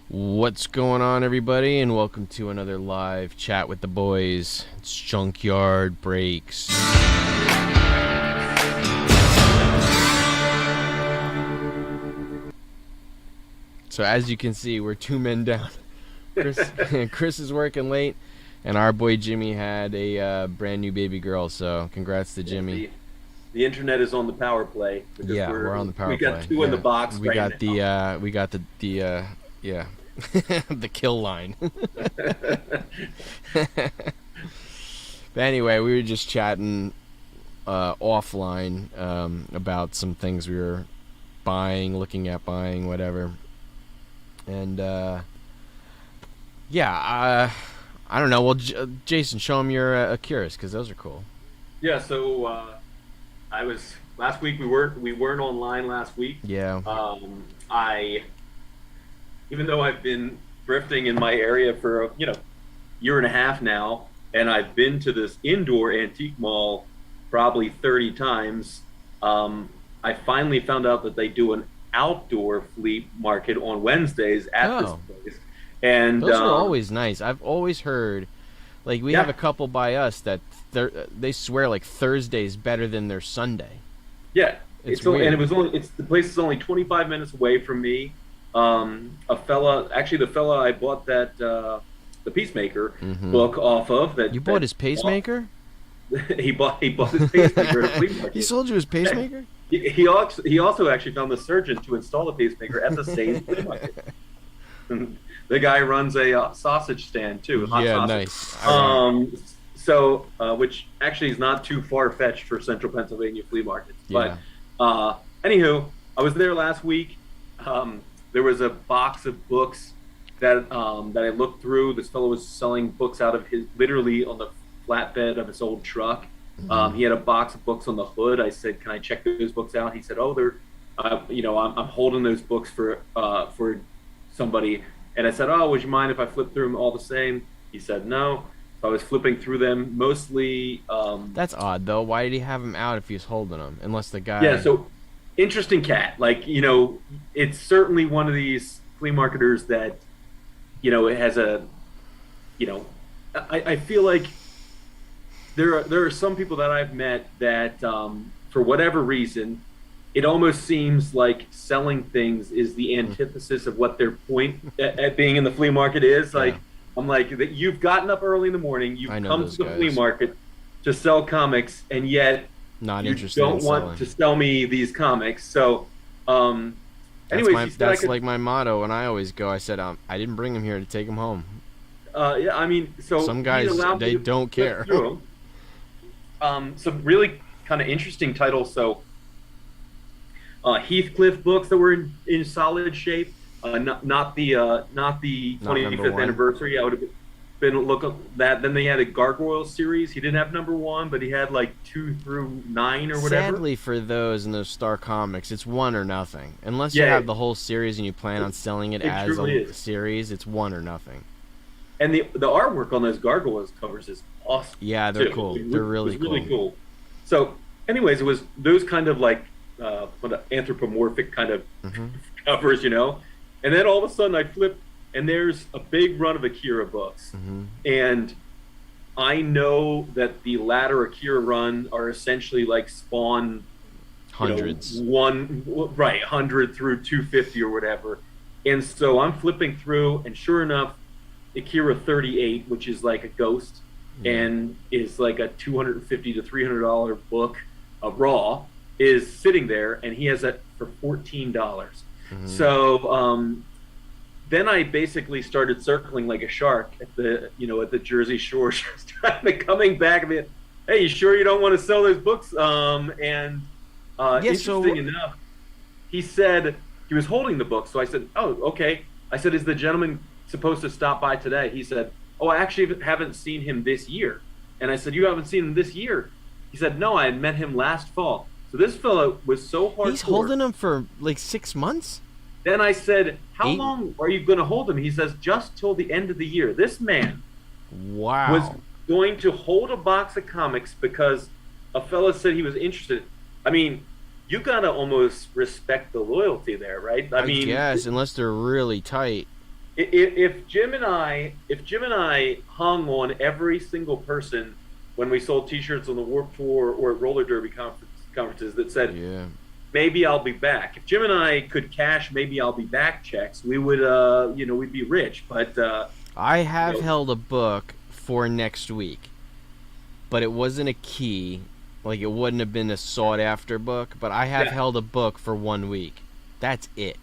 What's going on, everybody, and welcome to another live chat with the boys. It's Junkyard Breaks. So as you can see, we're two men down. Chris is working late, and our boy Jimmy had a brand new baby girl. So congrats to Jimmy. The internet is on the power play. Yeah, we're on the power play. We got two in the box. We got the the kill line. But anyway, we were just chatting offline about some things we were looking at buying, whatever. And I don't know. Well, Jason, show them your Acuras, because those are cool. Yeah. So I was last week. We weren't online last week. Yeah. Even though I've been thrifting in my area for year and a half now, and I've been to this indoor antique mall probably 30 times, I finally found out that they do an outdoor flea market on Wednesdays at this place. And those are always nice. I've always heard, like, we have a couple by us that they swear like Thursday's better than their Sunday. Yeah, it's weird. And the place is only 25 minutes away from me. The fella I bought that the Peacemaker book off of. You bought his pacemaker? He bought his pacemaker at a flea market. He sold you his pacemaker? He also actually found the surgeon to install the pacemaker at the same flea market. The guy runs a sausage stand too. Hot sausage. Nice. So which actually is not too far fetched for Central Pennsylvania flea markets. Yeah. But anywho, I was there last week. There was a box of books that I looked through. This fellow was selling books out of literally on the flatbed of his old truck. He had a box of books on the hood. I said, "Can I check those books out?" He said, "Oh, they're, I'm holding those books for somebody." And I said, "Oh, would you mind if I flip through them all the same?" He said, "No." So I was flipping through them mostly. That's odd, though. Why did he have them out if he was holding them? Unless the guy. Yeah. So. Interesting cat. Like, it's certainly one of these flea marketers that, it has a, I feel like there are some people that I've met that, for whatever reason, it almost seems like selling things is the antithesis of what their point at being in the flea market is. Like, I'm like, that you've gotten up early in the morning, you've come to the flea market to sell comics, and yet not you interested don't in want to sell me these comics. So that's like my motto when I always go. I said I didn't bring them here to take them home. So some guys, they don't care. Some really kind of interesting titles. So Heathcliff books that were in solid shape, not the 25th anniversary. I would have been look at that. Then they had a Gargoyle series. He didn't have number 1, but he had like 2 through 9 or whatever. Sadly for those in those Star Comics, it's 1 or nothing. Unless you have the whole series and you plan on selling it as a series, it's 1 or nothing. And the artwork on those Gargoyles covers is awesome. Yeah, they're cool. They're really cool. So, anyways, it was those kind of like anthropomorphic kind of covers, And then all of a sudden I flipped, and there's a big run of Akira books. And I know that the latter Akira run are essentially like Spawn hundreds. 100 through 250 or whatever. And so I'm flipping through, and sure enough, Akira 38, which is like a ghost and is like a $250 to $300 book of raw, is sitting there, and he has it for $14. So then I basically started circling like a shark at the Jersey Shore, just coming back a bit. Hey, you sure you don't want to sell those books? Interesting enough, he said he was holding the book. So I said, "Oh, okay." I said, "Is the gentleman supposed to stop by today?" He said, "Oh, I actually haven't seen him this year." And I said, "You haven't seen him this year?" He said, "No, I had met him last fall." So this fellow was so hardcore. He's holding him for like 6 months? Then I said, "How long are you going to hold him?" He says, "Just till the end of the year." This man was going to hold a box of comics because a fella said he was interested. I mean, you gotta almost respect the loyalty there, right? I mean, yes, unless they're really tight. If Jim and I hung on every single person when we sold T-shirts on the Warped Tour or at roller derby conferences that said Yeah. maybe I'll be back. If Jim and I could cash maybe I'll be back checks, we would we'd be rich. But I you have know, held a book for next week, but it wasn't a key. Like, it wouldn't have been a sought after book, but I have yeah. held a book for 1 week. That's it.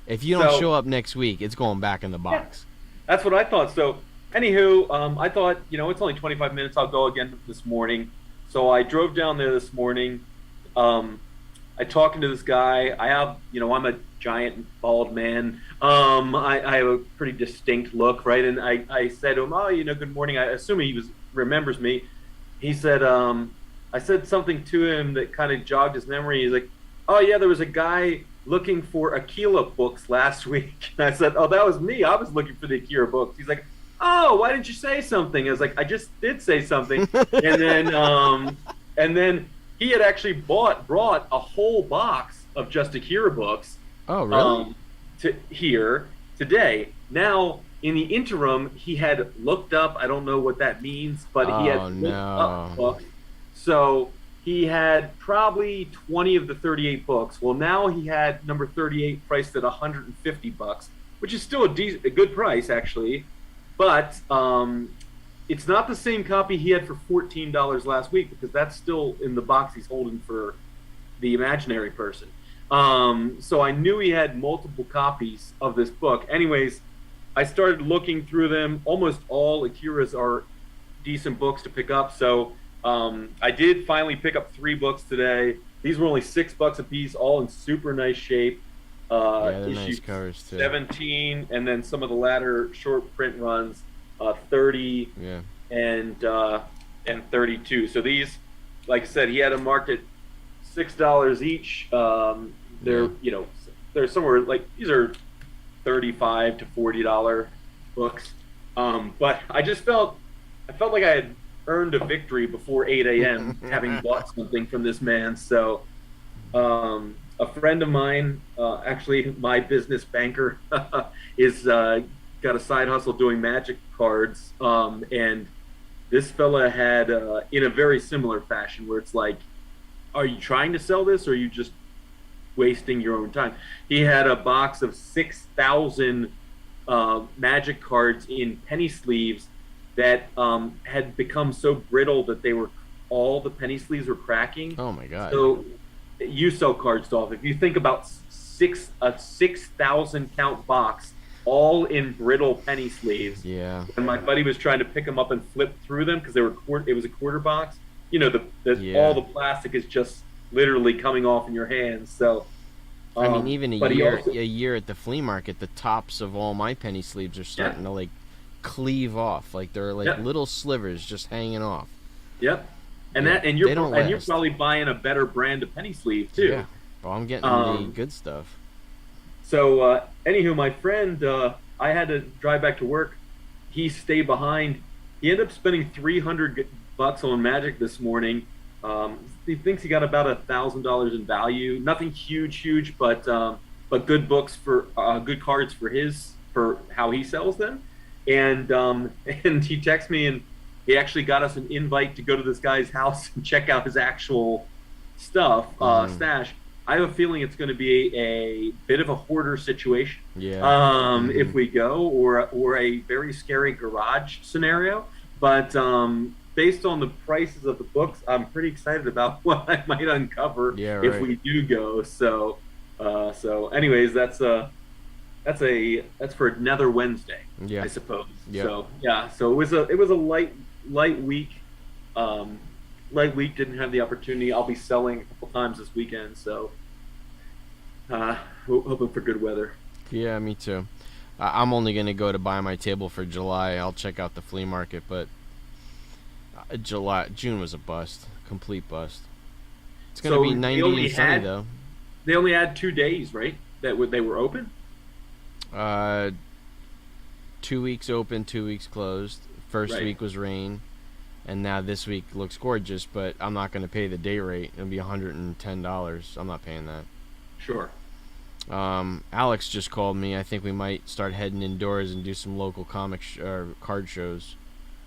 If you don't So show up next week, it's going back in the yeah, box. that's what I thought. So anywho, I thought it's only 25 minutes. I'll go again this morning. So I drove down there this morning. Um, I talking to this guy. I have, I'm a giant bald man. I have a pretty distinct look, right? And I said to him, "Oh, good morning." I assume he remembers me. He said, I said something to him that kind of jogged his memory. He's like, "Oh yeah, there was a guy looking for Aquila books last week." And I said, "Oh, that was me. I was looking for the Akira books." He's like, "Oh, why didn't you say something?" I was like, "I just did say something." And then he had actually brought a whole box of just Akira books Oh, really? um, to here today. Now, in the interim, he had looked up. I don't know what that means, but he Oh, had looked up no. books. So he had probably 20 of the 38 books. Well, now he had number 38 priced at 150 bucks, which is still a good price actually, but it's not the same copy he had for $14 last week because that's still in the box he's holding for the imaginary person. So I knew he had multiple copies of this book. Anyways, I started looking through them. Almost all Akira's are decent books to pick up. So I did finally pick up 3 books today. These were only $6 a piece, all in super nice shape. Yeah, they're nice Issue covers, too. 17, and then some of the latter short print runs, 30 Yeah. and 32. So these, like I said, he had them marked at $6 each. They're Yeah. they're somewhere like these are $35 to $40 books. But I felt like I had earned a victory before 8 a.m. having bought something from this man. So a friend of mine, actually my business banker, is got a side hustle doing magic cards, and this fella had in a very similar fashion where it's like, are you trying to sell this or are you just wasting your own time? He had a box of 6,000 magic cards in penny sleeves that had become so brittle that all the penny sleeves were cracking. Oh, my God. So you sell cards, Dolph. If you think about a 6,000 count box, all in brittle penny sleeves. Yeah. And my buddy was trying to pick them up and flip through them because it was a quarter box. Yeah. All the plastic is just literally coming off in your hands. So, I mean, even but he also, a year at the flea market, the tops of all my penny sleeves are starting to, like, cleave off. Like, they're, like, yep, little slivers just hanging off. yep. And Yeah, that and they don't you're last. probably buying a better brand of penny sleeve too. Yeah. Well, I'm getting the Um, good stuff. So, anywho, my friend, I had to drive back to work. He stayed behind. He ended up spending $300 on Magic this morning. He thinks he got about $1,000 in value. Nothing huge, but good books for good cards for how he sells them. And and he texted me and he actually got us an invite to go to this guy's house and check out his actual stuff stash. I have a feeling it's going to be a bit of a hoarder situation. Yeah. If we go, or a very scary garage scenario. But based on the prices of the books, I'm pretty excited about what I might uncover Yeah, if right. we do go. So, anyways, that's for another Wednesday, Yeah. I suppose. Yeah. So yeah, so it was a light week. Light week, didn't have the opportunity. I'll be selling a couple times this weekend, so hoping for good weather. Yeah, me too. I'm only going to go to buy my table for July. I'll check out the flea market, but June was a bust. Complete bust. It's going to So be they 90 only and sunny, had though. they only had 2 days, right? They were open. 2 weeks open, 2 weeks closed. First Right. week was rain, and now this week looks gorgeous, but I'm not going to pay the day rate. It'll be $110. I'm not paying that. Sure. Alex just called me. I think we might start heading indoors and do some local or card shows.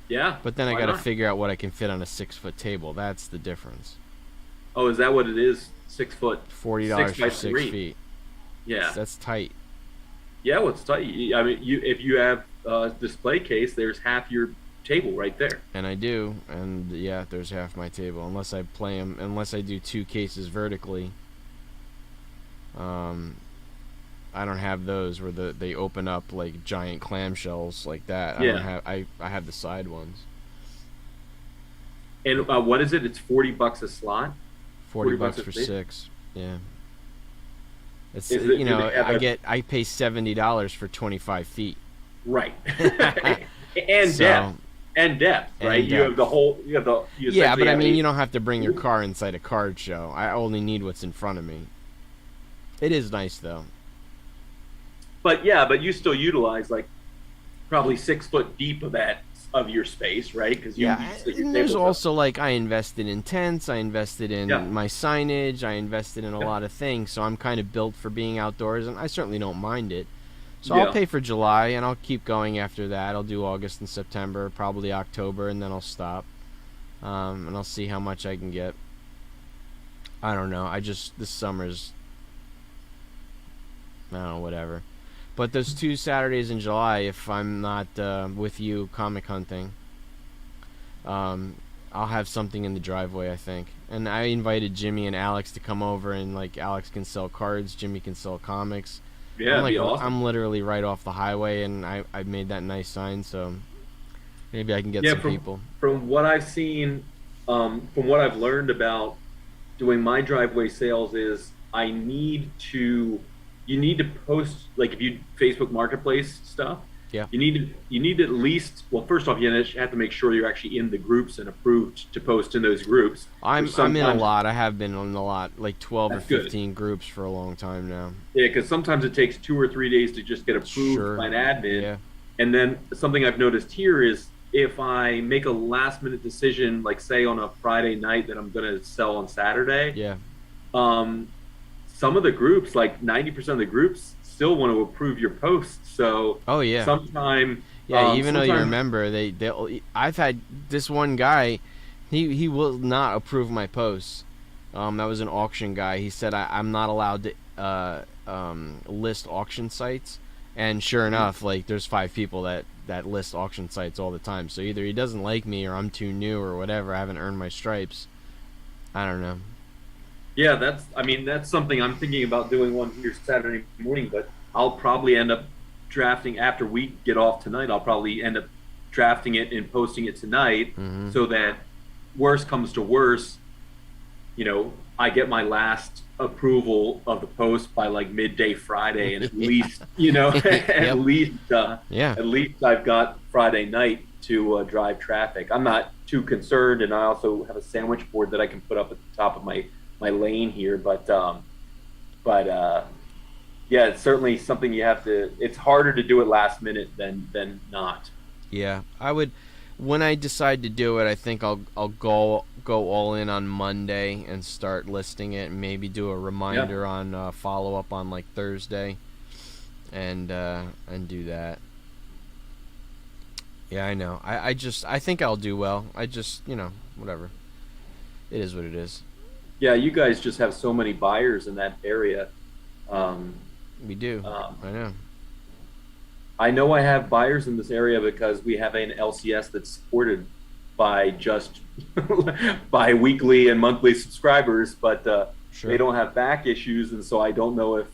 Yeah, But then I why got to not? figure out what I can fit on a 6 foot table. That's the difference. Oh, is that what it is? 6 foot, $40 six for by 6 feet. three. Yeah, That's tight. yeah. Well, it's tight. I mean, you if you have a display case, there's half your table right there. And I do, and yeah, there's half my table. Unless I play them, unless I do two cases vertically. Um, I don't have those where they open up like giant clamshells like that. I don't Yeah. have. I have the side ones. And what is it? It's $40 a slot. 40 $40 bucks a for space. six. Yeah. It's Is it? Do they have a I pay $70 for 25 feet. right? And So depth, and depth, right? and You have the whole. You yeah, essentially but I have mean, a- you don't have to bring your car inside a card show. I only need what's in front of me. It is nice though. But yeah, but you still utilize like probably 6 foot deep of your space, right? Because you Yeah, set your and there's tables up. also like I invested in tents, I invested in Yeah. my signage, I invested in a Yeah. lot of things, so I'm kind of built for being outdoors, and I certainly don't mind it. So I'll Yeah. pay for July, and I'll keep going after that. I'll do August and September, probably October, and then I'll stop. And I'll see how much I can get. I don't know. This summer's, I don't know, whatever. But those 2 Saturdays in July, if I'm not with you comic hunting, um, I'll have something in the driveway, I think. And I invited Jimmy and Alex to come over, and like Alex can sell cards, Jimmy can sell comics. Yeah, I'm it'd like be awesome. I'm literally right off the highway, and I made that nice sign, so maybe I can get Yeah, some people. from what I've seen, from what I've learned about doing my driveway sales is you need to post like if you Facebook Marketplace stuff. Yeah. You need to at least well first off you have to make sure you're actually in the groups and approved to post in those groups. I'm Which I'm in a sometimes- lot. I have been in a lot, like 12 or That's good. 15 groups for a long time now. Yeah, because sometimes it takes 2 or 3 days to just get approved Sure. by an admin. Yeah. And then something I've noticed here is if I make a last minute decision, like say on a Friday night that I'm going to sell on Saturday, Yeah. um, some of the groups, like 90% of the groups, still want to approve your posts. So Oh yeah. sometime, Yeah, even though you're a sometime- member, I've had this one guy, he will not approve my posts. That was an auction guy. He said I'm not allowed to list auction sites, and sure enough, like there's 5 people that list auction sites all the time. So either he doesn't like me, or I'm too new, or whatever. I haven't earned my stripes. I don't know. yeah, that's something I'm thinking about doing one here Saturday morning, but I'll probably end up drafting after we get off tonight. I'll probably end up drafting it and posting it tonight Hmm. so that worst comes to worst, I get my last approval of the post by like midday Friday, and at least, Yep. Yeah. at least I've got Friday night to drive traffic. I'm not too concerned, and I also have a sandwich board that I can put up at the top of my lane here. But yeah, it's certainly something you have to. It's harder to do it last minute than not. Yeah, I would. When I decide to do it, I think I'll go all in on Monday and start listing it, and maybe do a reminder on follow up on like Thursday, and do that. Yeah, I know. I think I'll do well. I just whatever. It is what it is. Yeah, you guys just have so many buyers in that area. Um, We do. um, I know. I know I have buyers in this area because we have an LCS that's supported by just by weekly and monthly subscribers, but Sure. they don't have back issues, and so I don't know if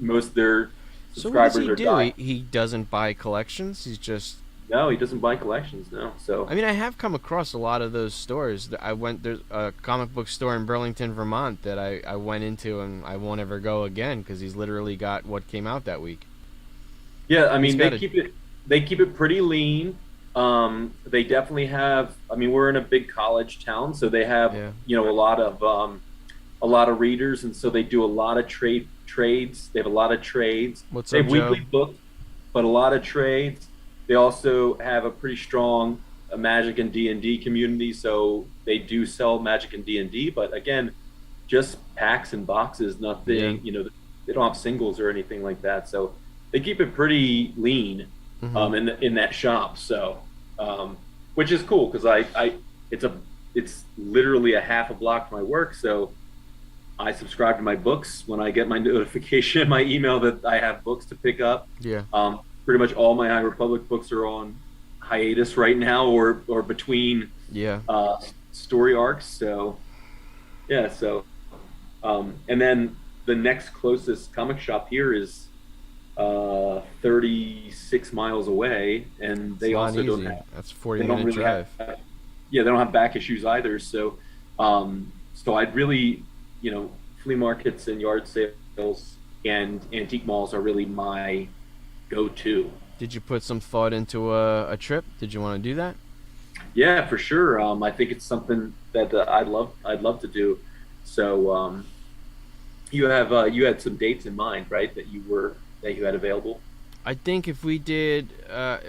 most of their So what does subscribers he are do? dying. He doesn't buy collections. He's just. No, he doesn't buy collections. No, so I mean, I have come across a lot of those stores. There's a comic book store in Burlington, Vermont that I went into, and I won't ever go again because he's literally got what came out that week. yeah, I mean He's got they keep it pretty lean. They definitely have. I mean, we're in a big college town, so they have Yeah. a lot of readers, and so they do a lot of trades. They have a lot of trades. What's They up, have Joe? weekly books, but a lot of trades. They also have a pretty strong Magic and D&D community, so they do sell Magic and D&D. But again, just packs and boxes, nothing. Yeah. they don't have singles or anything like that. So they keep it pretty lean Hmm. in that shop. So which is cool because it's a it's literally a half a block from my work. So I subscribe to my books when I get my notification in my email that I have books to pick up. Yeah. Pretty much all my High Republic books are on hiatus right now or between Yeah. story arcs. So yeah, so and then the next closest comic shop here is 36 miles away, and It's they not also don't easy. have That's a 40 they don't minute really drive. have yeah they don't have back issues either. So so I'd really flea markets and yard sales and antique malls are really my go-to. Did you put some thought into a trip? Did you want to do that? Yeah, for sure. I think it's something that I'd love to do. So you had some dates in mind, right? That you had available. I think if we did,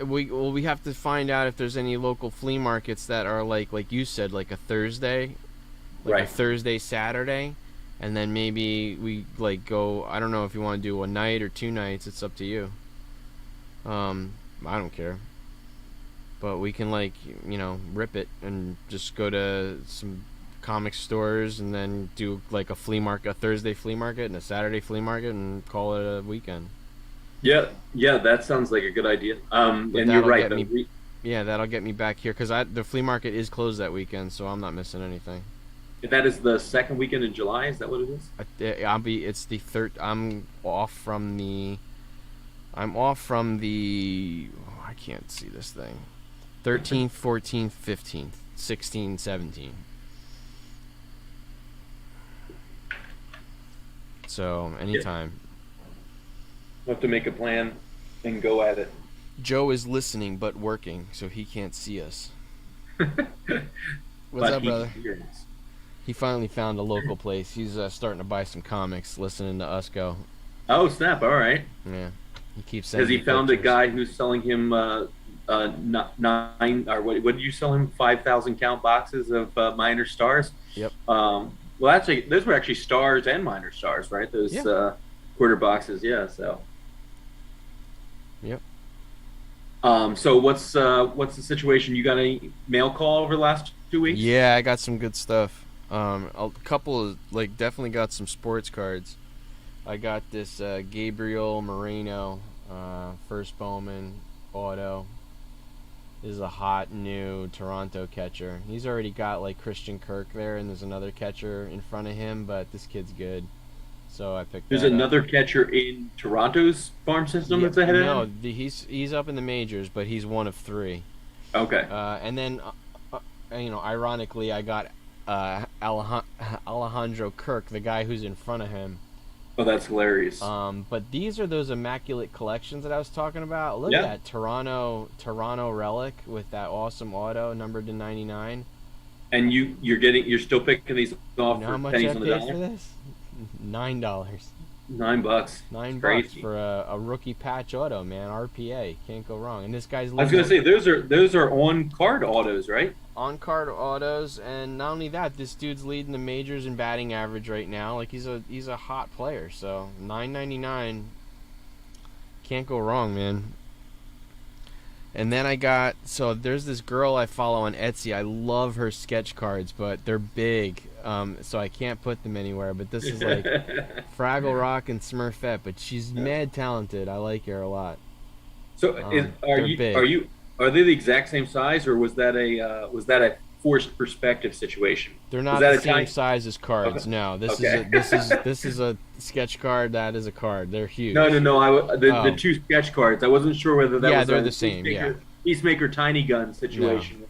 we have to find out if there's any local flea markets that are like you said, like a Thursday, like a Right. Thursday Saturday, and then maybe we like go. I don't know if you want to do a night or 2 nights. It's up to you. I don't care, but we can like rip it and just go to some comic stores and then do like a flea market, a Thursday flea market and a Saturday flea market, and call it a weekend. Yeah, yeah, that sounds like a good idea. But And you're that'll right. get me. Yeah, that'll get me back here because the flea market is closed that weekend, so I'm not missing anything. That is the second weekend in July. Is that what it is? I'll be. It's the third. I'm off from the. I'm off from the. Oh, I can't see this thing. 13th, 14th, 15th, 16th, 17th. So Yeah, anytime. we'll have to make a plan and go at it. Joe is listening but working, so he can't see us. What's But up, he brother? hears us. He finally found a local place. He's starting to buy some comics, listening to us go. Oh snap! All right. Yeah, he keeps Has sending he me found a pictures. guy who's selling him nine or what did you sell him 5,000 count boxes of minor stars? Yep. Well, actually, those were actually stars and minor stars, right? Those Yeah. quarter boxes. Yeah. So. Yep. So what's the situation? You got any mail call over the last 2 weeks? Yeah, I got some good stuff. A couple of like definitely got some sports cards. I got this Gabriel Moreno, first Bowman auto. This is a hot new Toronto catcher. He's already got like Christian Kirk there, and there's another catcher in front of him, but this kid's good, so I picked There's that up. another catcher in Toronto's farm system Yeah, that's ahead of no, him. he's up in the majors, but he's one of three. Okay. And then, ironically, I got Alejandro Kirk, the guy who's in front of him. Oh, that's hilarious. But these are those immaculate collections that I was talking about. Look at Yeah. that Toronto relic with that awesome auto numbered to 99. And you're still picking these You off know for how much pennies I on the paid for dollar. this? $9. $9. Nine It's bucks crazy. for a rookie patch auto, man. RPA, can't go wrong. And this guy's I was gonna living say those are on card autos, right? on card autos, and not only that, this dude's leading the majors in batting average right now. Like he's a hot player. So 9.99, can't go wrong, man. And then there's this girl I follow on Etsy. I love her sketch cards, but they're big, so I can't put them anywhere. But this is like Fraggle Rock and Smurfette, but she's mad talented. I like her a lot. So They're big. are they the exact same size, or was that a forced perspective situation? They're Was not that the a same tiny? size as cards. Okay. No, Okay. this is a sketch card. That is a card. They're No, no, huge. no. The Oh, two sketch cards. I wasn't sure whether that yeah, was they're a the same. Yeah, Peacemaker tiny gun no. situation.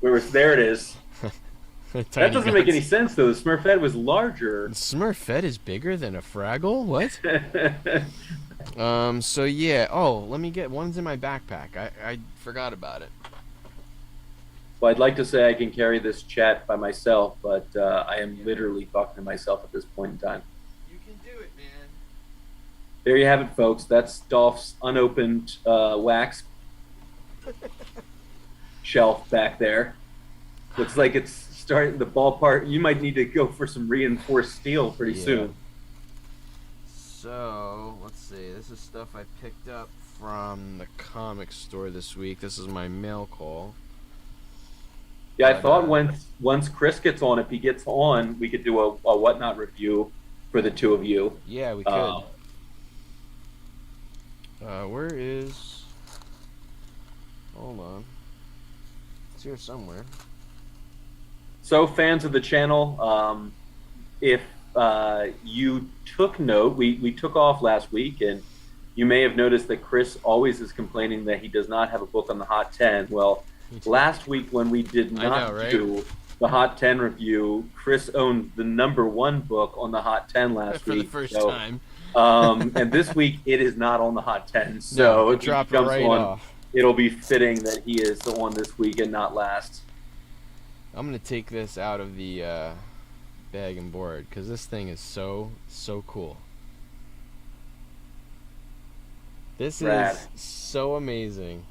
There it is. That Tiny doesn't make any guns. sense though. The Smurfette was larger. Smurfette is bigger than a Fraggle. What? So yeah. Oh, let me get one's in my backpack. I forgot about it. Well, I'd like to say I can carry this chat by myself, but I am literally talking to myself at this point in time. You can do it, man. There you have it, folks. That's Dolph's unopened wax shelf back there. Looks like it's starting the ballpark. You might need to go for some reinforced steel pretty Yeah. soon. So, let's see. This is stuff I picked up from the comic store this week. This is my mail call. Yeah, I But, thought once Chris gets on, if he gets on, we could do a whatnot review for the two of you. yeah, we could. Uh, Where is... Hold on. It's here somewhere. So, fans of the channel, if you took note, we took off last week, and you may have noticed that Chris always is complaining that he does not have a book on the Hot 10. Well, last week when we did not know, right? do the Hot 10 review, Chris owned the #1 book on the Hot 10 last For week. the first time. And this week it is not on the Hot 10. So it if he dropped jumps right on, off. it'll be fitting that he is the one this week and not last. I'm going to take this out of the bag and board because this thing is so cool. This Rad. is so amazing.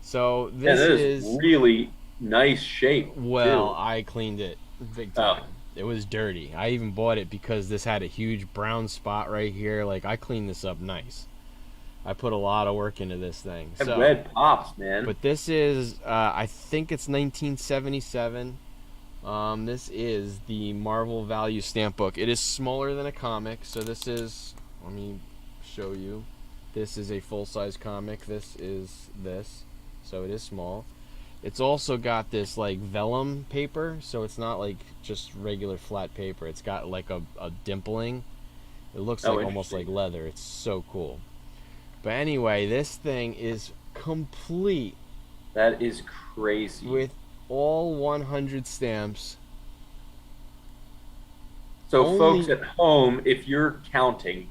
So Yeah, this that is is really nice shape. well, too. I cleaned it big Oh. time. It was dirty. I even bought it because this had a huge brown spot right here. Like, I cleaned this up nice. I put a lot of work into this thing. That So, red pops, man. but this is, I think it's 1977. This is the Marvel Value Stamp Book. It is smaller than a comic, so this is, let me show you. This is a full-size comic. This is this, so it is small. It's also got this like vellum paper, so it's not like just regular flat paper. It's got like a dimpling. It looks like almost like interesting. leather. It's so cool. But anyway, this thing is complete That is crazy. with all 100 stamps. So, only- folks at home, if you're counting,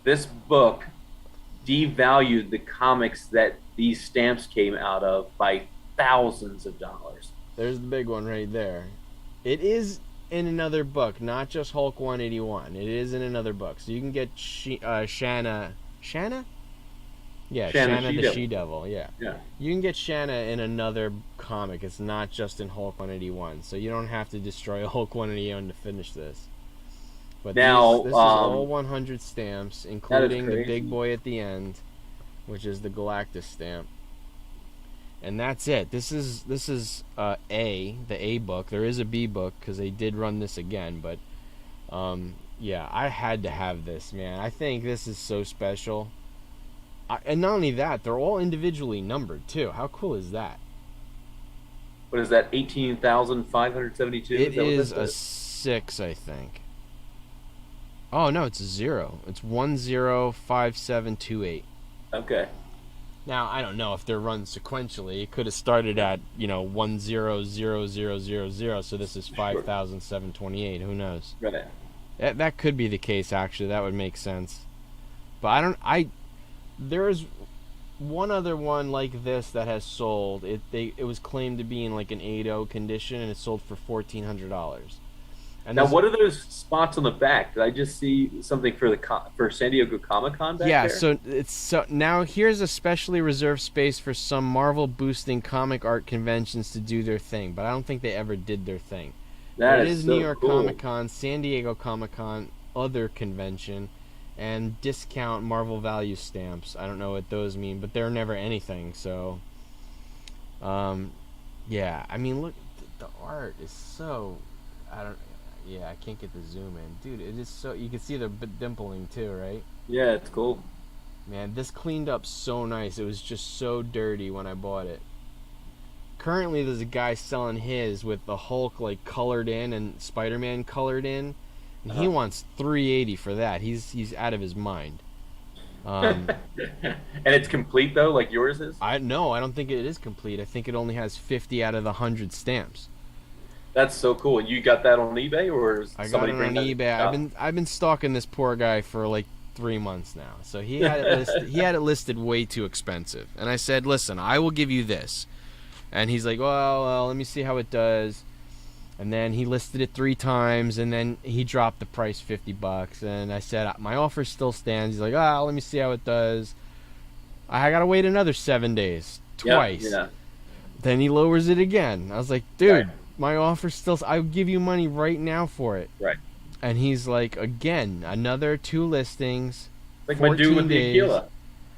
this book devalued the comics that these stamps came out of by thousands of dollars. There's the big one right there. It is in another book, not just Hulk 181. It is in another book. So you can get Shanna? Yeah, Shanna the She-Devil. She-Devil, yeah. Yeah. You can get Shanna in another comic. It's not just in Hulk 181. So you don't have to destroy Hulk 181 to finish this. But Now, this is all 100 stamps, including the crazy. big boy at the end, which is the Galactus stamp. And that's it. This is the A book. There is a B book because they did run this again, but yeah, I had to have this, man. I think this is so special. And not only that, they're all individually numbered too. How cool is that? What is that? 18,572. It that what is that a is? 6, I think. Oh no, it's a 0. It's 105728. Okay. Now, I don't know if they're run sequentially. It could have started at, 100000, so this is 5728. Who knows? Right. That could be the case, actually. That would make sense. But there's one other one like this that has sold. It was claimed to be in like an 8.0 condition, and it sold for $1,400. And Now, this- what are those spots on the back? Did I just see something for for San Diego Comic-Con back yeah, there? so now here's a specially reserved space for some Marvel boosting comic art conventions to do their thing, but I don't think they ever did their thing. That It is so New York cool. Comic Con, San Diego Comic Con, other convention, and discount Marvel value stamps. I don't know what those mean, but they're never anything. So, yeah. I mean, look, the art is so. Yeah, I can't get the zoom in, dude. It is so. You can see the dimpling too, right? Yeah, it's cool. Man, this cleaned up so nice. It was just so dirty when I bought it. Currently, there's a guy selling his with the Hulk like colored in and Spider-Man colored in, and he wants $380 for that. He's out of his mind. And it's complete though, like yours is. I don't think it is complete. I think it only has 50 out of the 100 stamps. That's so cool. You got that on eBay, or is I got somebody it bring on that eBay. up? I've been stalking this poor guy for like 3 months now. So he had it listed way too expensive, and I said, "Listen, I will give you this." And he's like, well, let me see how it does. And then he listed it 3 times, and then he dropped the price $50. And I said, my offer still stands. He's like, let me see how it does. I gotta wait another 7 days, twice. Yeah. Then he lowers it again. I was like, dude, Right. my offer still. I'll give you money right now for it. Right. And he's like, again, another 2 listings, Like my dude 14 with the days. Aquila,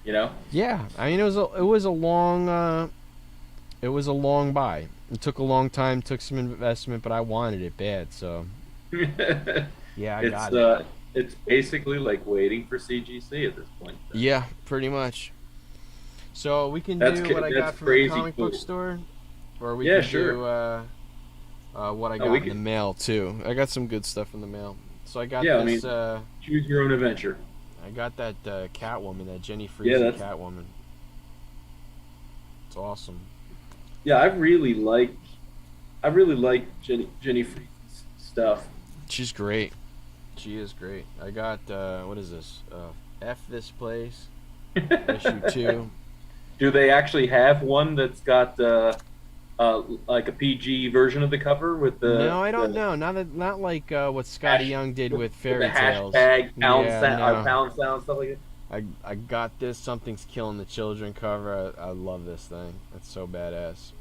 you know. Yeah, I mean it was a long buy. It took a long time, took some investment, but I wanted it bad, so yeah, I it's got it. uh, it's basically like waiting for CGC at this point. Yeah, pretty much. So we can That's do what I that's got from the crazy comic book cool. store, or we Yeah, can sure. do what I Oh, we got in the could. mail too. I got some good stuff in the mail. So I got Yeah, I this. mean, choose your own adventure. I got that Catwoman, that Jenny Yeah, Friesen that's Catwoman. It's awesome. yeah. I really like Jenny Free's stuff. She's great. She is great. I got what is this? F this place issue 2. Do they actually have one that's got like a PG version of the cover with No, I don't the know. Not like what Scotty hash Young did with with the Fairy Tales. hashtag Yeah, no. pound sound stuff like that? I got this Something's Killing the Children cover. I love this thing. It's so badass.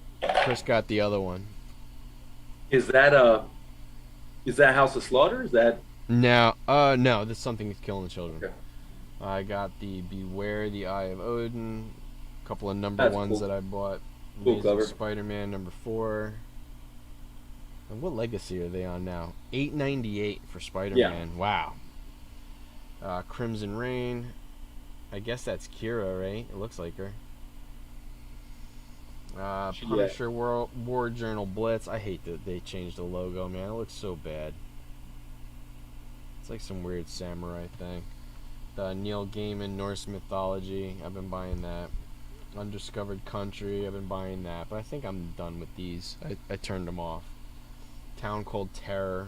Chris got the other one. Is that House of Slaughter? Is that No, this Something's Killing the Children. okay? I got the Beware the Eye of Odin, a couple of number That's ones cool. that I bought. Cool Amazing cover. Spider-Man number 4. And what legacy are they on now? 898 for Yeah. Spider-Man. Wow. Crimson Rain. I guess that's Kira, right? It looks like her. Yeah. Punisher War Journal Blitz. I hate that they changed the logo, man. It looks so bad. It's like some weird samurai thing. The Neil Gaiman Norse mythology. I've been buying that. Undiscovered Country. I've been buying that, but I think I'm done with these. I turned them off. Town Called Terror.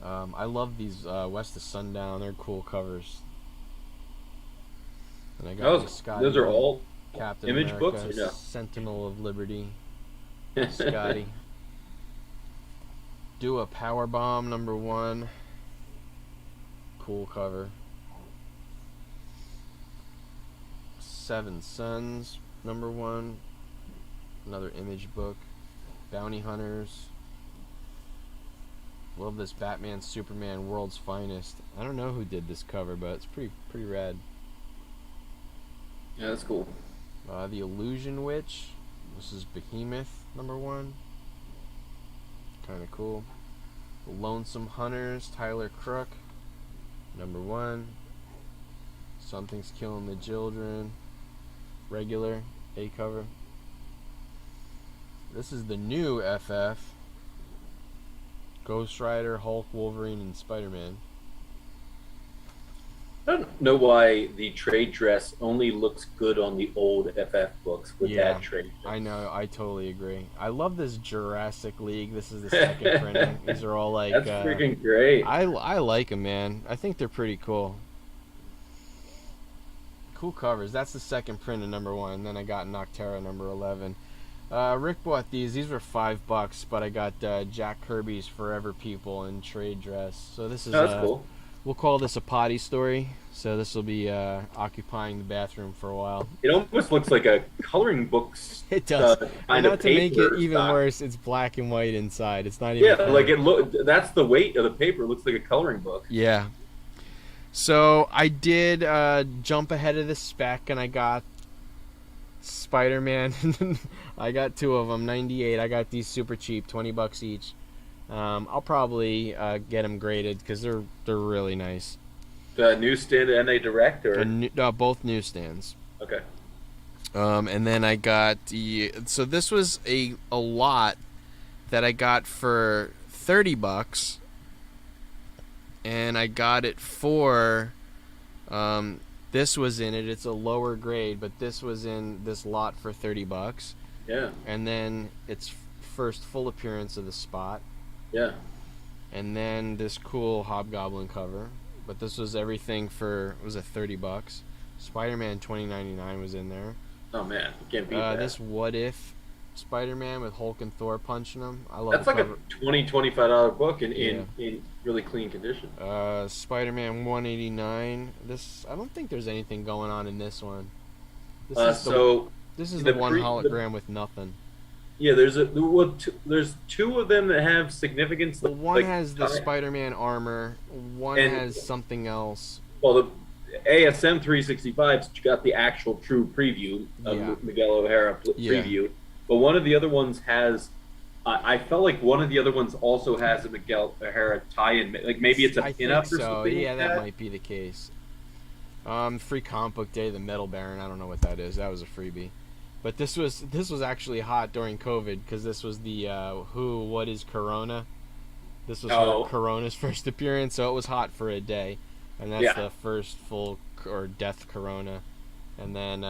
I love these West of Sundown. They're cool covers. And I got these Scotty Those are Young all Captain Image books America, or no? Sentinel of Liberty, Scotty. Do a Power Bomb number 1. Cool cover. Seven Sons number 1. Another Image book. Bounty Hunters. Love this Batman Superman World's Finest. I don't know who did this cover, but it's pretty rad. Yeah, that's cool. The Illusion Witch. This is Behemoth number 1. Kind of cool. The Lonesome Hunters, Tyler Crook number 1. Something's Killing the Children. Regular A cover. This is the new FF. Ghost Rider, Hulk, Wolverine, and Spider-Man. I don't know why the trade dress only looks good on the old FF books with Yeah, that trade dress. I know. I totally agree. I love this Jurassic League. This is the second printing. These are all like That's freaking great. I like them, man. I think they're pretty cool. Cool covers. That's the second print of number 1. And then I got Noctera number 11. Rick bought these. These were $5, but I got Jack Kirby's Forever People in trade dress. So this is That's cool. we'll call this a potty story. So this will be occupying the bathroom for a while. It almost looks like a coloring book It does. And kind of not to make it paper even style. worse, it's black and white inside. It's not even. Yeah, color. like it look. That's the weight of the paper. It looks like a coloring book. Yeah. So I did jump ahead of the spec, and I got Spider-Man. I got 2 of them, 98. I got these super cheap, $20 each. I'll probably get them graded because they're really nice. The newsstand and a direct or Both newsstands. okay. And then I got so this was a lot that I got for $30, and I got it for this was in it. It's a lower grade, but this was in this lot for $30. Yeah. And then its first full appearance of the Spot, Yeah. and then this cool Hobgoblin cover. But this was everything for was it $30? Spider-Man 2099 was in there. Oh man, you can't beat that. This What If Spider-Man with Hulk and Thor punching him. I love That's the like cover. a $25 book in Yeah. in really clean condition. Spider-Man 189. This I don't think there's anything going on in this one. This is So this is the the one pre- hologram with nothing. Yeah, there's two of them that have significance, Well, one like, has the Spider-Man armor, one and has something else. well, the ASM 365's got the actual true preview of Yeah, Miguel O'Hara yeah. preview, but one of the other ones has. I felt like one of the other ones also has a Miguel O'Hara tie-in, like maybe it's a I think pinup or so. something Yeah, like that that. might be the case. Free comic book day, the Metal Baron. I don't know what that is. That was a freebie. But this was actually hot during COVID because this was the Who What Is Corona. This was her Oh, Corona's first appearance, so it was hot for a day, and that's yeah. the first full or death Corona, and then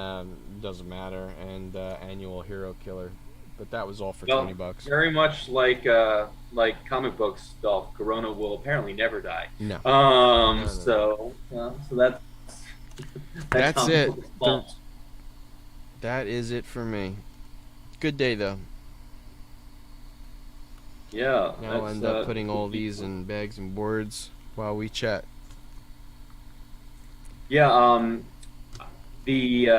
doesn't matter and annual Hero Killer, but that was all for Well, $20. very much like comic book stuff, Corona will apparently never die. No, no, no, no. So that's That's comic it. book The, fault. that is it for me. Good day though. Yeah, Now I'll that's end up putting all these in bags and boards while we chat. yeah. The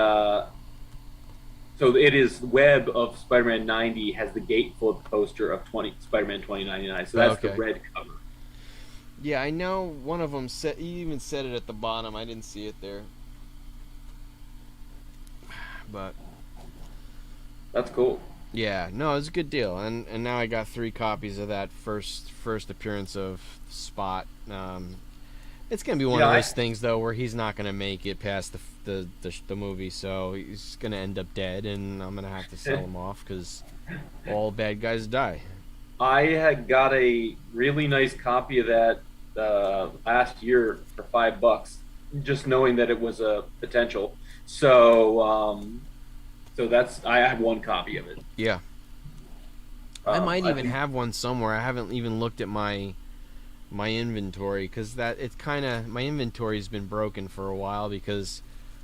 So it is Web of Spider-Man 90 has the gatefold poster of 20 Spider-Man 2099. So that's the Okay. red cover. Yeah, I know one of them said. He even said it at the bottom. I didn't see it there, but That's cool. yeah, no, it's a good deal, and now I got 3 copies of that first appearance of Spot. It's gonna be one Yeah, of those things though where he's not gonna make it past the movie, so he's gonna end up dead, and I'm gonna have to sell him off because all bad guys die. I had got a really nice copy of that last year for $5, just knowing that it was a potential. So, so that's I have one copy of it. Yeah, I might I even think have one somewhere. I haven't even looked at my inventory because that it's kind of my inventory's been broken for a while because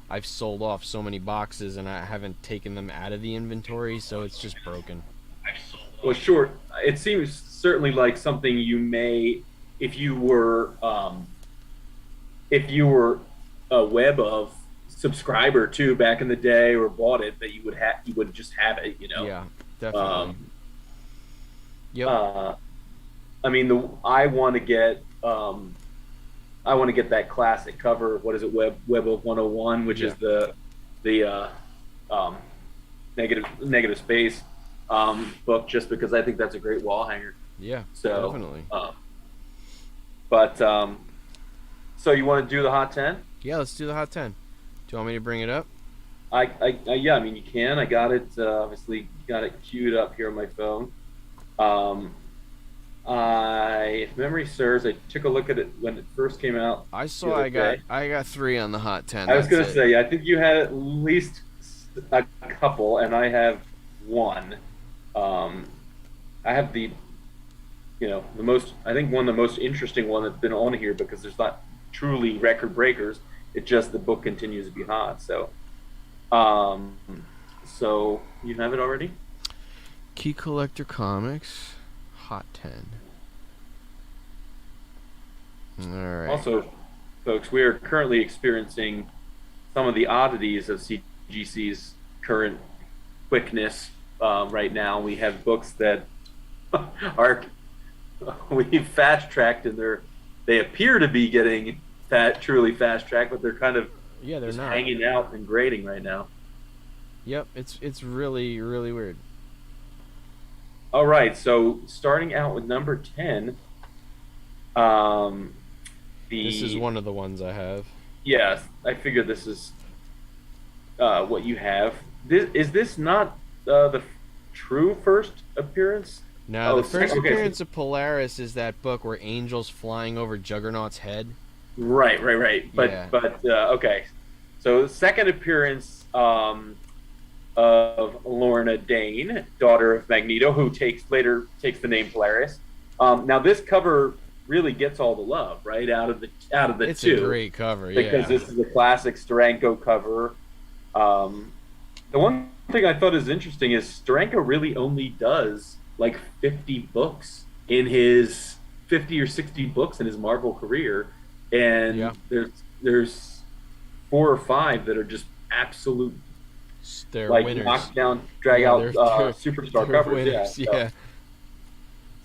I've sold off so many boxes and I haven't taken them out of the inventory, so it's just broken. well, sure. It seems certainly like something you may, if you were, if you were a web of subscriber too back in the day or bought it, that you would just have it. Yeah, definitely. Um, Yep. uh, I mean, I want to get that classic cover. What is it? Web of 101, which Yeah. is the um, negative space book, just because I think that's a great wall hanger. Yeah, So, definitely. but so you want to do the hot 10? Yeah, let's do the hot 10. Do you want me to bring it up? Yeah. I mean, you can. I got it. Obviously, got it queued up here on my phone. Um, if memory serves, I took a look at it when it first came out I the saw other day. I got 3 on the hot 10. I was That's going to it. say, I think you had at least a couple, and I have one. Um, I have the most, I think one of the most interesting one that's been on here because there's not truly record breakers. It just the book continues to be hot. Um, so you have it already? Key Collector Comics hot 10. All right. Also, folks, we are currently experiencing some of the oddities of CGC's current quickness right now. We have books that are we've fast tracked, and they appear to be getting truly fast tracked, but they're kind of Yeah, they're just not. hanging out and grading right now. Yep, it's really really weird. All right, so starting out with number 10, um, This is the one of the ones I have. yes, I figured this is what you have. This not the true first appearance? Now, Oh, the first okay. appearance of Polaris is that book where Angel's flying over Juggernaut's head. Right. Yeah. But okay. So the second appearance of Lorna Dane, daughter of Magneto, who later takes the name Polaris. Now this cover really gets all the love, right, out of the It's two, a great cover, because yeah. this is a classic Steranko cover. The one thing I thought is interesting is Steranko really only does like 50 books in his 50 or 60 books in his Marvel career, and Yeah. there's 4 or 5 that are just absolute They're like winners. knockdown, drag Yeah, out they're superstar they're covers. winners. Yeah. Yeah.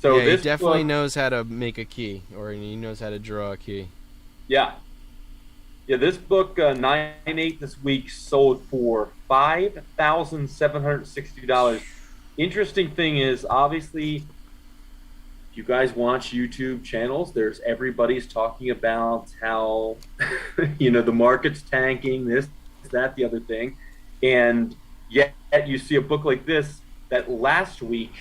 So Yeah, he this definitely book, knows how to make a key, or he knows how to draw a key. yeah, yeah, this book 9/8 this week sold for $5,760. Interesting thing is, obviously, if you guys watch YouTube channels, there's everybody's talking about how the market's tanking, this, that, the other thing, and yet you see a book like this that last week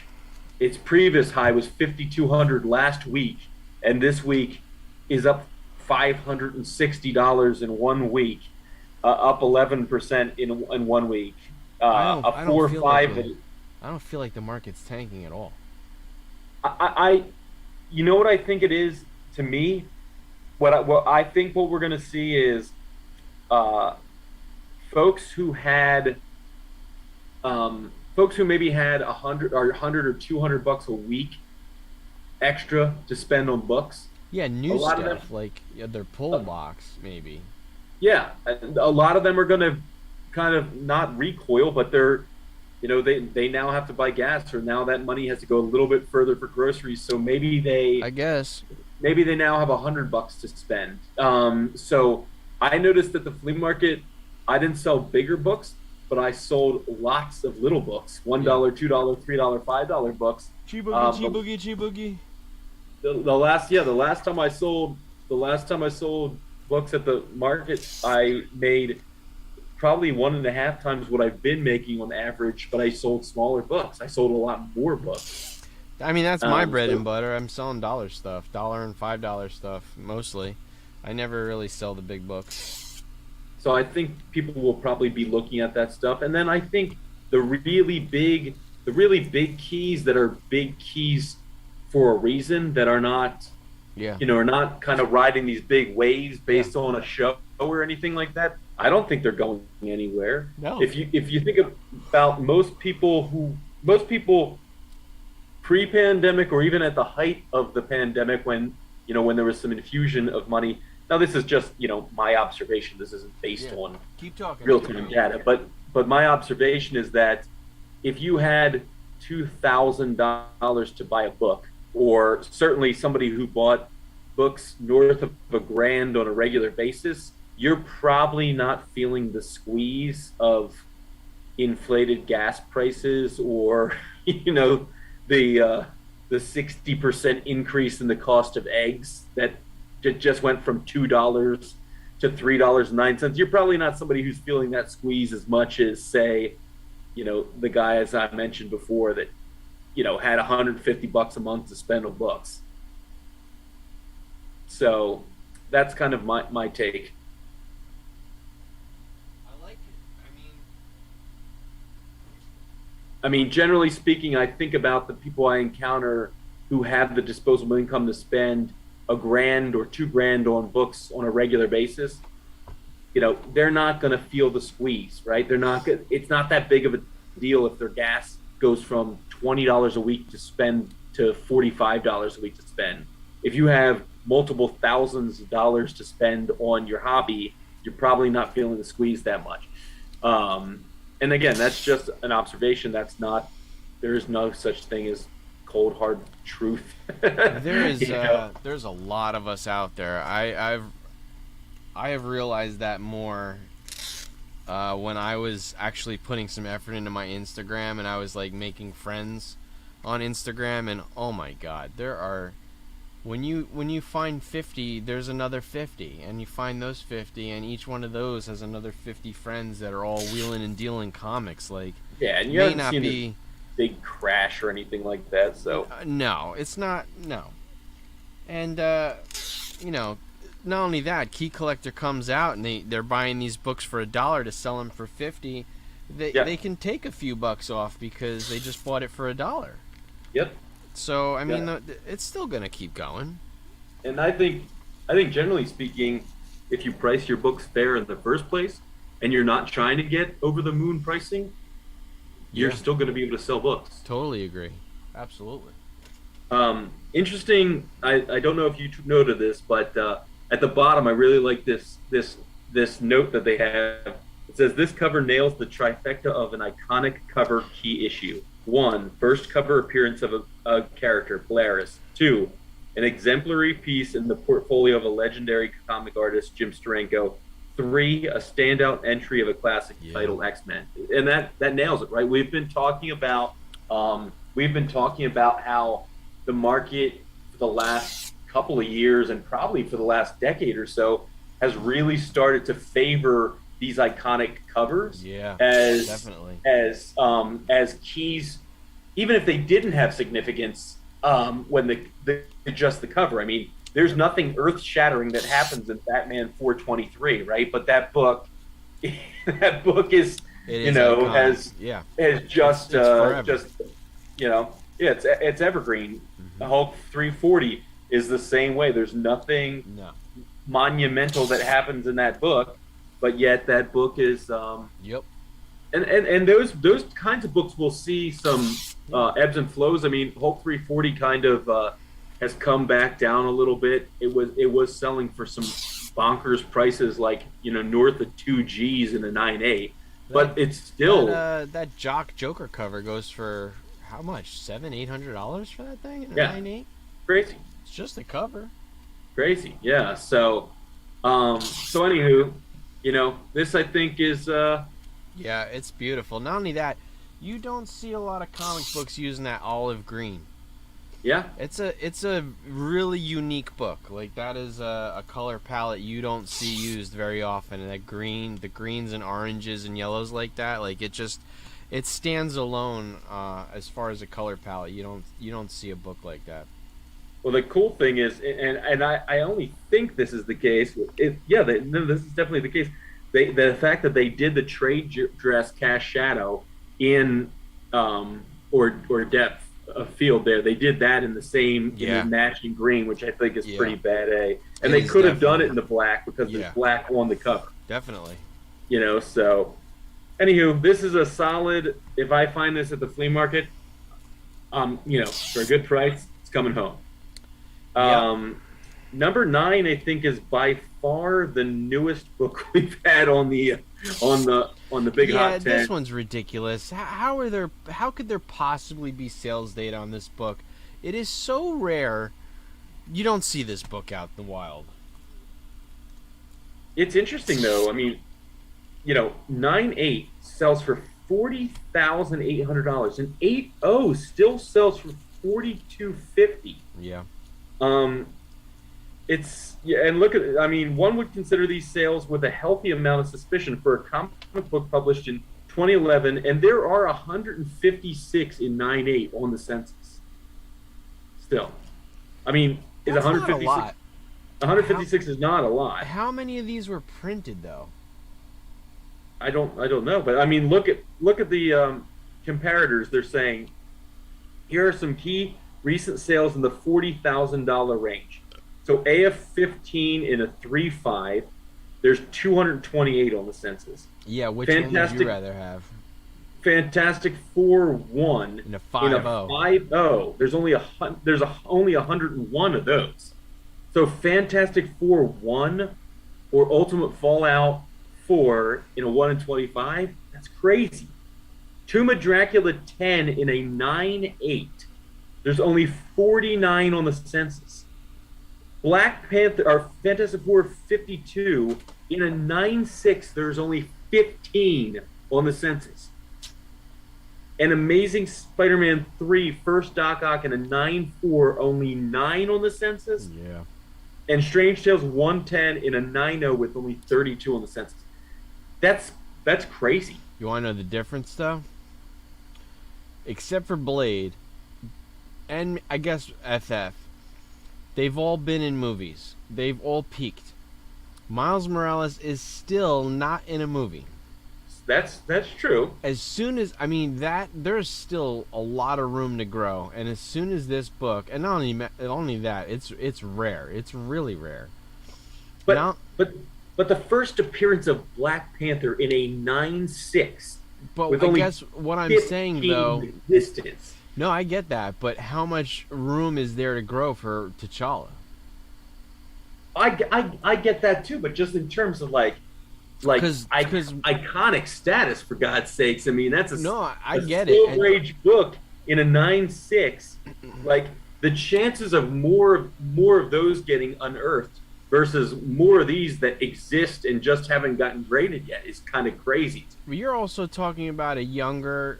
its previous high was 5,200 last week, and this week is up $560 in 1 week, up 11% in 1 week. A 4 or 5. I don't feel like the market's tanking at all. I you know what I think it is to me. What I think what we're going to see is uh, folks who had folks who maybe had $100 or $200 a week extra to spend on books. Yeah, A new lot of stuff them, like their pull box maybe. yeah, and a lot of them are going to kind of not recoil, but they now have to buy gas, or now that money has to go a little bit further for groceries. So I guess. maybe they now have $100 to spend. So I noticed that the flea market, I didn't sell bigger books, but I sold lots of little books, $1, $2, $3, $5 books. Chee Um, boogie, chee boogie. The last time I sold books at the market, I made probably 1.5 times what I've been making on average, but I sold smaller books. I sold a lot more books. I mean, that's my bread So and butter. I'm selling dollar stuff, $1 and $5 stuff mostly. I never really sell the big books. So I think people will probably be looking at that stuff. And then I think the really big keys that are big keys for a reason, that are not, Yeah. are not kind of riding these big waves Yeah. based on a show or anything like that. I don't think they're going anywhere. No. If you think about most people pre-pandemic, or even at the height of the pandemic, when there was some infusion of money. Now this is just my observation. This isn't based Yeah. on Keep talking. real-time data, but my observation is that if you had $2,000 to buy a book, or certainly somebody who bought books north of $1,000 on a regular basis, you're probably not feeling the squeeze of inflated gas prices, or the 60% increase in the cost of eggs that just went from $2 to $3.09. You're probably not somebody who's feeling that squeeze as much as, say, the guy, as I mentioned before, that had $150 a month to spend on books. So that's kind of my take. I like it. I mean, generally speaking, I think about the people I encounter who have the disposable income to spend $1,000 or $2,000 on books on a regular basis. They're not going to feel the squeeze, right? It's not that big of a deal if their gas goes from $20 a week to spend to $45 a week to spend. If you have multiple thousands of dollars to spend on your hobby, you're probably not feeling the squeeze that much. And again, that's just an observation. There is no such thing as cold hard truth. There's a lot of us out there. I have realized that more when I was actually putting some effort into my Instagram, and I was like making friends on Instagram, and oh my God, there are, when you find 50, there's another 50, and you find those 50, and each one of those has another 50 friends that are all wheeling and dealing comics. Like, yeah, and you may haven't not seen be a big crash or anything like that. So no, it's not, no. And not only that, Key Collector comes out and they're buying these books for $1 to sell them for 50. They can take a few bucks off because they just bought it for $1. Yep. So I mean, Yeah. it's still gonna keep going. And I think generally speaking, if you price your books fair in the first place, and you're not trying to get over the moon pricing, you're Yeah. still going to be able to sell books. Totally agree. Absolutely. Interesting. I don't know if you took note of this, but at the bottom, I really like this note that they have. It says this cover nails the trifecta of an iconic cover key issue. One, first cover appearance of a character, Polaris. Two, an exemplary piece in the portfolio of a legendary comic artist, Jim Steranko. Three, a standout entry of a classic title, X-Men. And that nails it, right? We've been talking about how the market for the last couple of years and probably for the last decade or so has really started to favor these iconic covers Definitely. as keys, even if they didn't have significance when the just the cover. I mean, there's nothing earth-shattering that happens in Batman 423, right? But that book is iconic. has just it's it's evergreen. Mm-hmm. Hulk 340 is the same way. There's nothing monumental that happens in that book, but yet that book is and those kinds of books will see some ebbs and flows. I mean, Hulk 340 kind of has come back down a little bit. It was selling for some bonkers prices, like north of 2 G's in a 9.8, but it's still that Jock Joker cover goes for how much? $700-800 for that thing in a 9.8? Crazy. It's just a cover. Crazy, yeah. So anywho, this I think is it's beautiful. Not only that, you don't see a lot of comic books using that olive green. Yeah, it's a really unique book. Like, that is a color palette you don't see used very often. And that green, the greens and oranges and yellows like that, like it stands alone as far as a color palette. You don't see a book like that. Well, the cool thing is, and I only think this is the case. This is definitely the case. The fact that they did the trade dress Cast Shadow in or depth of field there, they did that in the same in the matching green, which I think is pretty bad A. And they could have done it in the black because there's black on the cover. Definitely. So anywho, this is a solid. If I find this at the flea market, for a good price, it's coming home. Number 9, I think, is by far the newest book we've had on the Big Hot 10. This one's ridiculous. How could there possibly be sales data on this book? It is so rare. You don't see this book out in the wild. It's interesting though. I mean, 9.8 sells for $40,800, and 8.0 still sells for $42.50. Yeah. And look at. I mean, one would consider these sales with a healthy amount of suspicion for a comic book published in 2011, and there are 156 in 9.8 on the census. Still, I mean, is 156 not a lot? 156 is not a lot. How many of these were printed though? I don't know, but I mean, look at the comparators. They're saying here are some key recent sales in the $40,000 range. So AF-15 in a 3.5, there's 228 on the census. Yeah, which one would you rather have? Fantastic Four 1 in a 5.0. 5.0. There's only only 101 of those. So Fantastic Four 1 or Ultimate Fallout 4 in a 1 in 25, that's crazy. Tomb of Dracula 10 in a 9.8. There's only 49 on the census. Black Panther or Fantastic Four 52 in a 9.6. There's only 15 on the census. And Amazing Spider-Man 3 First Doc Ock in a 9.4, only 9 on the census. Yeah. And Strange Tales 110 in a 9.0 with only 32 on the census. That's crazy. You want to know the difference though? Except for Blade and I guess FF, they've all been in movies. They've all peaked. Miles Morales is still not in a movie. That's true. As soon as there's still a lot of room to grow, and as soon as this book, and not only that, it's rare. It's really rare. But the first appearance of Black Panther in a 9.6. But I guess what I'm saying though. Existence. No, I get that, but how much room is there to grow for T'Challa? I get that too, but just in terms of like like Because iconic status, for God's sakes. I mean, that's no, I a get it. Silver And Age book in a 9.6. Like the chances of more of those getting unearthed versus more of these that exist and just haven't gotten graded yet is kind of crazy. you're also talking about a younger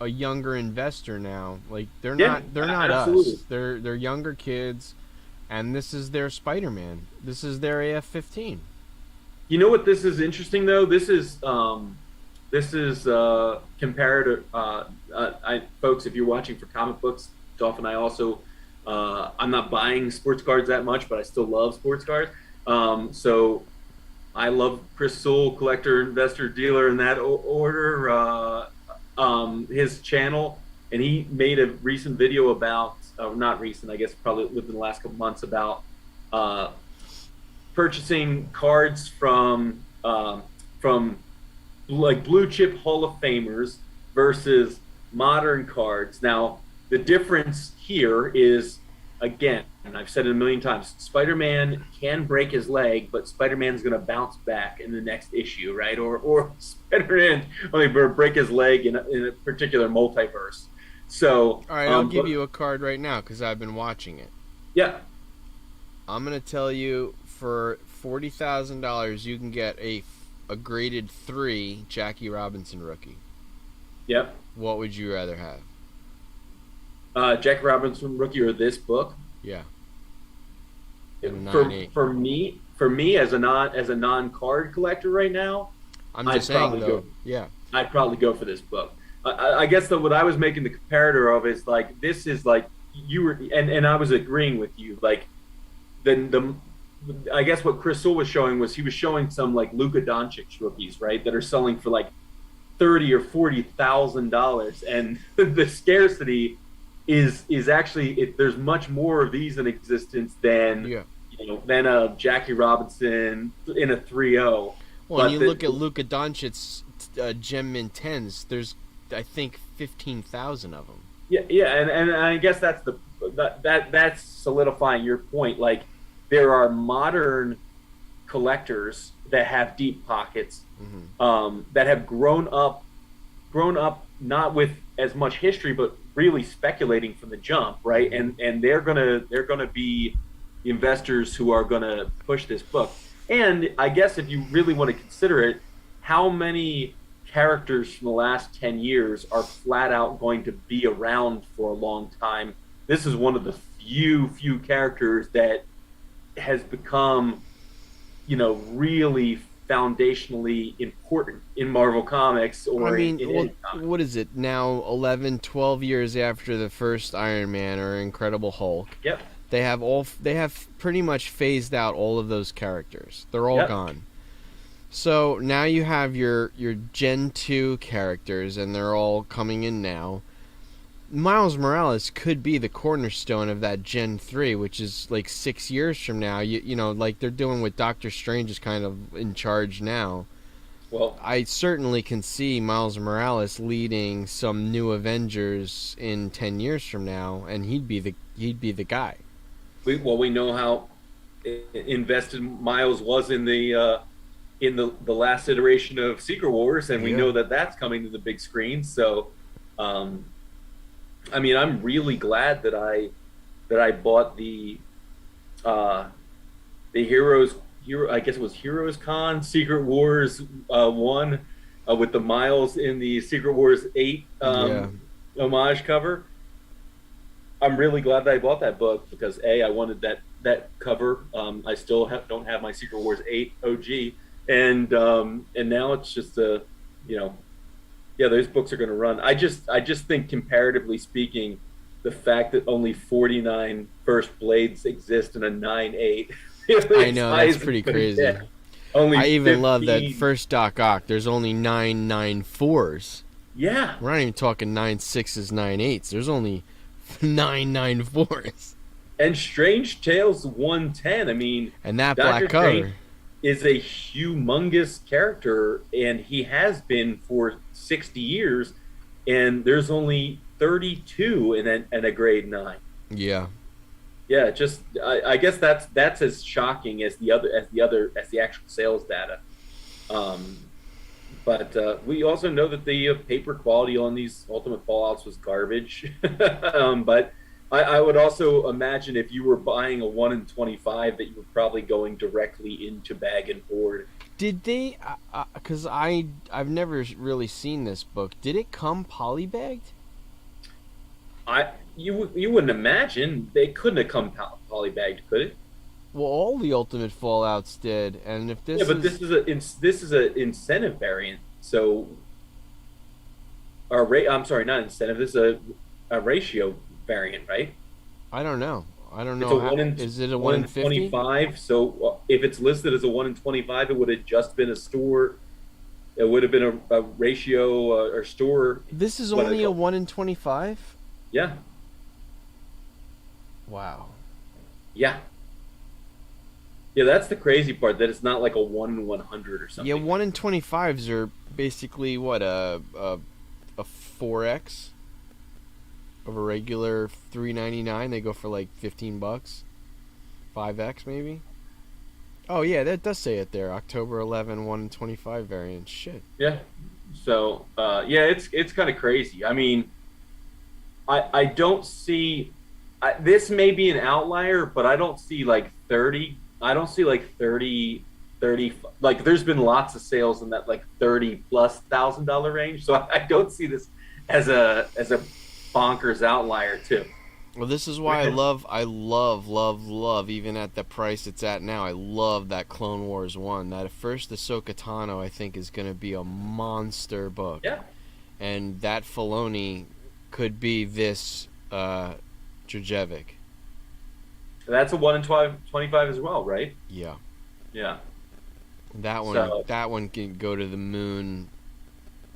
investor now. Like Yeah, they're not absolutely. us. They're younger kids, and this is their Spider-Man. This is their AF-15. You know what? This is interesting though. This is comparative. Folks, if you're watching for comic books, Dolphin, I also I'm not buying sports cards that much, but I still love sports cards. So I love Chris Sewell, collector, investor, dealer in that order. His channel, and he made a recent video about, not recent, I guess probably within the last couple months, about uh, purchasing cards from like blue chip Hall of Famers versus modern cards. Now, the difference here is, again, and I've said it a million times, Spider-Man can break his leg, but Spider-Man's going to bounce back in the next issue, right? Or Spider-Man only break his leg in a particular multiverse. So, All right, I'll give you a card right now because I've been watching it. yeah, I'm gonna tell you for $40,000 you can get a graded 3 Jackie Robinson rookie. yep. What would you rather have? Jack Robinson rookie or this book. Yeah. And For 9.8. for me as a non card collector right now, I'm I'd just saying probably though. go. Yeah. I'd probably go for this book. I guess that what I was making the comparator of is like this is like you were, and I was agreeing with you. Like the I guess what Chris Sewell was showing was he was showing some like Luka Doncic rookies, right, that are selling for like $30,000 or $40,000, and the scarcity is actually there's much more of these in existence than Yeah. than a Jackie Robinson in a 3.0. Well, and you look at Luka Doncic's Gem Mint 10s. There's, I think, 15,000 of them. Yeah, and I guess that's solidifying your point. Like there are modern collectors that have deep pockets, that have grown up not with as much history, but really speculating from the jump, right? And they're gonna be the investors who are gonna push this book. And I guess if you really want to consider it, how many characters from the last 10 years are flat out going to be around for a long time? This is one of the few characters that has become, really foundationally important in Marvel Comics I or mean, in well, any comic. what is it now? 11, 12 years after the first Iron Man or Incredible Hulk, Yep. they have pretty much phased out all of those characters. They're all Yep. gone. So now you have your Gen 2 characters, and they're all coming in now. Miles Morales could be the cornerstone of that Gen 3, which is like 6 years from now. Like they're doing what Doctor Strange is kind of in charge now. Well, I certainly can see Miles Morales leading some new Avengers in 10 years from now, and he'd be the guy. we know how invested Miles was in the last iteration of Secret Wars, and we Yeah. know that that's coming to the big screen. So, I mean, I'm really glad that I bought the Hero. I guess it was Heroes Con Secret Wars 1 with the Miles in the Secret Wars 8 Yeah. homage cover. I'm really glad that I bought that book because I wanted that cover. I still don't have my Secret Wars 8 OG, and now it's just yeah, those books are going to run. I just think comparatively speaking, the fact that only 49 First Blades exist in a 9.8. I know, that's pretty crazy. Only I even 15. love that first Doc Ock. There's only 994s. Yeah, We're not even talking 96s, 98s. There's only 994s. and Strange Tales 110. I mean, And that Doctor black cover. Strange is a humongous character, and he has been for 60 years, and there's only 32 in a grade 9. Yeah. Yeah, just I guess that's as shocking as the actual sales data. Um, but we also know that the paper quality on these Ultimate Fallouts was garbage. But I would also imagine if you were buying a 1 in 25 that you were probably going directly into bag and board. Did they? Because I've never really seen this book. Did it come polybagged? You wouldn't imagine they couldn't have come polybagged, could it? Well, all the Ultimate Fallouts did, and if Yeah, this but is, this is a incentive variant. So, I'm sorry, not incentive. This is a ratio variant, right? I don't know. I don't It's a know how. one in Is it a one one in in 50? 25. So if it's listed as a 1 in 25, it would have just been a store. It would have been a ratio or store. This is What are they only a called? 1 in 25. Yeah, Wow. yeah, yeah. That's the crazy part. That it's not like a 1 in 100 or Yeah, something. 1 in 25s are basically what a 4x of a regular 3.99. They go for like $15. 5x maybe. Oh yeah, that does say it there. October 11, 1 in 25 variant. Shit. Yeah. So yeah, it's kind of crazy. I mean, I don't see this may be an outlier, but I don't see like 30. I don't see like 30. Like there's been lots of sales in that like 30 plus $1,000 range. So I don't see this as a bonkers outlier too. Well, this is why Right. I love, even at the price it's at now, I love that Clone Wars one. That first Ahsoka Tano, I think, is going to be a monster book. Yeah. And that Filoni could be this Drajevic. That's a 1 in 25 as well, right? Yeah. Yeah. That So one can go to the moon,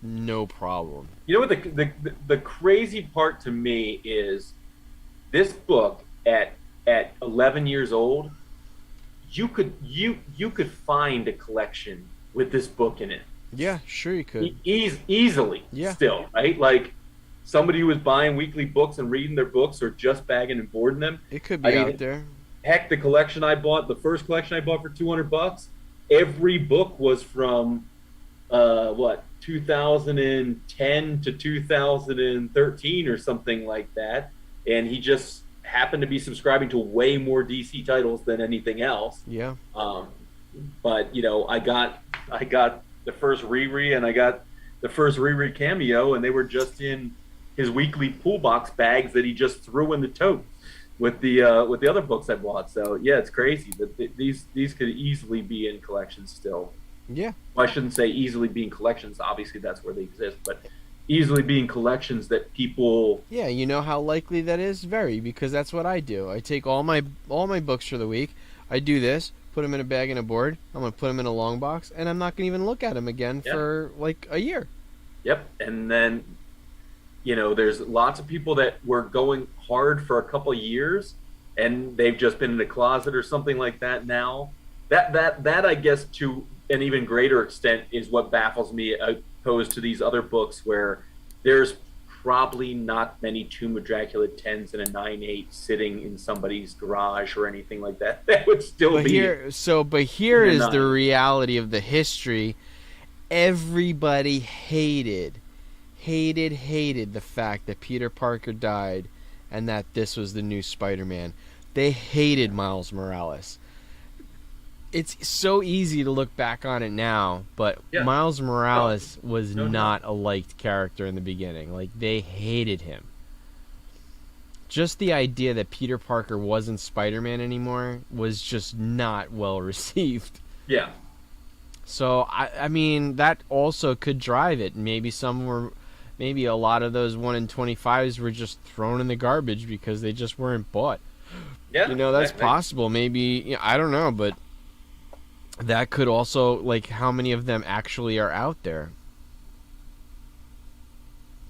no problem. you know what the crazy part to me is this book at 11 years old, you could find a collection with this book in it Yeah, sure you could. easily Yeah, still, right? Like somebody who was buying weekly books and reading their books or just bagging and boarding them. it could I be out mean, there. heck, the first collection I bought for $200, every book was from what 2010 to 2013 or something like that, and he just happened to be subscribing to way more DC titles than anything else. Yeah. Um, but I got the first Riri and I got the first Riri cameo, and they were just in his weekly pool box bags that he just threw in the tote with the other books I bought. So yeah, it's crazy that these could easily be in collections still. Yeah. Well, I shouldn't say easily being collections. Obviously, that's where they exist, but easily being collections that people. Yeah, you know how likely that is? Very, because that's what I do. I take all my books for the week. I do this, put them in a bag and a board. I'm gonna put them in a long box, and I'm not gonna even look at them again Yeah. for like a year. Yep. And then there's lots of people that were going hard for a couple of years, and they've just been in a closet or something like that now. That I guess to an even greater extent is what baffles me, opposed to these other books where there's probably not many Tomb of Dracula 10s and a 9/8 sitting in somebody's garage or anything like that. That would still But be here in a is the nine. reality of the history. Everybody hated the fact that Peter Parker died and that this was the new Spider-Man. They hated Miles Morales. It's so easy to look back on it now, but Yeah. Miles No, Morales was no, no. not a liked character in the beginning. Like, they hated him. Just the idea that Peter Parker wasn't Spider-Man anymore was just not well received. Yeah. So I mean that also could drive it. Maybe a lot of those 1 in 25s were just thrown in the garbage because they just weren't bought. Yeah. That's possible. Maybe, I don't know, but that could also, like, how many of them actually are out there?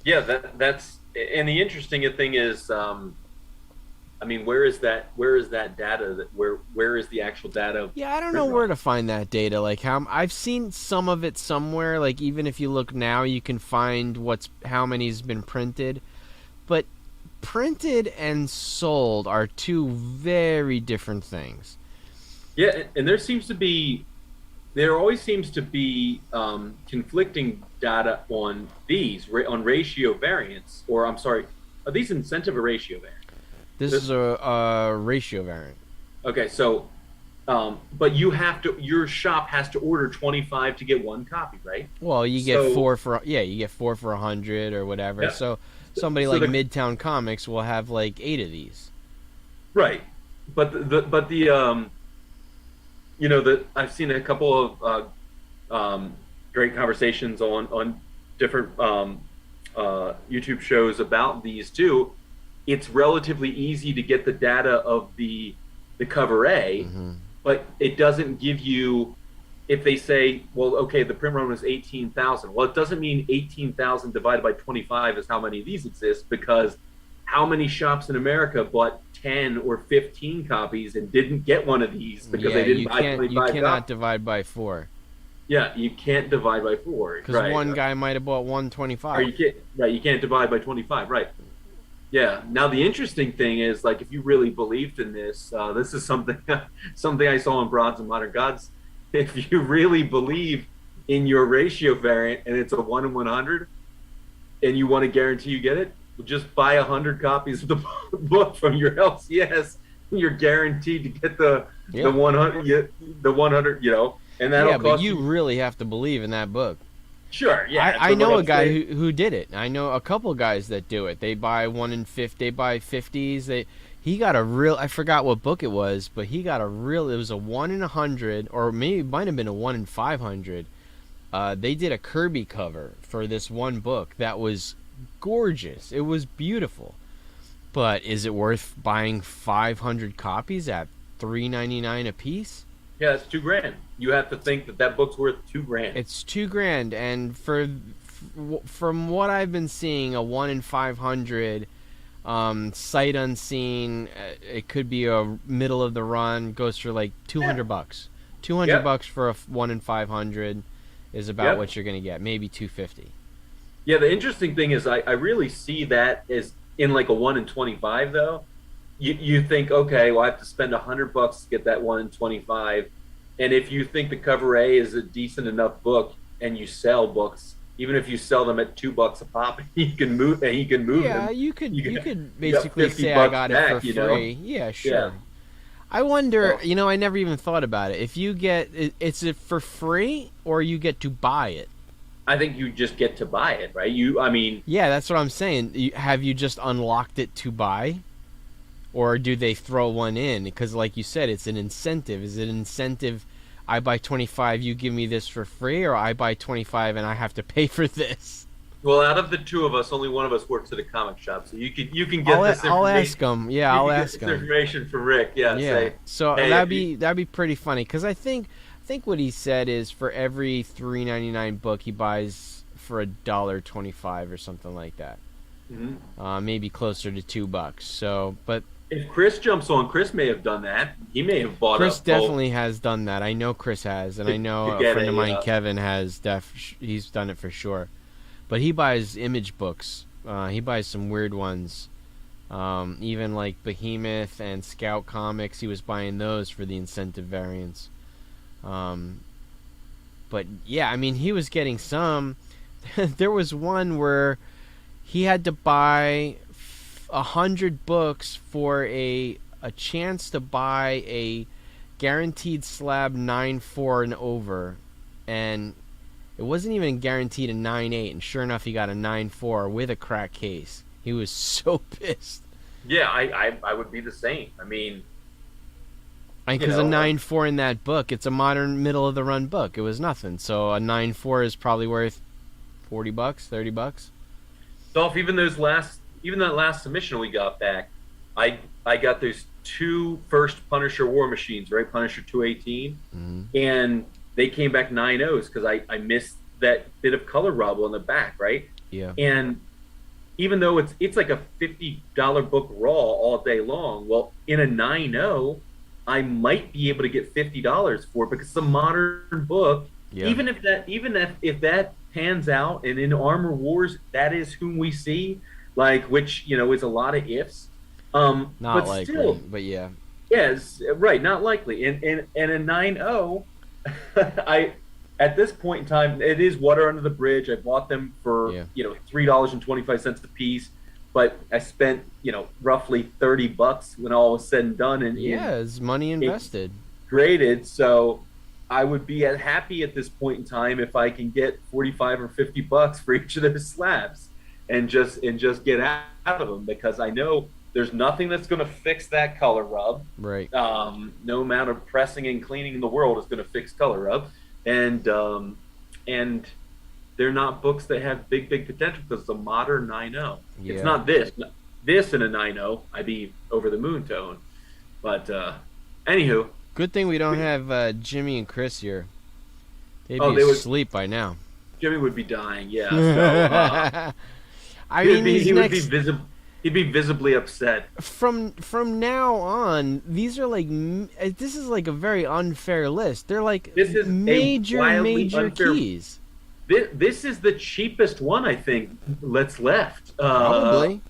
Yeah, that's and the interesting thing is, I mean, where is that data where is the actual data Yeah, I don't know written where on? to find that data. Like, how I've seen some of it somewhere. Like, even if you look now, you can find how many's been printed. But printed and sold are two very different things. Yeah, and there always seems to be conflicting data on these on ratio variants, or I'm sorry, are these incentive or ratio variant? This is a ratio variant. Okay, so but your shop has to order 25 to get one copy, right? Well, you get So you get 4 for 100 or whatever. yeah, So somebody so like the Midtown Comics will have like 8 of these. right, but the that I've seen a couple of great conversations on different YouTube shows about these too. It's relatively easy to get the data of the cover A, Mm-hmm. but it doesn't give you if they say, well, okay, the print run was 18,000. Well, it doesn't mean 18,000 divided by 25 is how many of these exist, because how many shops in America bought 10 or 15 copies and didn't get one of these because Yeah, they didn't buy you 25 cannot copies? divide by 4 Yeah, you can't divide by 4. because Right. one guy might have bought Or 125. you can't, right, you can't divide by 25, right. Yeah. Now the interesting thing is, like, if you really believed in this, this is something something I saw in Broads and Modern Gods. If you really believe in your ratio variant and it's a 1 in 100, and you want to guarantee you get it, just buy 100 copies of the book from your LCS. You're guaranteed to get the Yeah. 100, the 100, and that'll Yeah, but cost you really have to believe in that book. Sure, yeah. I but know what a I'm guy saying- who did it. I know a couple guys that do it. They buy 1 in 50. They buy 50s. He got a real. I forgot what book it was, but he got a real. It was a 1 in 100, or maybe it might have been a 1 in 500. They did a Kirby cover for this one book that was gorgeous. It was beautiful. But is it worth buying 500 copies at $3.99 a piece? Yeah, it's $2,000. You have to think that book's worth $2,000. It's $2,000, and from what I've been seeing, a 1 in 500, sight unseen. It could be a middle of the run. Goes for like $200. $200 for a 1 in 500 is about what you're gonna get. Maybe $250. Yeah, the interesting thing is I really see that as in like a 1 in 25 though. You think, okay, well I have to spend $100 to get that 1 in 25, and if you think the cover A is a decent enough book and you sell books, even if you sell them at $2 a pop, you can move Yeah, them. you could You basically 50 say I bucks got back, it for you know? free. Yeah, sure. Yeah. I wonder. So- I never even thought about it. If you get, is it for free or you get to buy it? I think you just get to buy it, right? I mean, Yeah, that's what I'm saying. Have you just unlocked it to buy? Or do they throw one in? Because like you said, it's an incentive. Is it an incentive, I buy 25, you give me this for free? Or I buy 25 and I have to pay for this? well, out of the two of us, only one of us works at a comic shop, so you can get this information. I'll ask him. Yeah, You I'll can get ask this him. information from Rick. Yeah. Yeah. Say, So hey, that'd be pretty funny. Because I think what he said is for every $3.99 book he buys for $1.25 or something like that. Mhm. Maybe closer to $2. So, but If Chris jumps on, Chris may have done that. He may have bought Chris a definitely has done that. I know Chris has, and I know to a get friend of a, mine, Kevin, has. He's done it for sure. But he buys image books. He buys some weird ones. Even like Behemoth and Scout Comics, he was buying those for the incentive variants. But yeah, I mean, he was getting some. There was one where he had to buy 100 books for a chance to buy a guaranteed slab 9.4 and over, and it wasn't even guaranteed a 9.8, and sure enough he got a 9.4 with a crack case. He was so pissed. Yeah, I would be the same. I mean, Because a 9.4 in that book, it's a modern middle of the run book. It was nothing. So a 9.4 is probably worth $40, $30. Dolph, even that last submission we got back, I got those two first Punisher War Machines, right? Punisher 218, and they came back 9.0s because I missed that bit of color rubble in the back, right? Yeah. And even though it's like a $50 book raw all day long, well, in a 9.0, I might be able to get $50 for it because it's a modern book. Yeah. Even if that pans out, and in Armor Wars, that is whom we see, like, which is a lot of ifs. Not but likely, still, but yeah. yes, right, not likely. And a 9.0, I at this point in time, it is water under the bridge. I bought them for Yeah. $3.25 a piece, but I spent roughly $30 when all was said and done, and Yeah, it's money in invested. graded. So I would be happy at this point in time if I can get 45 or $50 for each of those slabs, and just get out of them, because I know there's nothing that's going to fix that color rub. Right. No amount of pressing and cleaning in the world is going to fix color rub, and they're not books that have big potential because it's a modern 9.0. It's Yeah. not this in a 9.0. I'd be over the moon tone, but anywho, Good thing we don't have Jimmy and Chris here. They'd Oh, be they would- asleep by now. Jimmy would be dying. Yeah, so I mean, these he would next be he'd be visibly upset. from now on, these are like this is like a very unfair list. They're like This is a major wildly unfair- keys. This is the cheapest one I think that's left. Probably.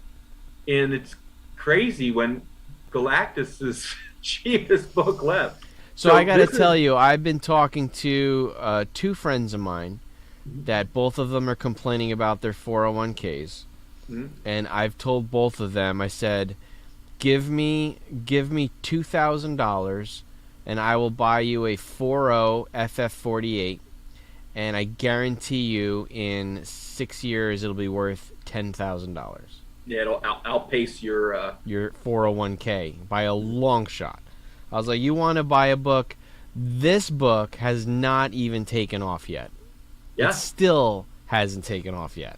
And it's crazy when Galactus is cheapest book left. So I got to this is- tell you, I've been talking to two friends of mine that both of them are complaining about their 401ks. Mhm. And I've told both of them, I said, give me $2,000 and I will buy you a 4.0 FF48, and I guarantee you in 6 years it'll be worth $10,000. Yeah, it'll outpace your. Your 401k by a long shot. I was like, you want to buy a book? This book has not even taken off yet. Yeah. It still hasn't taken off yet.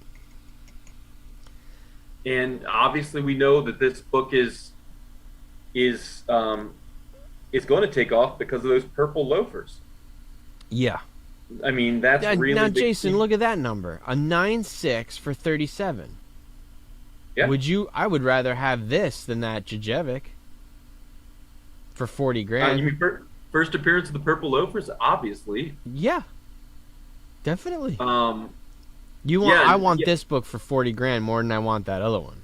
And obviously, we know that this book is going to take off because of those purple loafers. Yeah. I mean, that's really now, big. Jason, look at that number. A 9.6 for 37. Yeah. I would rather have this than that Djurjevic for 40 grand. You mean first appearance of the purple loafers? Obviously. Yeah. Definitely. Yeah, I want yeah. this book for 40 grand more than I want that other one.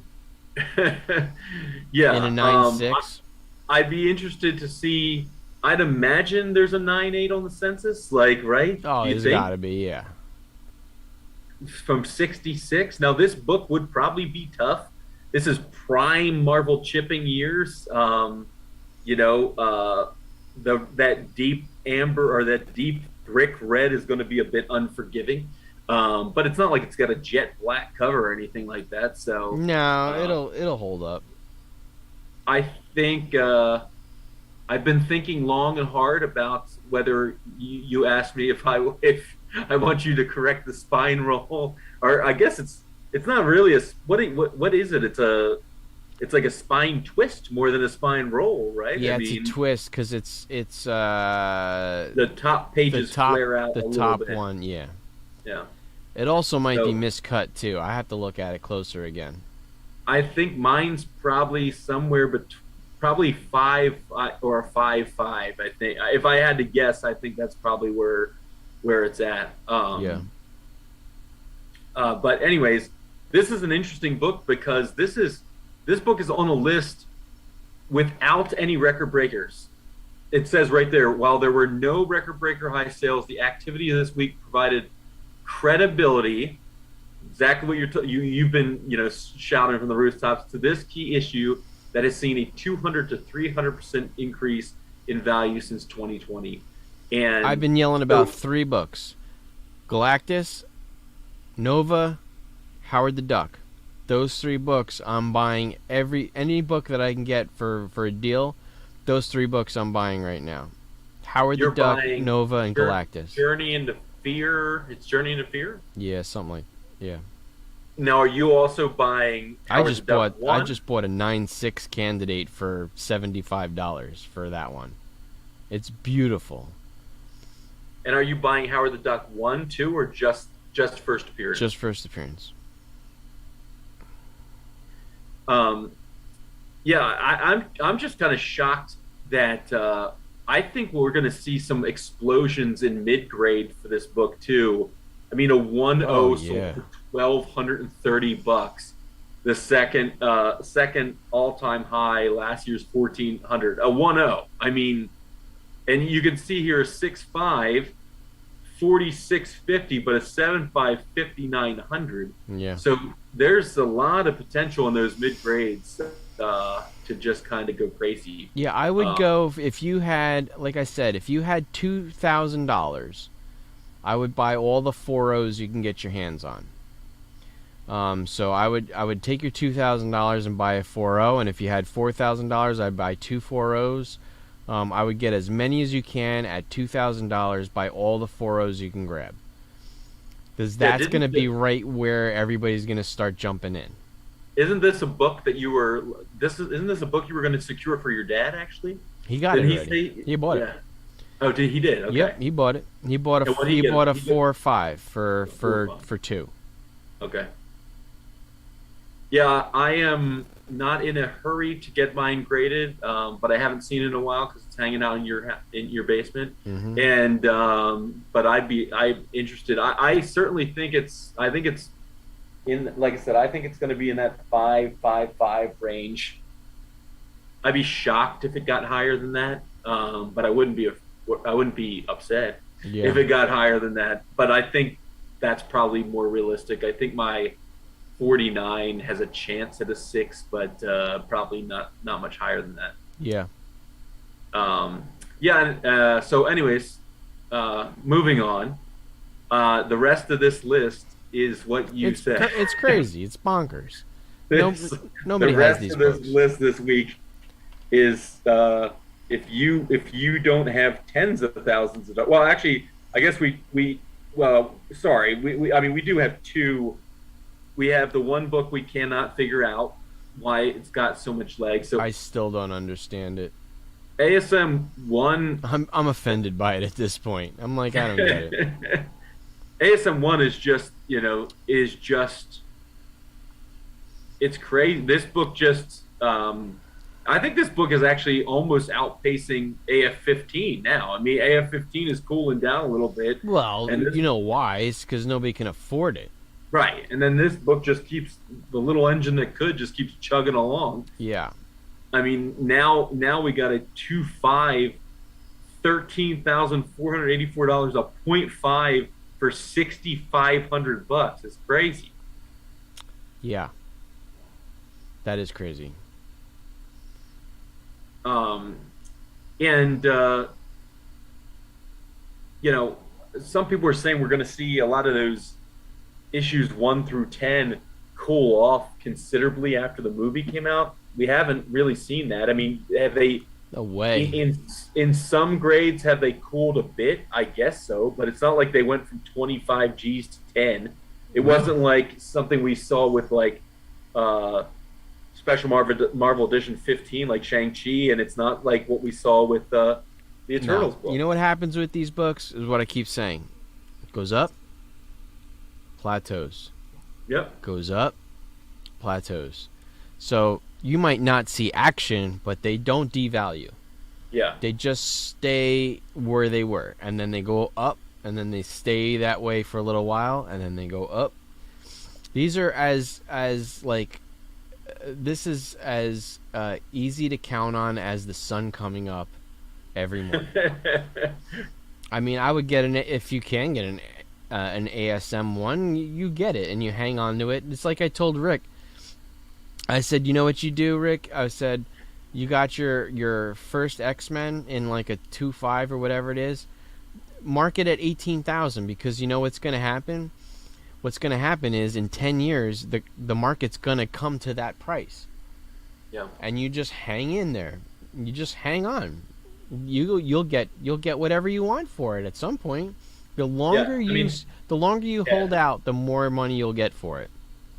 Yeah. In a 9.6. I'd be interested to see. I'd imagine there's a 9.8 on the census, right? Oh, Do you there's think? got to be, yeah. From 66. Now, this book would probably be tough. This is prime Marvel chipping years. That deep amber or that deep brick red is going to be a bit unforgiving. But it's not like it's got a jet black cover or anything like that. So No, it'll hold up. I think I've been thinking long and hard about whether you asked me if I want you to correct the spine roll, or I guess it's not really what is it? It's like a spine twist more than a spine roll, right? Yeah, I it's mean, a twist because it's the top pages flare out the a top little bit. one, yeah. Yeah, It also might be So- miscut too. I have to look at it closer again. I think mine's probably somewhere probably 5 or 5.5. I think if I had to guess, I think that's probably where it's at. Yeah. But anyways, this is an interesting book because this book is on a list without any record breakers. It says right there, while there were no record breaker high sales, the activity of this week provided credibility. Exactly what you've been shouting from the rooftops to this key issue that has seen a 200 to 300% increase in value since 2020. And I've been yelling about 3 books: Galactus, Nova, Howard the Duck. Those 3 books I'm buying. Any book that I can get for a deal. Those 3 books I'm buying right now: Howard You're the Duck, buying Nova, and Galactus. Journey into Fear. It's Journey into Fear. Yeah, something like. Yeah. Now, are you also buying? I Howard just the Duck bought 1? a 9.6 candidate for $75 for that one. It's beautiful. And are you buying Howard the Duck 1, 2, or just first appearance? Just first appearance. Yeah, I'm just kind of shocked that I think we're going to see some explosions in mid grade for this book too. I mean, a 1.0 Oh, sold yeah. for $1,230. The second all time high last year's 1,400. A 1.0. I mean, And you can see here a 6.5, 4650, but a 7.5, 5900. Yeah. So there's a lot of potential in those mid grades to just kind of go crazy. Yeah, I would go if you had, like I said, if you had $2,000, I would buy all the 4.0s you can get your hands on. So I would take your $2,000 and buy a 4.0, and if you had $4,000, I'd buy two 4.0s. I would get as many as you can at $2,000. Buy all the 4.0s you can grab, because that's going to be right where everybody's going to start jumping in. Isn't this a book that you were? Isn't this a book you were going to secure for your dad? Actually, he got it already. He bought it. Oh, he did? Okay. Yep, he bought it. He bought a 4 or 5 for 2. Okay. Yeah, I am not in a hurry to get mine graded, but I haven't seen it in a while because it's hanging out in your basement. Mm-hmm. And but I'm interested. I certainly think it's in, like I said, I think it's going to be in that 5.55 range. I'd be shocked if it got higher than that, but I wouldn't be upset if it got higher than that. But I think that's probably more realistic. I think my 49 has a chance at a 6, but probably not much higher than that. Yeah. So anyways, moving on. The rest of this list is what you said. It's crazy. It's bonkers. Nobody has these books. The rest of this list this week is if you don't have tens of thousands of dollars. Well, actually, I guess we do have two. We have the one book we cannot figure out why it's got so much legs. So I still don't understand it. ASM 1. I'm offended by it at this point. I'm like, I don't get it. ASM 1 is just, it's crazy. This book just, I think this book is actually almost outpacing AF-15 now. I mean, AF-15 is cooling down a little bit. Well, you know why? It's because nobody can afford it. Right. And then this book just keeps, the little engine that could just keeps chugging along. Yeah. I mean, now we got a 2.5, $13,484, a 0.5 for $6,500. It's crazy. Yeah. That is crazy. Some people are saying we're going to see a lot of those issues 1 through 10 cool off considerably after the movie came out. We haven't really seen that. I mean, have they? No way. In some grades, have they cooled a bit? I guess so, but it's not like they went from 25 Gs to 10. It wasn't like something we saw with like Special Marvel Edition 15, like Shang-Chi, and it's not like what we saw with the Eternals book. You know what happens with these books is what I keep saying. It goes up, plateaus. Yep. Goes up, plateaus. So you might not see action, but they don't devalue. Yeah. They just stay where they were, and then they go up, and then they stay that way for a little while, and then they go up. These are as like, this is as easy to count on as the sun coming up every morning. I mean, I would get if you can get an ASM 1, you get it and you hang on to it. It's like I told Rick. I said, you know what you do, Rick? I said, you got your first X-Men in like a 2.5 or whatever it is. Mark it at 18,000, because you know what's going to happen? What's going to happen is in 10 years, the market's going to come to that price. Yeah. And you just hang in there. You just hang on. You'll get whatever you want for it at some point. The longer you hold out, the more money you'll get for it.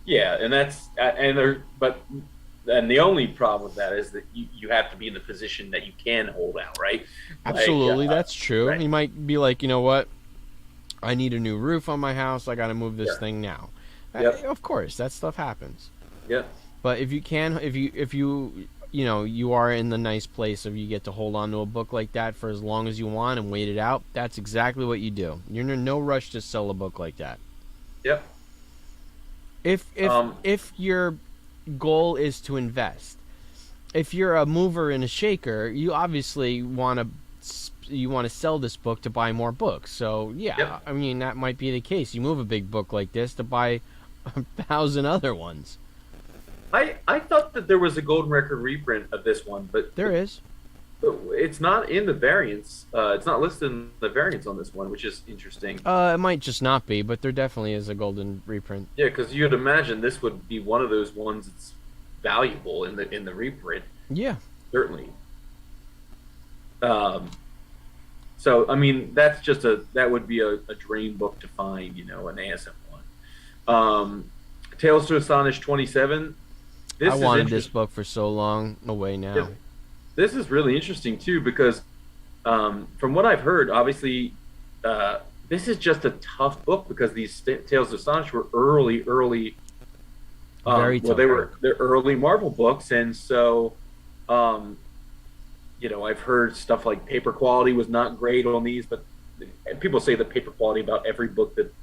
Yeah, and that's and the only problem with that is that you have to be in the position that you can hold out, right? Absolutely, that's true. Right. You might be like, you know what? I need a new roof on my house. I got to move this thing now. Yep. Of course, that stuff happens. Yeah. But if you are in the nice place of you get to hold on to a book like that for as long as you want and wait it out, that's exactly what you do. You're in no rush to sell a book like that. Yep. If your goal is to invest, if you're a mover and a shaker, you obviously want to you want to sell this book to buy more books. So yeah, Yep. I mean that might be the case. You move a big book like this to buy 1,000 other ones. I thought that there was a golden record reprint of this one, but There is. it's not in the variants. It's not listed in the variants on this one, which is interesting. It might just not be, but there definitely is a golden reprint. Yeah, because you'd imagine this would be one of those ones that's valuable in the reprint, Yeah. certainly. So I mean, that would be a dream book to find, an ASM one. Tales to Astonish 27. I wanted this book for so long. No way now. Yeah. This is really interesting too because, from what I've heard, obviously, this is just a tough book because these Tales of Astonish were early. Very tough. They're early Marvel books, and so, I've heard stuff like paper quality was not great on these, but people say the paper quality about every book that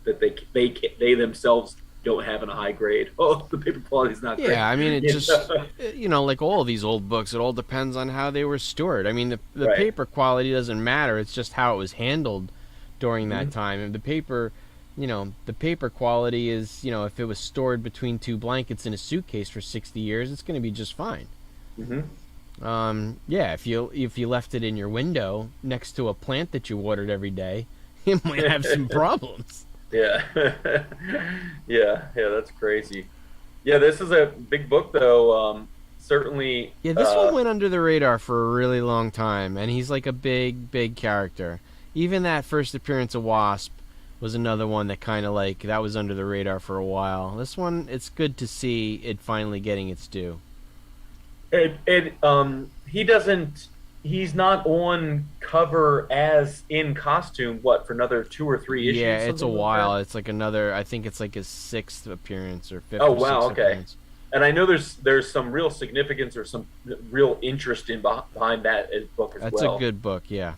they themselves don't have in a high grade. Oh, the paper quality is not great. Yeah, I mean, it just, like all of these old books, it all depends on how they were stored. I mean, the Right. paper quality doesn't matter. It's just how it was handled during that time. And the paper quality is, if it was stored between two blankets in a suitcase for 60 years, it's going to be just fine. Yeah, if you left it in your window next to a plant that you watered every day, you might have some problems. Yeah. yeah, that's crazy. Yeah, this is a big book, though. Certainly. Yeah, this one went under the radar for a really long time, and he's like a big character. Even that first appearance of Wasp was another one that kind of that was under the radar for a while. This one, it's good to see it finally getting its due. He's not on cover as in costume, for another 2 or 3 issues? Yeah, it's a something like while. that? It's like another, I think it's like his 6th appearance or 5th Oh, or 6th wow, okay. appearance. And I know there's some real significance or some real interest behind that book as That's well. a good book, yeah.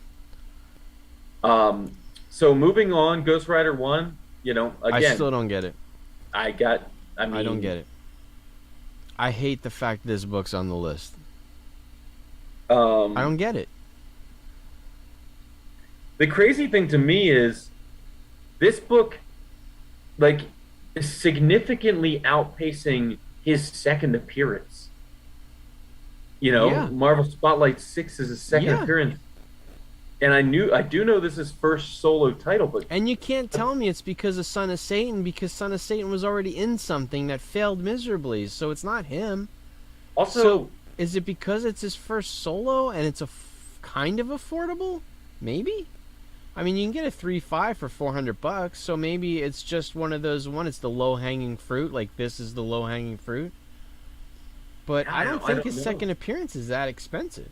So moving on, Ghost Rider 1, again. I still don't get it. I don't get it. I hate the fact this book's on the list. I don't get it. The crazy thing to me is this book, is significantly outpacing his second appearance. Yeah. Marvel Spotlight 6 is his second Yeah. appearance. And I do know this is his first solo title, but And you can't tell me it's because of Son of Satan, because Son of Satan was already in something that failed miserably, so it's not him. also So, is it because it's his first solo and it's kind of affordable? Maybe? I mean, you can get a 3.5 for $400, so maybe it's just one of those it's the low-hanging fruit, like this is the low-hanging fruit. But I don't think his second appearance is that expensive.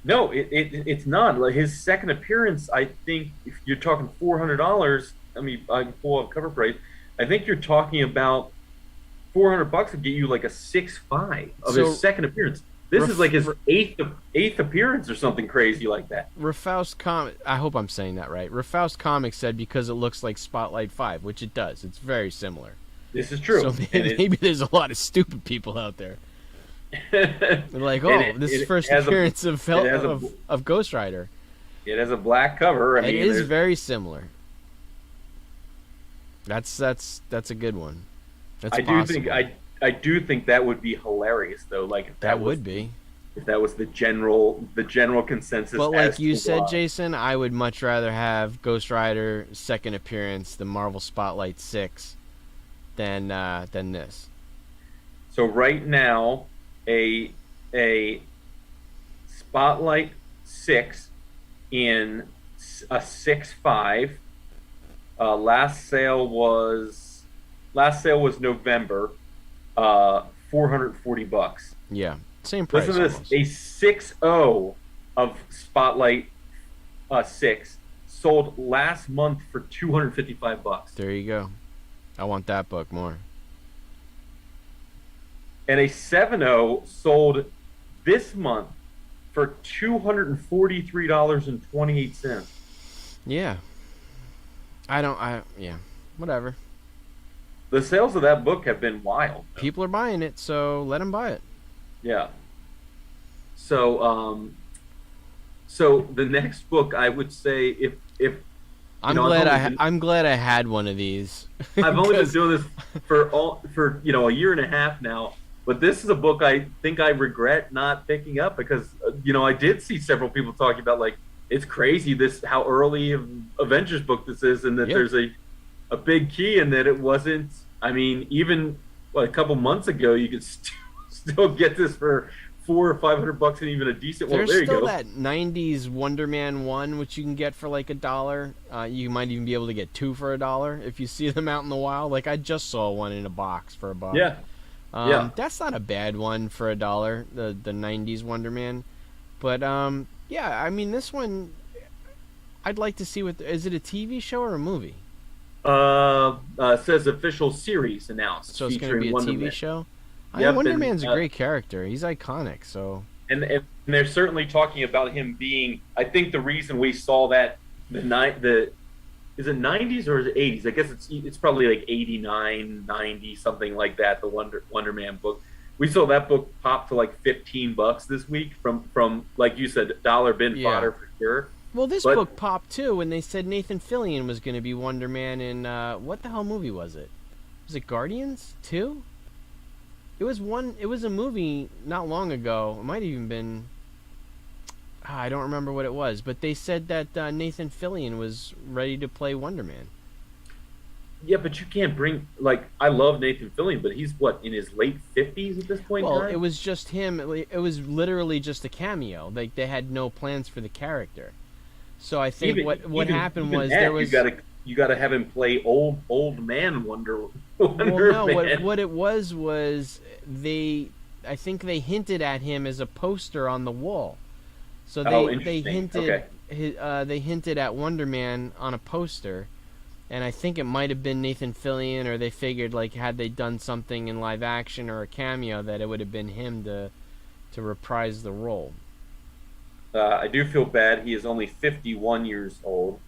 no, it's not. Like his second appearance, I think if you're talking $400, I mean, I can pull up cover price. I think you're talking about $400 to get you like a 6.5 of So, his second appearance. This is like his eighth appearance or something crazy like that. Rafaust Comics, I hope I'm saying that right. Rafaust Comics said because it looks like Spotlight 5, which it does. It's very similar. This is true. So maybe there's a lot of stupid people out there. They're like, this is first appearance of Ghost Rider. It has a black cover. It is very similar. That's a good one. That's possible. I do think that would be hilarious though. Like if that would be. If that was the general consensus. But like you said, why. Jason, I would much rather have Ghost Rider second appearance, the Marvel Spotlight 6, than this. So right now, a Spotlight 6 in a 6.5. Last sale was November. $440. Yeah, same price. Listen to this: a 6.0 of Spotlight 6 sold last month for $255. There you go. I want that book more. And a 7.0 sold this month for $243.28. Yeah. Yeah. Whatever. The sales of that book have been wild. People are buying it, so let them buy it. Yeah. So So the next book, I would say, if I'm I've glad only been I'm glad I had one of these. I've only been 'Cause- doing this for a year and a half now. But this is a book I think I regret not picking up because I did see several people talking about like it's crazy this how early of Avengers book this is, and that yeah, there's a big key, and that it wasn't. I mean, even a couple months ago, you could still get this for $400 or $500 and even a decent one. there's There you still go. that '90s Wonder Man 1, which you can get for like $1. You might even be able to get two for $1 if you see them out in the wild. Like I just saw one in a box for $1. Yeah, yeah. That's not a bad one for $1. The '90s Wonder Man, but yeah, I mean this one, I'd like to see what is it a TV show or a movie? Says official series announced So it's going to featuring be a Wonder TV Man. show. Yep, Wonder and, Man's a great character. He's iconic. So and they're certainly talking about him being. I think the reason we saw that the is it 90s or is it 80s? I guess it's probably like 89, 90, something like that. The Wonder Man book. We saw that book pop to like $15 this week from like you said, dollar bin Yeah. fodder for sure. well, this But- book popped too when they said Nathan Fillion was going to be Wonder Man in what the hell movie was it? Was it Guardians 2? It was one. It was a movie not long ago. It might have even been. I don't remember what it was, but they said that Nathan Fillion was ready to play Wonder Man. Yeah, but you can't bring like I love Nathan Fillion, but he's what in his late 50s at this point. Well, in time? it was just him. It was literally just a cameo. Like they had no plans for the character. So I think what happened was that, there was. you gotta have him play old man Wonder Well, no, Man. what it was I think they hinted at him as a poster on the wall. So they interesting. hinted Okay. they hinted at Wonder Man on a poster, and I think it might have been Nathan Fillion, or they figured like had they done something in live action or a cameo that it would have been him to reprise the role. I do feel bad. He is only 51 years old.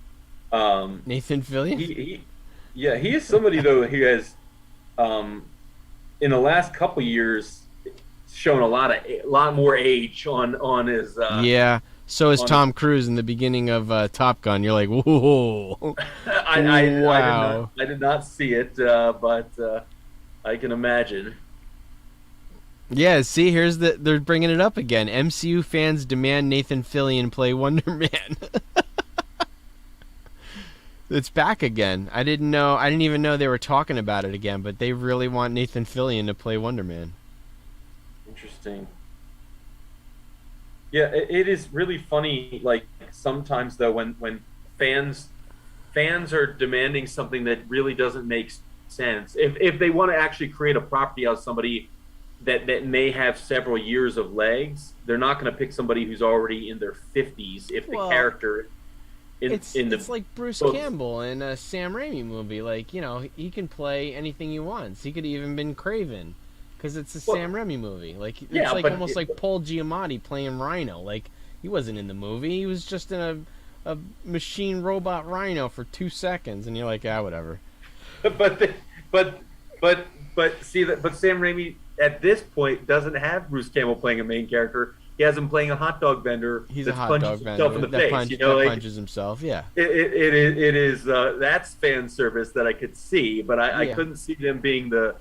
Nathan Fillion? He is somebody though who has, in the last couple years, shown a lot more age on his. Yeah. So is on- Tom Cruise in the beginning of Top Gun. You're like, whoa. Wow. I did not see it, but I can imagine. Yeah, see, they're bringing it up again. MCU fans demand Nathan Fillion play Wonder Man. It's back again. I didn't even know they were talking about it again, but they really want Nathan Fillion to play Wonder Man. Interesting. Yeah, it is really funny. Like sometimes though, when fans are demanding something that really doesn't make sense. If they want to actually create a property out of somebody that may have several years of legs, they're not going to pick somebody who's already in their 50s if the Well, character It's like Bruce books. Campbell in a Sam Raimi movie. Like, he can play anything he wants. He could have even been Craven, because it's a Well, Sam Raimi movie. Like, it's yeah, like but almost like Paul Giamatti playing Rhino. Like, he wasn't in the movie. He was just in a machine robot Rhino for 2 seconds, and you're like, whatever. But see that. But Sam Raimi at this point doesn't have Bruce Campbell playing a main character. He has him playing a hot dog vendor. He's that a hot punches dog himself vendor in the that, face. punches himself. Yeah. It is that's fan service that I could see, but I Yeah. couldn't see them being the.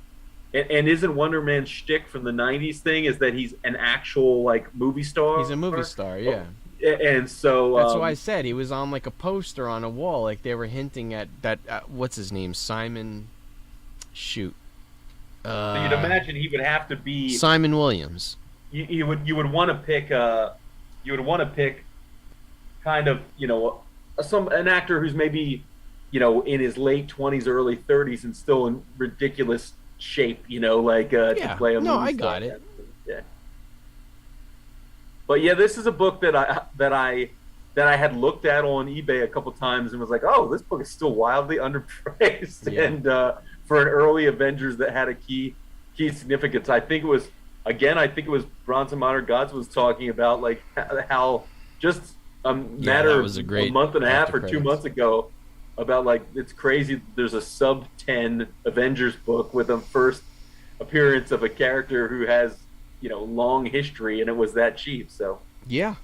And isn't Wonder Man's shtick from the '90s thing is that he's an actual like movie star? He's a movie star. Yeah. And so That's why I said he was on like a poster on a wall. Like they were hinting at that. What's his name? Simon. Shoot. you'd imagine he would have to be. Simon Williams. You would want to pick kind of an actor who's maybe in his late 20s early 30s and still in ridiculous shape to play a movie I star. got it. Yeah. But yeah, this is a book that I had looked at on eBay a couple times and was like, oh, this book is still wildly underpriced. Yeah. And for an early Avengers that had a key significance, I think it was Bronze and Modern Gods was talking about like how just a matter of a month and a half or 2 months ago about like it's crazy. There's a sub 10 Avengers book with a first appearance of a character who has long history, and it was that cheap. So Yeah.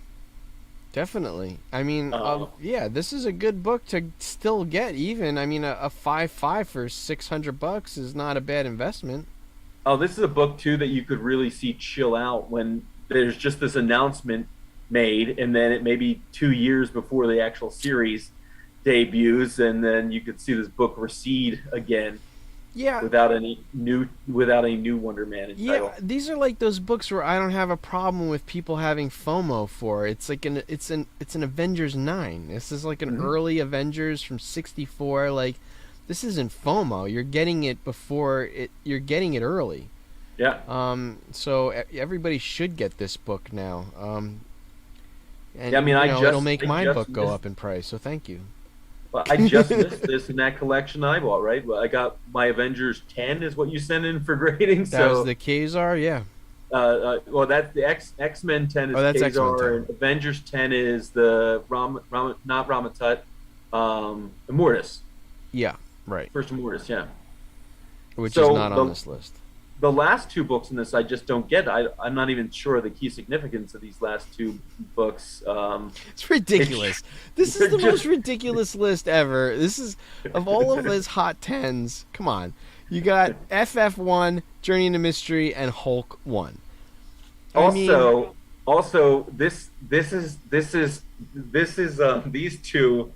Definitely. I mean, Um, yeah, this is a good book to still get. Even, I mean, a 5.5 for $600 is not a bad investment. oh, this is a book too that you could really see chill out when there's just this announcement made, and then it may be 2 years before the actual series debuts, and then you could see this book recede again Yeah, without a new Wonder Man in yeah. title. These are like those books where I don't have a problem with people having FOMO for. It's like an Avengers 9. This is like an Hmm. early Avengers from '64. Like, this isn't FOMO. You're getting it before it. You're getting it early. Yeah, So everybody should get this book now. yeah. I And mean, it'll make I my just book go missed up in price. So thank you. Well, I just missed this in that collection I bought, right? Well, I got my Avengers 10 is what you sent in for grading. That was So, the Kazar, yeah. well, that's the X-Men 10 is Oh, that's X-Men Kazar, 10. and Avengers 10 is the not Ramatut, Immortus, Yeah, right. first Immortus, yeah. Which is So not on this list. the last two books in this I just don't get. I'm not even sure the key significance of these last two books. It's ridiculous. This is they're the most just- ridiculous list ever. This is, of all of his hot tens, come on. You got FF1, Journey into Mystery, and Hulk 1. I mean, Also, these two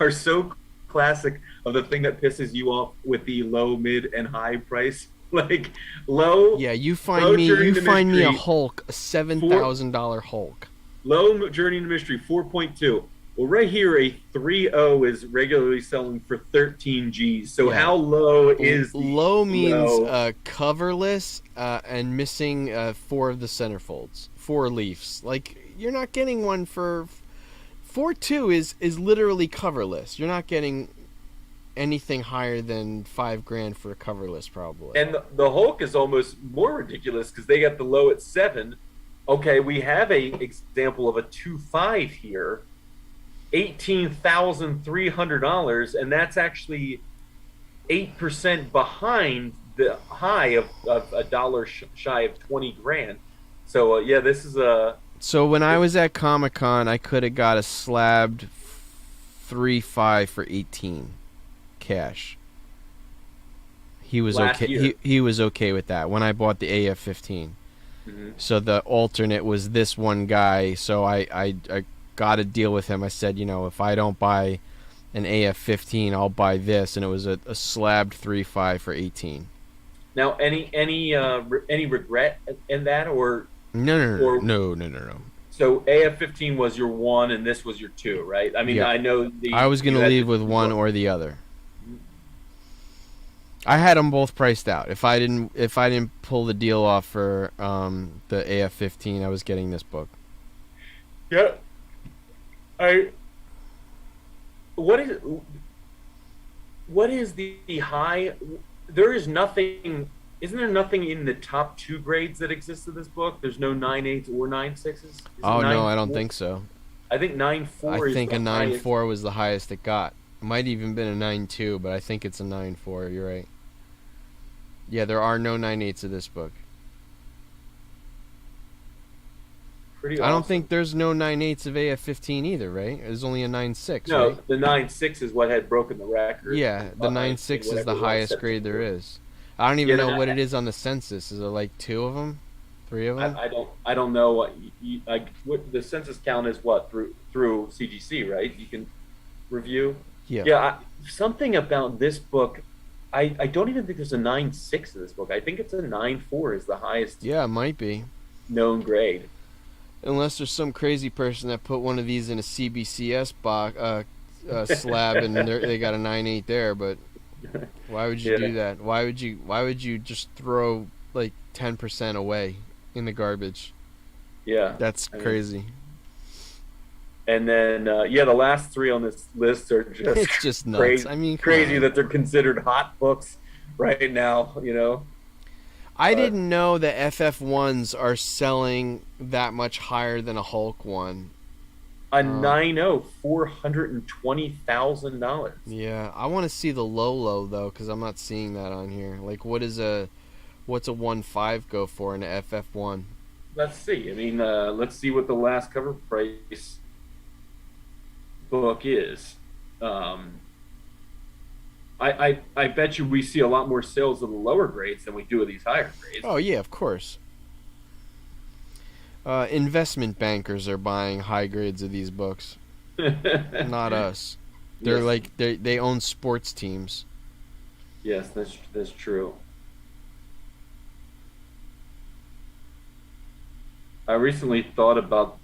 are so classic of the thing that pisses you off with the low, mid, and high price. Like low, yeah, you low find me Journey you to find me a Mystery, Hulk, a $7,000 Hulk. low Journey to Mystery 4.2. Well, right here, a 3.0 is regularly selling for 13 G's. So Yeah. how low is the Low means low? coverless and missing four of the centerfolds, four leaves. Like, you're not getting one for 4.2 is literally coverless. You're not getting anything higher than $5,000 for a coverless, probably. And the Hulk is almost more ridiculous because they got the low at 7. Okay, we have a example of a 2.5 here, $18,300, and that's actually 8% behind the high of a dollar shy of 20 grand. So yeah, this is a So when I was at Comic Con, I could have got a slabbed 3.5 for 18 cash. He was Last okay. year. He was okay with that when I bought the AF-15. Mhm. So the alternate was this one guy. So I got a deal with him. I said, if I don't buy an AF-15, I'll buy this, and it was a slabbed 3.5 for 18. Now any regret in that, or No. Or- so AF-15 was your 1 and this was your 2, right? I mean, Yeah. I know I was gonna you had leave to- with one or the other. I had them both priced out. If I didn't pull the deal off for the AF-15, I was getting this book. Yeah. I what is the high? There is nothing. Isn't there nothing in the top 2 grades that exists in this book? There's no 9.8s or 9.6s. Is it Oh no, I don't 9.4? think so. I think 9.4 I is think the a highest. 9.4 was the highest it got. It might even been a 9.2, but I think it's a 9.4. You're right. Yeah, there are no 9.8s of this book. Pretty I don't awesome. think there's no 9.8s of AF-15 either, right? There's only a 9.6, No, right? the 9.6 is what had broken the record. Yeah, the 9.6 is whatever the it was, highest grade there is. I don't even Yeah, know no, what I- it is on the census. Is it like 2 of them? 3 of them? I don't know what the census count is. What through CGC, right? You can review. Yeah. Yeah, something about this book. I don't even think there's a 9.6 in this book. I think it's a 9.4 is the highest Yeah, it might be. known grade. Unless there's some crazy person that put one of these in a CBCS box, slab, and they got a 9.8 there. But why would you Yeah. do that? Why would you just throw like 10% away in the garbage? Yeah, That's I mean, crazy. and then the last 3 on this list are just It's just nuts. crazy. I mean, come crazy on. that they're considered hot books right now. I didn't know that FF1s are selling that much higher than a Hulk one. A 9.0, $420,000. Yeah, I want to see the Lolo though, because I'm not seeing that on here. Like, what's a 1.5 go for in a FF1? Let's see. I mean, let's see what the last cover price book is. Um, I bet you we see a lot more sales of the lower grades than we do of these higher grades. Oh yeah, of course. Investment bankers are buying high grades of these books, not us. They're Yes, like they own sports teams. yes, that's true. I recently thought about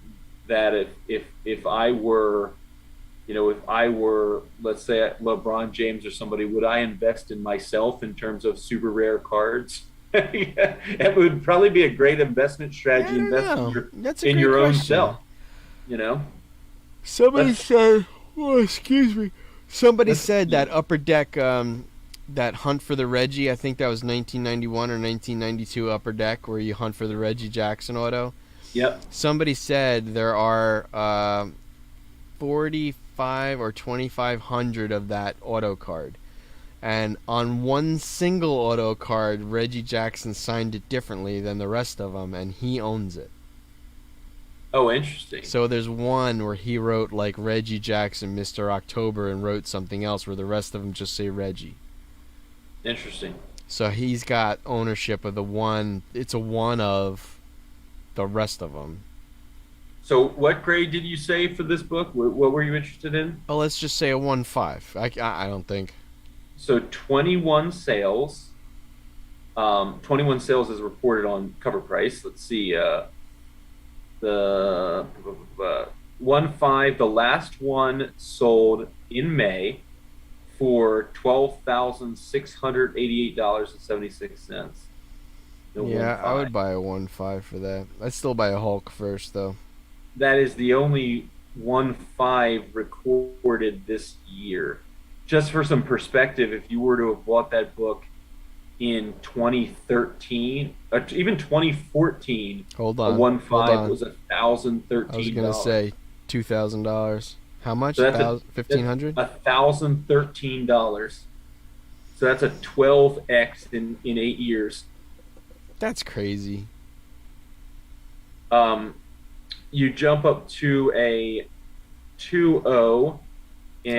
that if I were, if I were, let's say LeBron James or somebody, would I invest in myself in terms of super rare cards? It would probably be a great investment I strategy. don't Invest know. That's a in great your own question. self. You know, Somebody that's said, oh, excuse me. Somebody said that Upper Deck, that Hunt for the Reggie. I think that was 1991 or 1992 Upper Deck, where you hunt for the Reggie Jackson auto. yep. Somebody said there are 45 or 2,500 of that auto card. And on one single auto card, Reggie Jackson signed it differently than the rest of them, and he owns it. Oh, interesting. So there's one where he wrote like Reggie Jackson, Mr. October, and wrote something else where the rest of them just say Reggie. Interesting. So he's got ownership of the one. It's a one of the rest of them. So, what grade did you say for this book? What were you interested in? Well, let's just say a 1-5. I don't think. So, 21 sales. 21 sales is reported on Cover Price. Let's see. The 1-5, the last one sold in May for $12,688.76. The Yeah, I 1-5. would buy a 1-5 for that. I'd still buy a Hulk first, though. That is the only 1-5 recorded this year. Just for some perspective, if you were to have bought that book in 2013, or even 2014, Hold a on. one Hold five on. was $1,013. I was going to say $2,000. How much? So that's 1,500? $1,013. So that's a 12x in 8 years. That's crazy. Um, you jump up to a 2.0,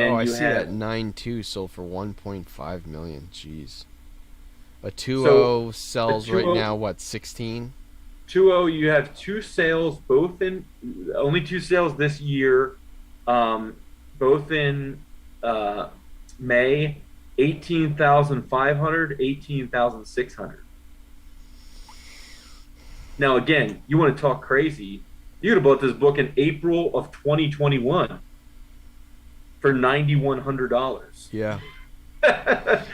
Oh, and I you see that have 9.2 sold for 1.5 million. Jeez. A so 2.0 a sells right 2.0 now, what, 16? 2.0. You have two sales, both in only two sales this year, both in May. 18,500, 18,600. Now, again, you want to talk crazy? You could have bought this book in April of 2021 for $9,100. Yeah.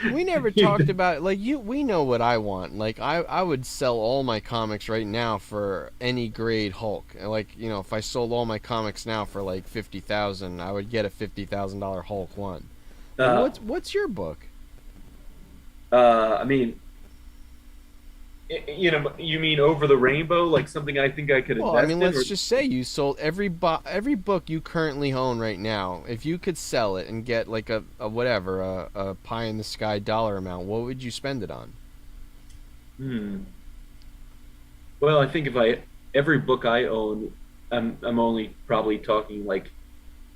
We never talked about like you. We know what I want. Like I would sell all my comics right now for any grade Hulk. Like if I sold all my comics now for like 50,000, I would get a $50,000 Hulk one. Like Uh, what's your book? I mean, you mean Over the Rainbow, like something I think I could Well, I invest mean, in, or let's just say you sold every book you currently own right now. If you could sell it and get like a pie in the sky dollar amount, what would you spend it on? hmm. Well, I think if I every book I own, I'm only probably talking like,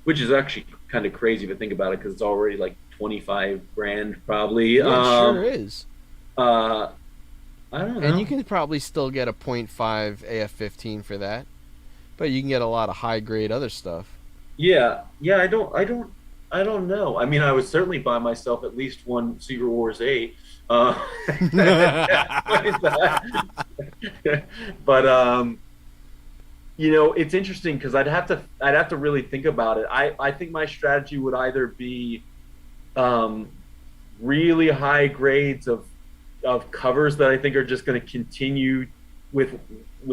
which is actually kind of crazy to think about it because it's already like 25 grand probably. Yeah, it sure is. Uh, I don't And you know. can probably still get a .5 AF-15 for that, but you can get a lot of high grade other stuff. Yeah, yeah. I don't know. I mean, I would certainly buy myself at least one Secret Wars 8. But it's interesting because I'd have to really think about it. I think my strategy would either be um, really high grades of covers that I think are just going to continue with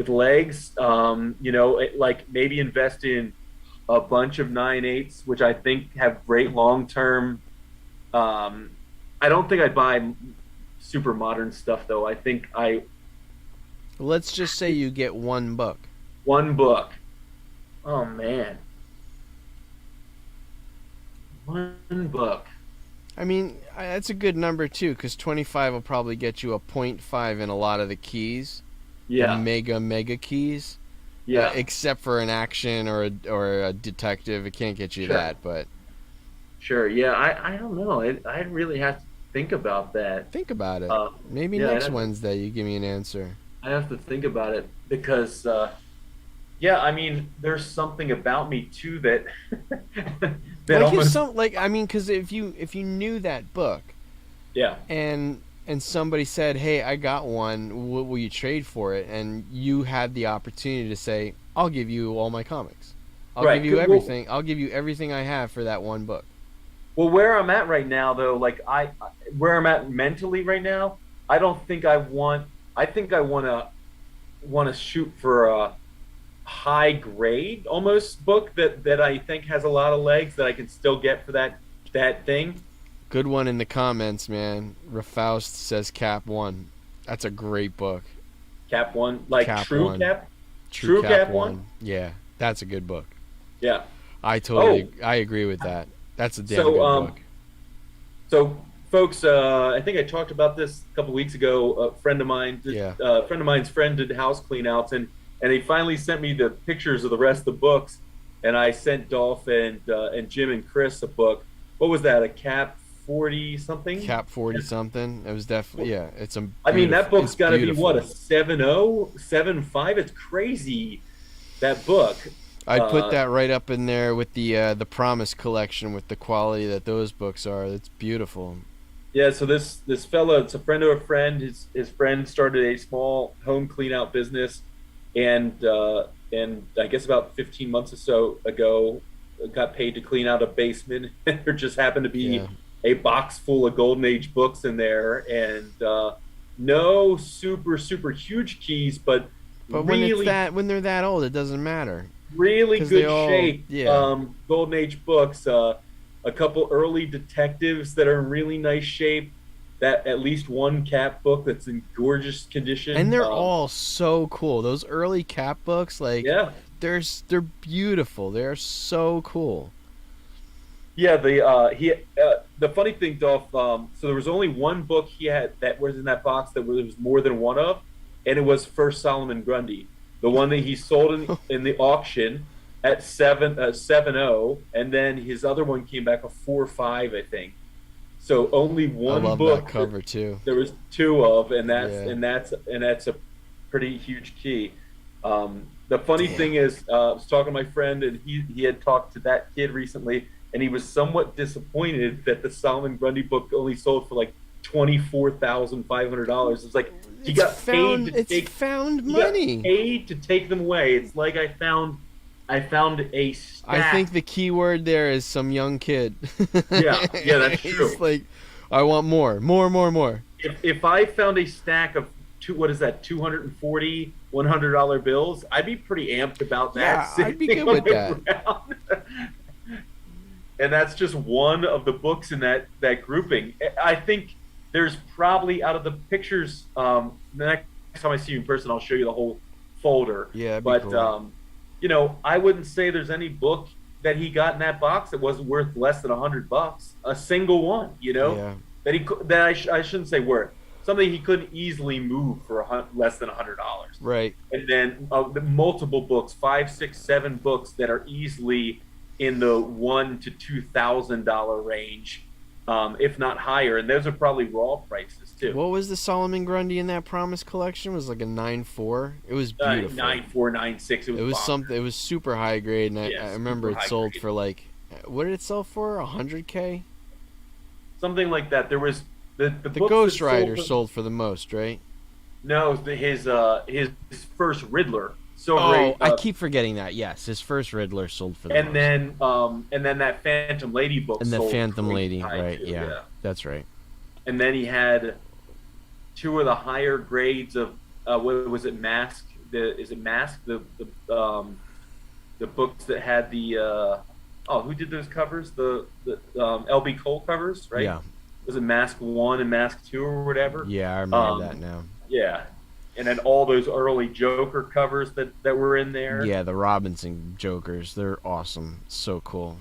legs. Like maybe invest in a bunch of 9/8s, which I think have great long term. Um, I don't think I'd buy super modern stuff though. I think I Let's just say you get one book. one book. Oh man, one book. I mean, that's a good number too, because 25 will probably get you a .5 in a lot of the keys, the Yeah, mega keys. Yeah, except for an action or a detective. It can't get you sure, that, but sure. Yeah, I don't know. I really have to think about that. think about it. Uh, Maybe yeah, next Wednesday you give me an answer. I have to think about it because yeah, I mean, there's something about me too that that Like if almost some like I mean, because if you knew that book yeah. and somebody said, "Hey, I got one. What will you trade for it?" and you had the opportunity to say, "I'll give you all my comics. I'll give Right. you everything. I'll give you everything I have for that one book." Well, where I'm at right now, though, like where I'm at mentally right now, I don't think I want. I think I want to shoot for a high grade almost book that I think has a lot of legs that I can still get for that thing. Good one in the comments, man. Rafaust says Cap One. That's a great book. Cap one, like Cap One. True True Cap Cap One. one. Yeah, that's a good book. Yeah. I Oh, agree with that. That's a damn so good book. so folks, I think I talked about this a couple weeks ago. A friend of mine, Yeah. a friend of mine's friend did house clean outs, and he finally sent me the pictures of the rest of the books, and I sent Dolph and Jim and Chris a book. What was that? A Cap 40 something? Cap 40 something. It was definitely yeah. It's a I mean, that beautiful. book's It's got to be what, beautiful. a 7.0, 7.5? It's crazy, that book. I'd put Uh, that right up in there with the Promise collection with the quality that those books are. It's beautiful. yeah, so this fella, it's a friend of a friend. His friend started a small home clean out business, and I guess about 15 months or so ago, got paid to clean out a basement. There just happened to be Yeah. a box full of Golden Age books in there, and no super huge keys, but But when it's really that when they're that old, it doesn't matter really because they good all shape. yeah. Golden Age books. A couple early detectives that are in really nice shape. That at least one Cap book that's in gorgeous condition. And they're all so cool. Those early Cap books, like Yeah, they're beautiful. They're so cool. yeah. The funny thing, Dolph. So there was only one book he had that was in that box that there was more than one of, and it was First Solomon Grundy, the one that he sold in the auction at 7.0, and then his other one came back a 4.5, I think. So only I one love that book cover too. there was two of, and Yeah. that's a pretty huge key. The funny Damn. thing is, I was talking to my friend, and he had talked to that kid recently, and he was somewhat disappointed that the Solomon Grundy book only sold for like $24,500. It's like he got paid to It's take found he got money. paid to take them away. It's like I found a I stack. think the key word there is some young kid. Yeah, that's true. He's like, I want more. If I found a stack of what is that, 240 $100 bills, I'd be pretty amped about that. Yeah, I'd be sitting good with on the ground. And that's just one of the books in that grouping. I think there's probably, out of the pictures, the next time I see you in person, I'll show you the whole folder. Yeah, that'd be But cool. I wouldn't say there's any book that he got in that box that wasn't worth less than $100. A single one, Yeah. I shouldn't say worth, something he couldn't easily move for less than $100. Right. And then the multiple books, 5, 6, 7 books that are easily in the $1,000 to $2,000 range, if not higher, and those are probably raw prices too. What was the Solomon Grundy in that Promise collection? It was like a 9.4. It was beautiful. 9.4, 9.6. It was bonkers. Something. It was super high grade, and Yeah, I remember super it high sold grade. for like, what did it sell for? 100K. Something like that. There was the The books Ghost that Rider for- sold for the most, right? No, his first Riddler. Silver Oh, Age, I keep forgetting that. Yes, his first Riddler sold for the and most. then that Phantom Lady book. And the sold Phantom crazy Lady, high, right? too, Yeah, that's right. And then he had two of the higher grades of what was it? Mask. Is it Mask? The books that had the who did those covers? The LB Cole covers, right? Yeah, Was it Mask 1 and Mask 2 or whatever? yeah, I remember that now. Yeah. And then all those early Joker covers that were in there. Yeah, the Robinson Jokers, they're awesome, so cool.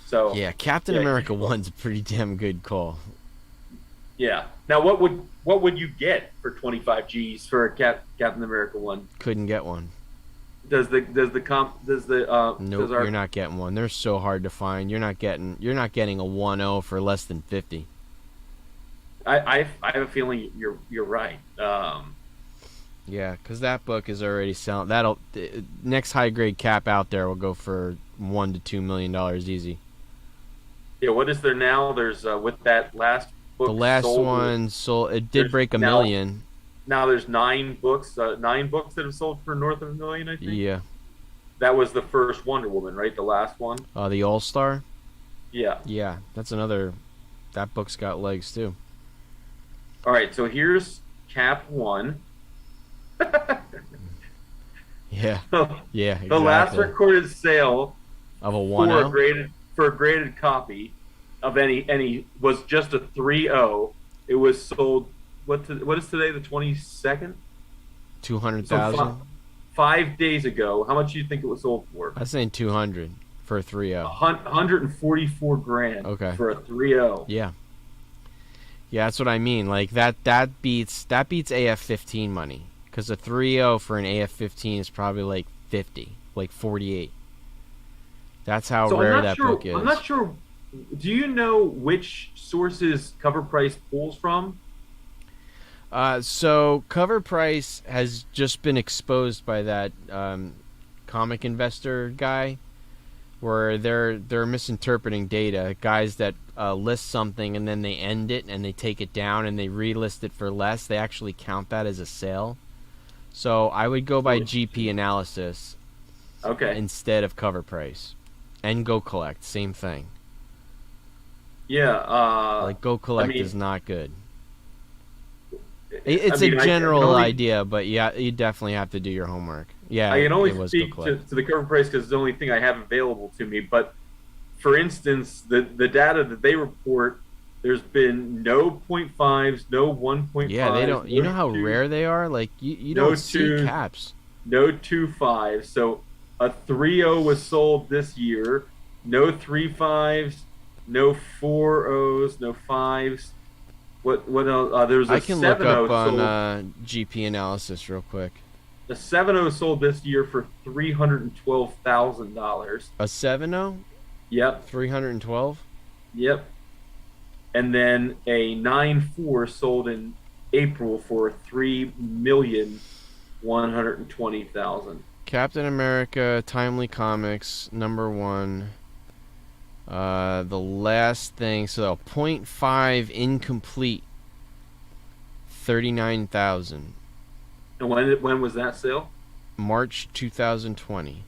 So Yeah, Captain yeah, America 1's a pretty damn good call. yeah. Now what would you get for 25 G's for a Captain America one? Couldn't get one. Nope, does our you're not getting one. They're so hard to find. You're not getting a 1.0 for less than 50. I have a feeling you're right. Yeah, because that book is already selling. Next high grade cap out there will go for $1 to $2 million easy. Yeah, what is there now? There's with that last The book last sold. one sold. It did There's break a now million. now there's nine books that have sold for north of a million. I think Yeah. that was the first Wonder Woman, right? The last one. The All Star. Yeah. Yeah, that's another. That book's got legs too. All right. So here's Cap One. Yeah. The Yeah. last Exactly. recorded sale Of a for a 1.0. graded copy of any was just a 3.0. It was sold. What is today? The 22nd. So 200,000. 5 days ago, how much do you think it was sold for? I was saying 200 for a 3.0. 144 grand Okay. for a 3.0. Yeah. Yeah, that's what I mean. Like that beats AF-15 money, because a 3.0 for an AF-15 is probably like 50, like 48. That's how So rare that book is. I'm not sure. Do you know which sources Cover Price pulls from? So Cover Price has just been exposed by that comic investor guy, where they're misinterpreting data. Guys that list something and then they end it and they take it down and they relist it for less, they actually count that as a sale. So I would go by GP analysis Okay. instead of Cover Price, and Go Collect, same thing. Yeah. Like Go Collect I mean, is not good. It's I mean, a I can general only- idea, but yeah, you definitely have to do your homework. Yeah, I can only it was speak Go to, Collect. to the Cover Price because it's the only thing I have available to me. But for instance, the data that they report, there's been no .5s, no 1.5s. Yeah, they don't. You no know how two- rare they are. Like you no don't see twos. caps. No 2.5s. So a 3.0 was sold this year. No 3.5s, no 4.0s, no 5s. What else? There was a I can look 7.0 up on sold. GP analysis real quick. The 7.0 sold this year for $312,000. A 7.0, Yep, 312. yep. And then a 9.4 sold in April for $3,120,000. Captain America, Timely Comics, #1. The last thing, so .5 incomplete, 39,000. And when was that sale? March 2020.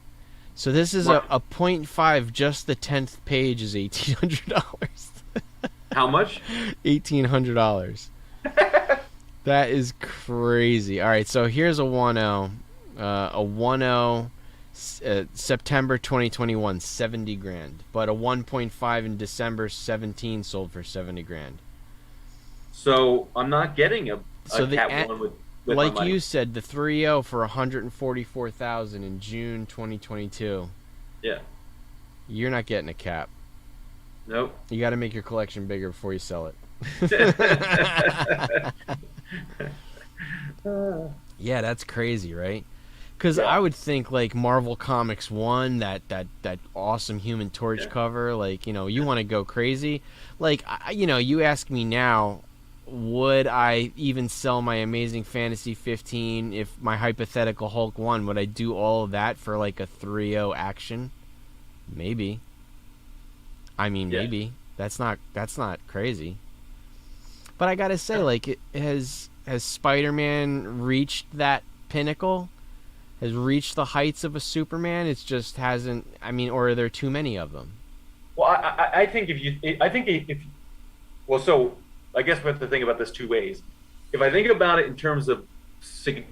So this is Mar- a .5. Just the 10th page is $1,800. How much? $1,800. That is crazy. All right, so here's a 1.0. A 1.0 September 2021, 70 grand. But a 1.5 in December 17 sold for 70 grand. So I'm not getting a So the Cat one with my like money. you said, the 3.0 for 144,000 in June 2022. Yeah. You're not getting a cap. Nope. You got to make your collection bigger before you sell it. Yeah, that's crazy, right? Because Yeah. I would think like Marvel Comics 1, that awesome Human Torch Yeah. cover, like, you want to go crazy. Like, you ask me now, would I even sell my Amazing Fantasy 15 if my hypothetical Hulk 1? Would I do all of that for like a 3.0 action? Maybe. I mean, Yeah. maybe. That's not crazy. But I gotta say, like, has Spider-Man reached that pinnacle? Has reached the heights of a Superman? It just hasn't. I mean, or are there too many of them? Well, I think so I guess we have to think about this two ways. If I think about it in terms of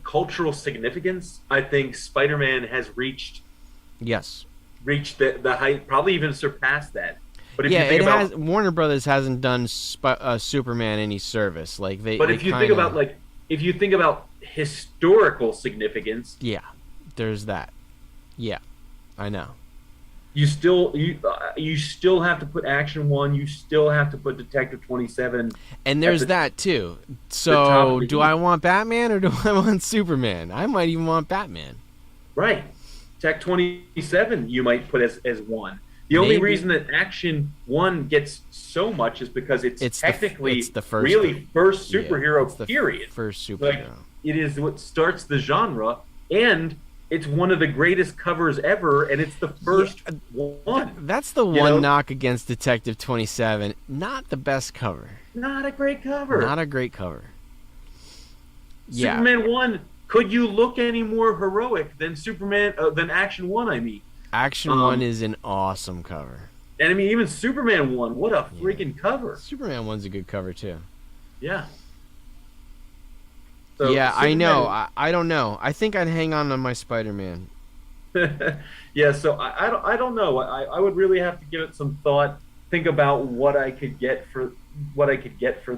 cultural significance, I think Spider-Man has reached Yes. the height, probably even surpassed that. But if Yeah, you think it about, has. Warner Brothers hasn't done Superman any service. Like they. but they if you kinda, think about if you think about historical significance, Yeah, there's that. Yeah, I know. you still have to put Action 1, you still have to put Detective 27. And there's the- that too. top So, of the do heap. I want Batman or do I want Superman? I might even want Batman. Right. Tech 27 you might put as one. The only Maybe reason that Action 1 gets so much is because it's technically it's the first. really first Yeah, it's superhero the period. first Like superhero. it is what starts the genre, and it's one of the greatest covers ever, and it's the first one. That's the You one know, knock against Detective 27. Not the best cover. not a great cover. Not a great cover. Yeah, Superman 1, could you look any more heroic than than Action 1, I mean? Action One Um, is an awesome cover. and I mean, even Superman 1, what a Yeah. freaking cover. Superman One's a good cover too. Yeah. So Yeah, I know. Superman, I don't know. I think I'd hang on my Spider-Man. yeah, so I don't know. I would really have to give it some thought, think about what I could get for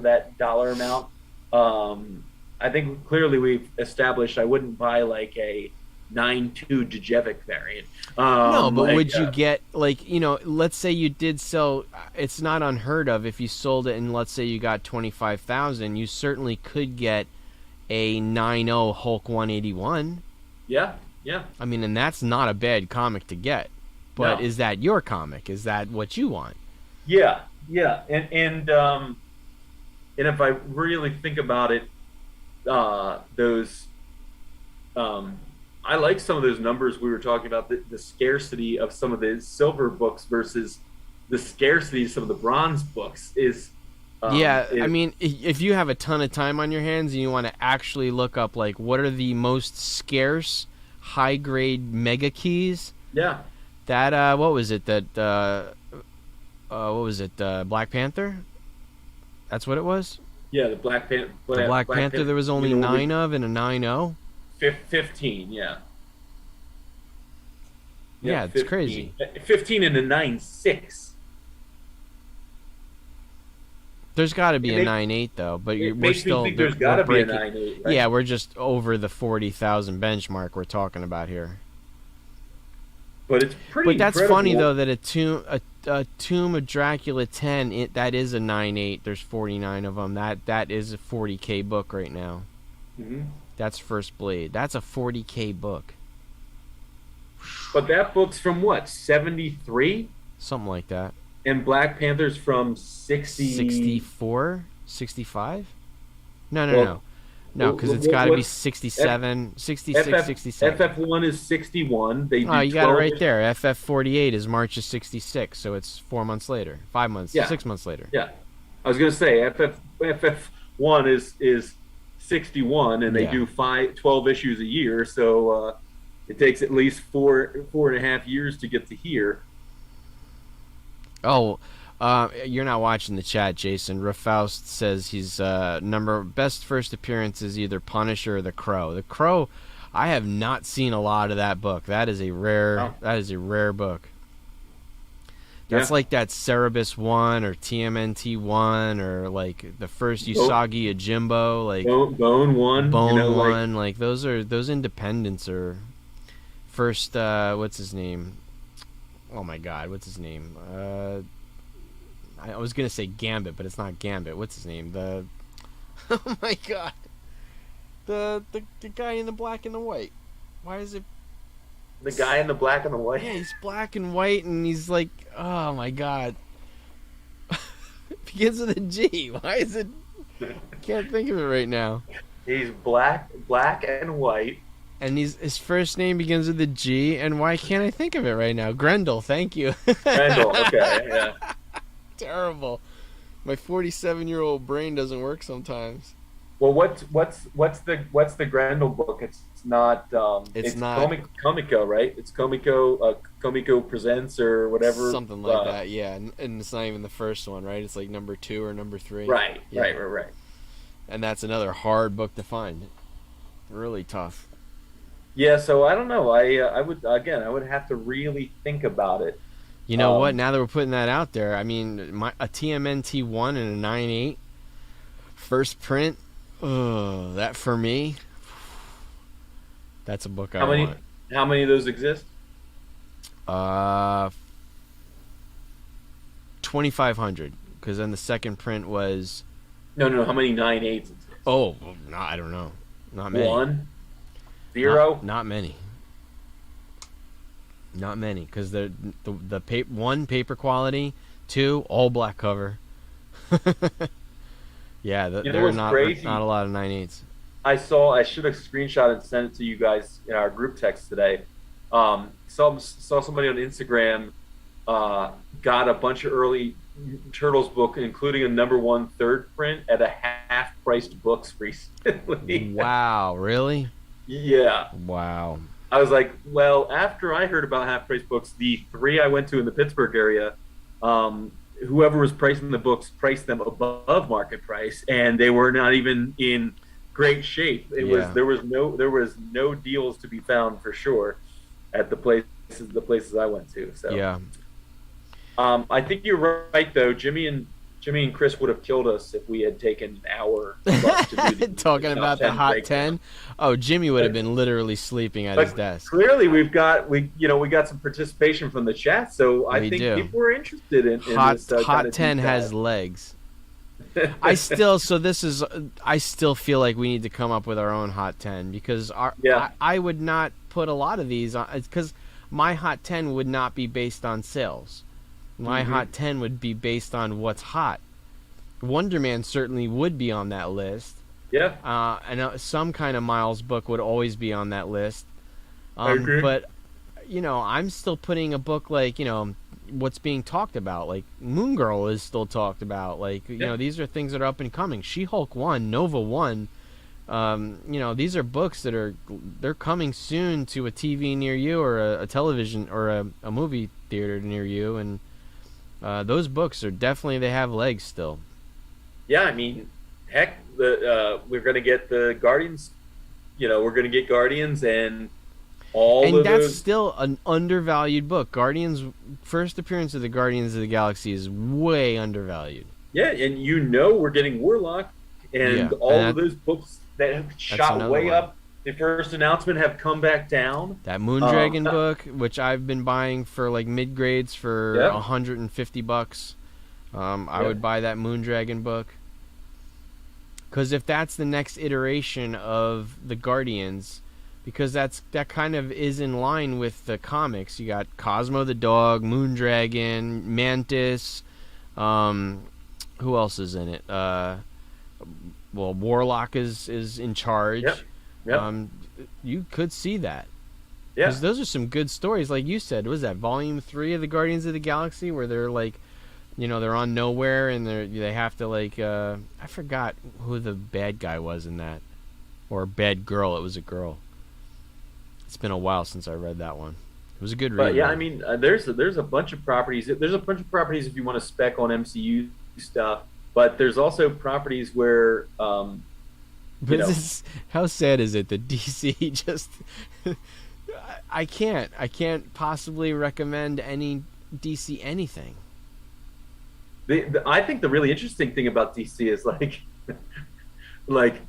that dollar amount. I think clearly we've established I wouldn't buy like a 9.2 Djevik variant. No, but Like, would you get, like, let's say you did sell, it's not unheard of if you sold it and let's say you got 25,000, you certainly could get a 9.0 Hulk 181. yeah, yeah. I mean, and that's not a bad comic to get. But No. is that your comic? Is that what you want? Yeah, yeah, and if I really think about it, those I like some of those numbers we were talking about, the scarcity of some of the silver books versus the scarcity of some of the bronze books Yeah, I is mean, if you have a ton of time on your hands and you want to actually look up, like, what are the most scarce high-grade mega keys, yeah, that, what was it, Black Panther? That's what it was? yeah, the Black Panther, The Black Panther, there was only you know, 9 of and a 9.0? 15, yeah. Yeah, it's 15. crazy. 15 and a 9.6. There's got to be It a make- 9.8, though, but It we're makes still... me think there's we're got to be a breaking- 9.8, right? Yeah, we're just over the 40,000 benchmark we're talking about here. But it's pretty But that's incredible. funny though that a Tomb of Dracula 10 that is a 9.8. There's 49 of them. That is a 40K book right now. Mhm. That's First Blade. That's a 40K book. But that book's from what, 73? Something like that. And Black Panther's from 60. 64, 65? No, no, Well, no. No, because it's what- got to be what- 67, 66, FF, 67. FF1 is 61. They do Oh, you got it 12 right there. FF48 is March of 66, so it's 4 months later. 5 months, Yeah. 6 months later. Yeah. I was going to say FF1 is 61 and they Yeah. do 12 issues a year, so it takes at least four and a half years to get to here. Oh, you're not watching the chat, Jason. Rafaust says he's best first appearance is either Punisher or The Crow. The Crow, I have not seen a lot of that book. That is a rare. Oh. That is a rare book. That's Yeah. like that Cerebus 1 or TMNT 1 or like the first Usagi Yojimbo, like Bone 1. Bone you know, 1. Like those independents are first. What's his name? Oh my God, what's his name? I was gonna say Gambit, but it's not Gambit. What's his name? Oh my God, the guy in the black and the white. Why is it? The guy in the black and the white. Yeah, he's black and white, and he's like, oh my God. It begins with a G. Why is it? I can't think of it right now. He's black and white. And his first name begins with a G, and why can't I think of it right now? Grendel, thank you. Randall. Okay, yeah. Terrible. My 47-year-old brain doesn't work sometimes. Well, what's the Grendel book? It's not. It's not- Comico, right? It's Comico. Comico Presents or whatever. Something like that, yeah. And it's not even the first one, right? It's like number 2 or number 3. Right, Yeah. right. And that's another hard book to find. Really tough. Yeah, so I don't know. I would have to really think about it. You know what? Now that we're putting that out there, I mean, a TMNT 1 and a 9.8 first print. That for me, that's a book I want. How many of those exist? 2,500. Because then the second print was. No. How many 9.8s exist? Oh, no, I don't know. Not many. 1, 0. Not many. Not many, because the one, paper quality, two, all black cover. Yeah, You know there are what's crazy? not a lot of 9/8s. I should have screenshot and sent it to you guys in our group text today. Saw somebody on Instagram got a bunch of early Turtles book, including a number one third print at a half priced books recently. Wow, really? Yeah. Wow. I was like, well, after I heard about half price books, the three I went to in the Pittsburgh area, whoever was pricing the books priced them above market price, and they were not even in great shape. Yeah. There was no deals to be found for sure at the places I went to. So Yeah. I think you're right though. Jimmy and Chris would have killed us if we had taken an hour plus to do the Talking top about the 10 hot breakdown. 10. Oh, Jimmy would have been literally sleeping at his But desk. clearly, we got some participation from the chat, so I We think do. people were interested in Hot this. Kind Hot of 10 deep has dive. legs. I still feel like we need to come up with our own hot 10 because Yeah. I would not put a lot of these on because my hot 10 would not be based on sales. My Mm-hmm. hot 10 would be based on what's hot. Wonder Man certainly would be on that list. Yeah, And some kind of Miles book would always be on that list. I agree. But I'm still putting a book like what's being talked about. Like Moon Girl is still talked about. Like Yeah. these are things that are up and coming. She-Hulk 1, Nova 1. These are books that they're coming soon to a TV near you or a television or a movie theater near you, and those books are definitely they have legs still. Yeah. I mean, heck, we're gonna get the Guardians. We're gonna get Guardians and all And of that's those. still an undervalued book. Guardians first appearance of the Guardians of the Galaxy is way undervalued. Yeah, and we're getting Warlock, and Yeah, all and of those books that have shot another way one. up. The first announcement have come back down. That Moondragon book, which I've been buying for like mid grades for Yep. $150. I Yep. would buy that Moondragon book. Because if that's the next iteration of the Guardians, because that kind of is in line with the comics. You got Cosmo the dog, Moondragon, Mantis. Who else is in it? Well, Warlock is in charge. Yep. Yep. You could see that. Yeah. Because those are some good stories, like you said. Was that Volume 3 of the Guardians of the Galaxy, where they're like, they're on nowhere and they have to like, I forgot who the bad guy was in that, or bad girl. It was a girl. It's been a while since I read that one. It was a good read. But yeah, though. I mean, there's a bunch of properties. There's a bunch of properties if you want to spec on MCU stuff, but there's also properties where, But how sad is it that DC just? I can't possibly recommend any DC anything. I think the really interesting thing about DC is like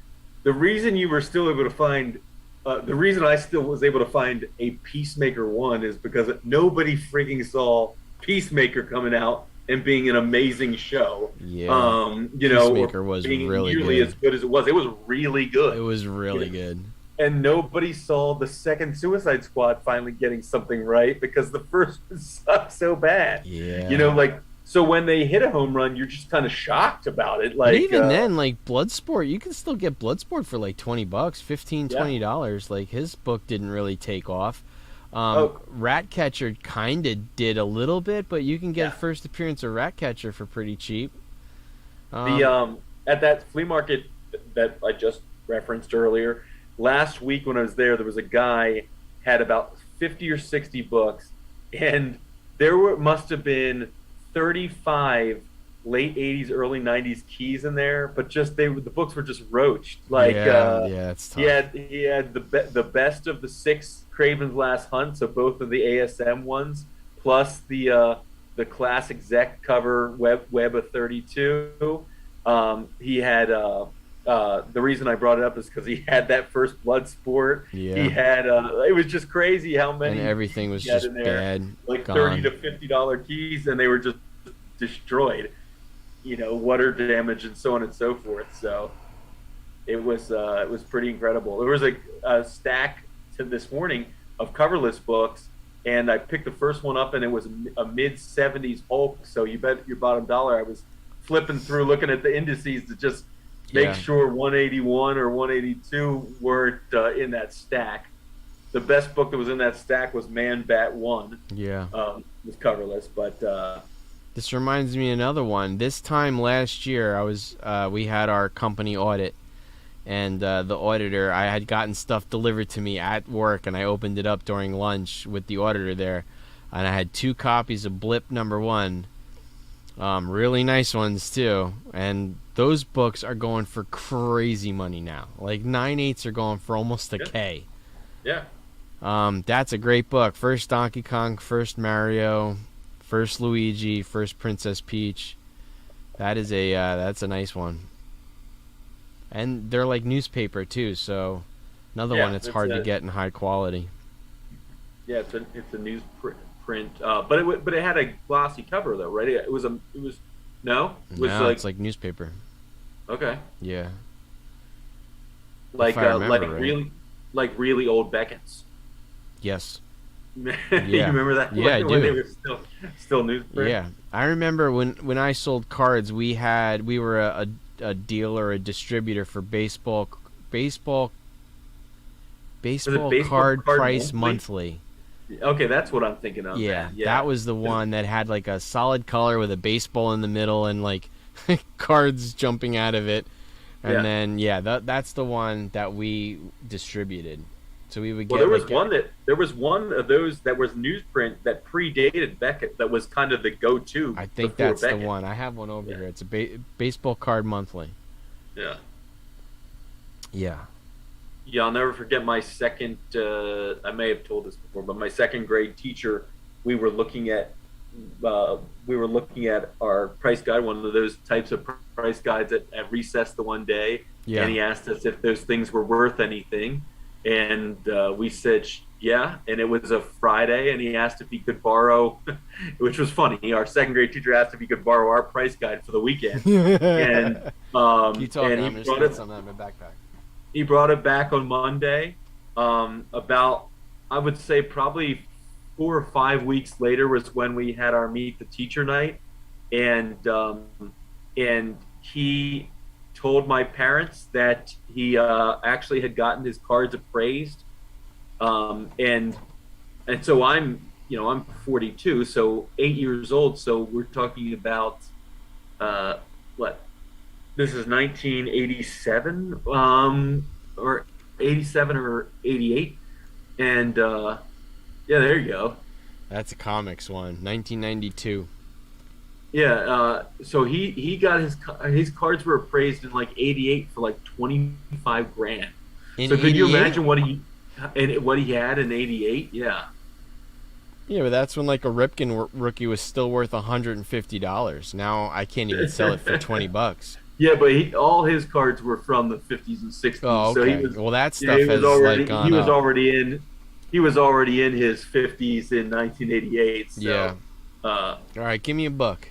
the reason you were still able to find, the reason I still was able to find a Peacemaker 1 is because nobody freaking saw Peacemaker coming out and being an amazing show. Yeah. Peacemaker or was being really nearly good. as good as it was. It was really good. It was really good. And nobody saw the second Suicide Squad finally getting something right because the first one sucked so bad. Yeah. So when they hit a home run, you're just kind of shocked about it. But even then, like Bloodsport, you can still get Bloodsport for like $20, $15, $20. Like his book didn't really take off. Ratcatcher kind of did a little bit, but you can get first appearance of Ratcatcher for pretty cheap. At that flea market that I just referenced earlier, last week when I was there was a guy had about 50 or 60 books, and must have been 35 late 80s, early 90s keys in there, but the books were just roached. It's tough. He had the best of the 6 Craven's Last Hunt, so both of the ASM ones, plus the classic Zek cover Web of 32. He had the reason I brought it up is because he had that first Bloodsport. Yeah. He had it was just crazy how many, and everything was he had just in there, bad. like gone. $30 to $50 keys, and they were just destroyed. Water damage and so on and so forth. So it was pretty incredible. There was a stack to this morning of coverless books, and I picked the first one up, and it was a mid '70s Hulk. So you bet your bottom dollar, I was flipping through, looking at the indices to just make Yeah. sure 181 or 182 weren't in that stack. The best book that was in that stack was Man Bat One. Yeah. It was coverless, but This reminds me of another one. This time last year, we had our company audit, and the auditor, I had gotten stuff delivered to me at work, and I opened it up during lunch with the auditor there, and I had 2 copies of Blip #1, really nice ones too, and those books are going for crazy money now. Like 9/8 are going for almost a K. yeah. That's a great book. First Donkey Kong, first Mario, first Luigi, first Princess Peach. That's a nice one. And they're like newspaper too, so another one that's hard to get in high quality. Yeah, it's a newsprint, but it had a glossy cover though, right? It was no, it was No, it's like newspaper. okay, Yeah. like If I remember right. really old Beckett's. Yes. You Yeah. remember that? Yeah, I when do. they were still newsprint. Yeah, I remember when I sold cards, we were a dealer, a distributor for baseball card price monthly. Okay, that's what I'm thinking of. Yeah, man. Yeah, that was the one that had like a solid color with a baseball in the middle and like cards jumping out of it. And then that's the one that we distributed. So we would get. Well, there was one of those that was newsprint that predated Beckett. That was kind of the go-to. I think before that's Beckett. the one. I have one over here. It's a baseball card monthly. Yeah. Yeah. Yeah, I'll never forget my second. I may have told this before, but my second grade teacher, we were looking at our price guide, one of those types of price guides at recess the one day, and he asked us if those things were worth anything, and we said yeah, and it was a Friday, and he asked if he could borrow, which was funny. Our second grade teacher asked if he could borrow our price guide for the weekend, and You told me I'm just putting something in my backpack. he brought it back on Monday. About, I would say, probably 4 or 5 weeks later was when we had our meet the teacher night, and he told my parents that he actually had gotten his cards appraised, and so I'm 42, so 8 years old. So we're talking about what? This is 1987, or 87 or 88, and yeah, there you go. That's a comics one, 1992. Yeah, so he got his cards were appraised in like 88 for like 25 grand. In So could you 88? imagine what he had in 88? Yeah. Yeah, but that's when like a Ripken rookie was still worth $150. Now I can't even sell it for $20. Yeah, but all his cards were from the 50s and 60s. Oh, So he okay. was, Well, that yeah, stuff he was has already like gone he was up. already in his 50s in 1988. So, Yeah. Uh, All right, give me a book.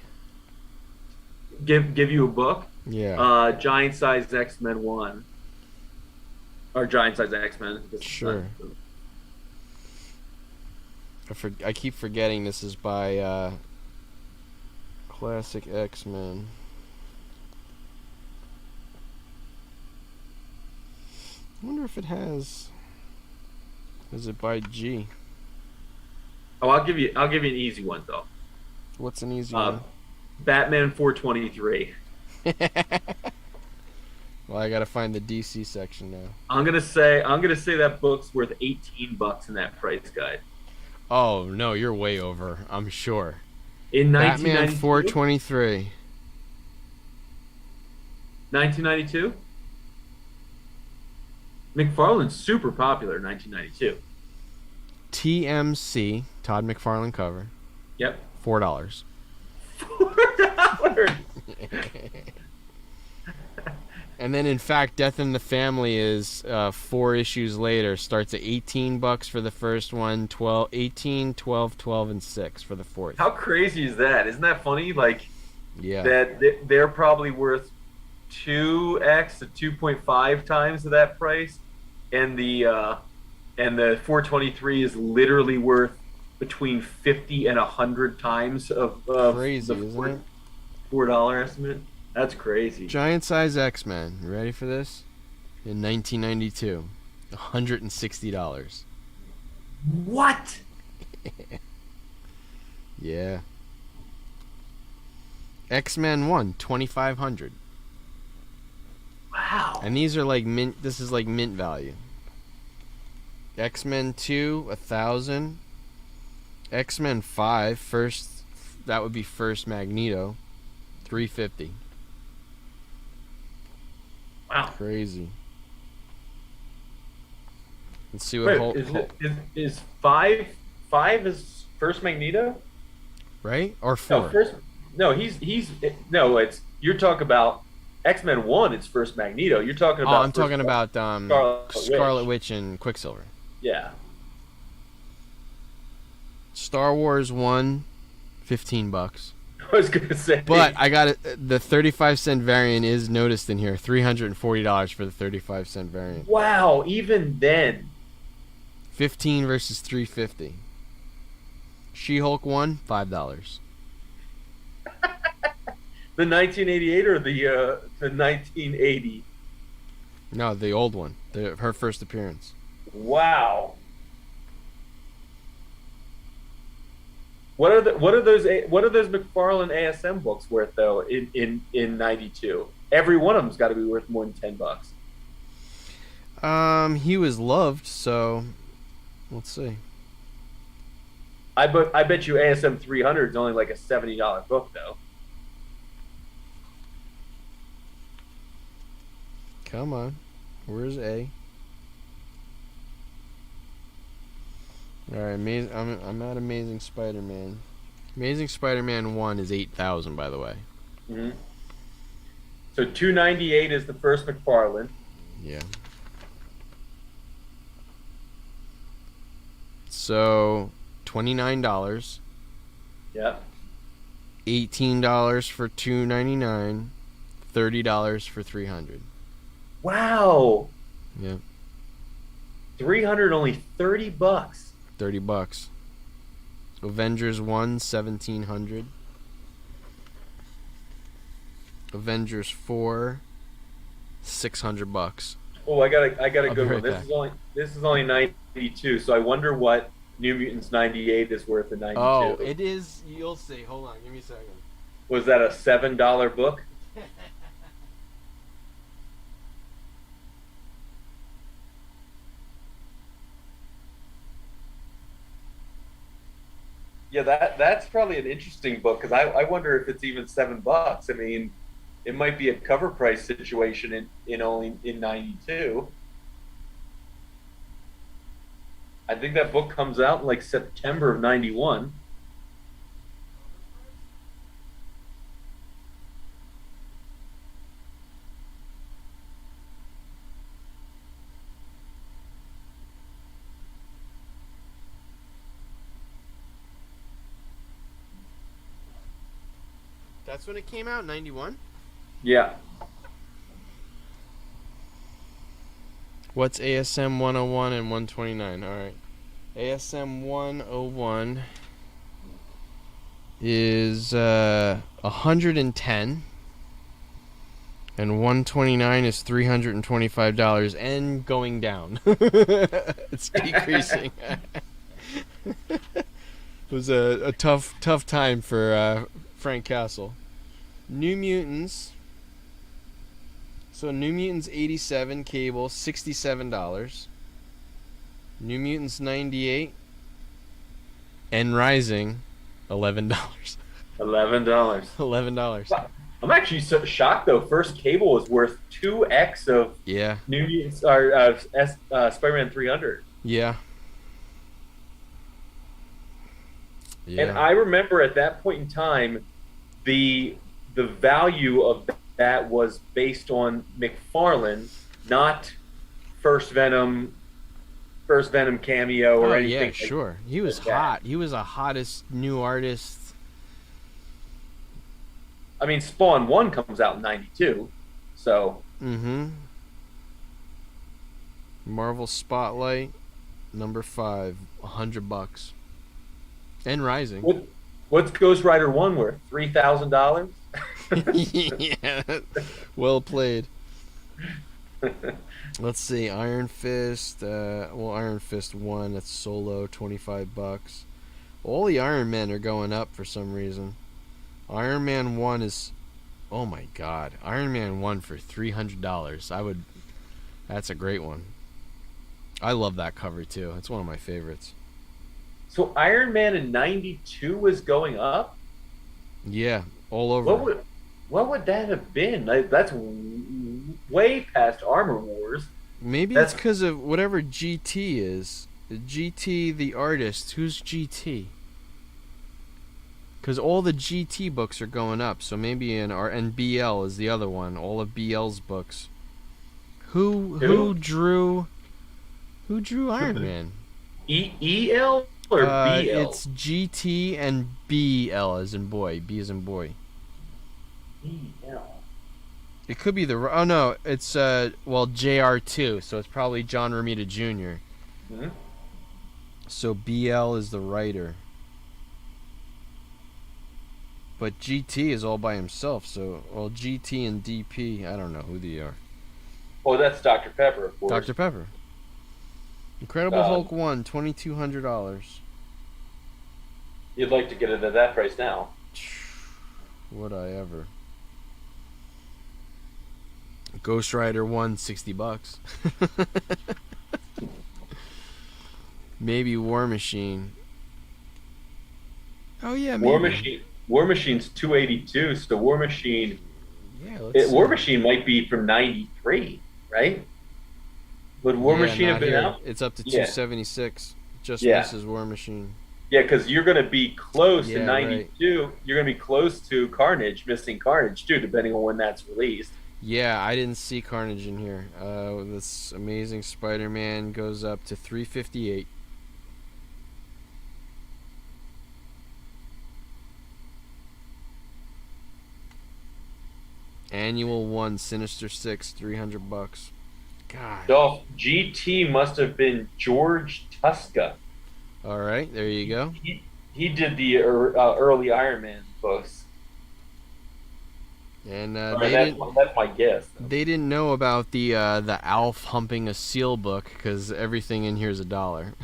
give you a book. Yeah. Giant Size X-Men 1. Or Giant Size X-Men. Sure. I keep forgetting this is by Classic X-Men. I wonder if it has. Is it by G? Oh, I'll give you an easy one though. What's an easy one? Batman 423. Well, I gotta find the DC section now. I'm gonna say that book's worth $18 in that price guide. Oh no, you're way over. I'm sure. In Batman 423. 1992. McFarlane's super popular in 1992. TMC, Todd McFarlane cover. Yep. $4. $4. And then, in fact, Death in the Family is 4 issues later. Starts at $18 for the first one, 18, 12, 12, and 6 for the fourth. How crazy is that? Isn't that funny? Like, Yeah. that they're probably worth 2x to 2.5 times of that price, and the 423 is literally worth between 50 and 100 times of Crazy, the isn't it? $4 estimate. That's crazy. Giant size X-Men. You ready for this? In 1992, $160. What? Yeah. X-Men 1, 2,500. Wow. And these are like mint. This is like mint value. X-Men 2, 1,000. X-Men 5, first. That would be first Magneto, 350. Wow. Crazy. Let's see what Wait, Hulk. is five is first Magneto? Right or No, 4? first. No, he's no. It's you're talking about X-Men 1. It's first Magneto. You're talking Oh, about. I'm talking about Scarlet Witch. Witch and Quicksilver. Yeah. Star Wars 1, $15. I was gonna say. But I got it. The 35-cent variant is noticed in here. $340 for the 35-cent variant. Wow. Even then. 15 versus 350. She-Hulk 1, $5. The 1988 or the 1980? No, the old one. Her first appearance. Wow. What are those McFarlane ASM books worth though in 92? Every one of them's got to be worth more than $10. He was loved, so let's see. I bet you ASM 300 is only like a $70 book though. Come on. Where's A? Alright, I'm at Amazing Spider-Man. Amazing Spider-Man 1 is 8,000, by the way. Mm-hmm. So 298 is the first McFarlane. Yeah. So $29, Yeah. $18 for $299, $30 for $300. Wow. Yeah, 300 only $30. $30. Avengers 1, 1,700. Avengers 4, $600. Oh, I got a I'll good be one. right This is only 92. So I wonder what New Mutants 98 is worth in 92. Oh, it is. You'll see. Hold on, give me a second. Was that a $7 book? Yeah, that's probably an interesting book because I wonder if it's even $7. I mean, it might be a cover price situation in 92. I think that book comes out in like September of 91. That's when it came out, 91? Yeah. What's ASM 101 and 129? Alright. ASM 101 is 110. And 129 is $325 and going down. It's decreasing. It was a tough time for Frank Castle. New Mutants. So New Mutants 87 cable, $67. New Mutants 98 and Rising, $11. $11. $11. I'm actually so shocked though. First Cable was worth 2x of Yeah. New Mutants or Spider-Man 300. Yeah. Yeah. And I remember at that point in time, the value of that was based on McFarlane, not first Venom cameo or anything. Yeah, like sure. He was that. hot. He was a hottest new artist. I mean, Spawn 1 comes out in 92, so. Mm-hmm. Marvel Spotlight, number 5, $100. And rising. What, what's Ghost Rider 1 worth? $3,000? Yeah. Well played. Let's see. Iron Fist. Iron Fist 1. That's solo. $25. All the Iron Men are going up for some reason. Iron Man 1 is. Oh my God. Iron Man 1 for $300. That's a great one. I love that cover too. It's one of my favorites. So Iron Man in '92 was going up. Yeah. All What over. would what would that have been? Like, that's way past Armor Wars. Maybe it's That's because of whatever GT is. GT, the artist. Who's GT? Because all the GT books are going up, so maybe and BL is the other one. All of BL's books. Who who? drew Iron Man? EL or BL? It's GT and BL as in boy. B as in boy. EL. It could be oh no, it's JR2, so it's probably John Romita Jr. Hmm. So BL is the writer. But GT is all by himself, so GT and DP, I don't know who they are. Oh, that's Dr. Pepper, of course. Dr. Pepper. Incredible Hulk 1, $2,200. You'd like to get it at that price now. Would I ever? Ghost Rider 1, $60. Maybe War Machine. Oh yeah, maybe. War Machine's 282, so War Machine. Yeah, let's see. War Machine might be from '93, right? Would War Machine have not been here. out? It's up to Yeah. 276. Just Yeah. misses War Machine. Yeah, because you're going to be close to Yeah, 92. Right. You're going to be close to Carnage, missing Carnage too, depending on when that's released. Yeah, I didn't see Carnage in here. This Amazing Spider-Man goes up to 358. Annual 1, Sinister 6, $300. God. Dolph, GT must have been George Tuska. All right, there you go. He did the early Iron Man books. And that's my guess. They didn't know about the Alf humping a seal book because everything in here is $1.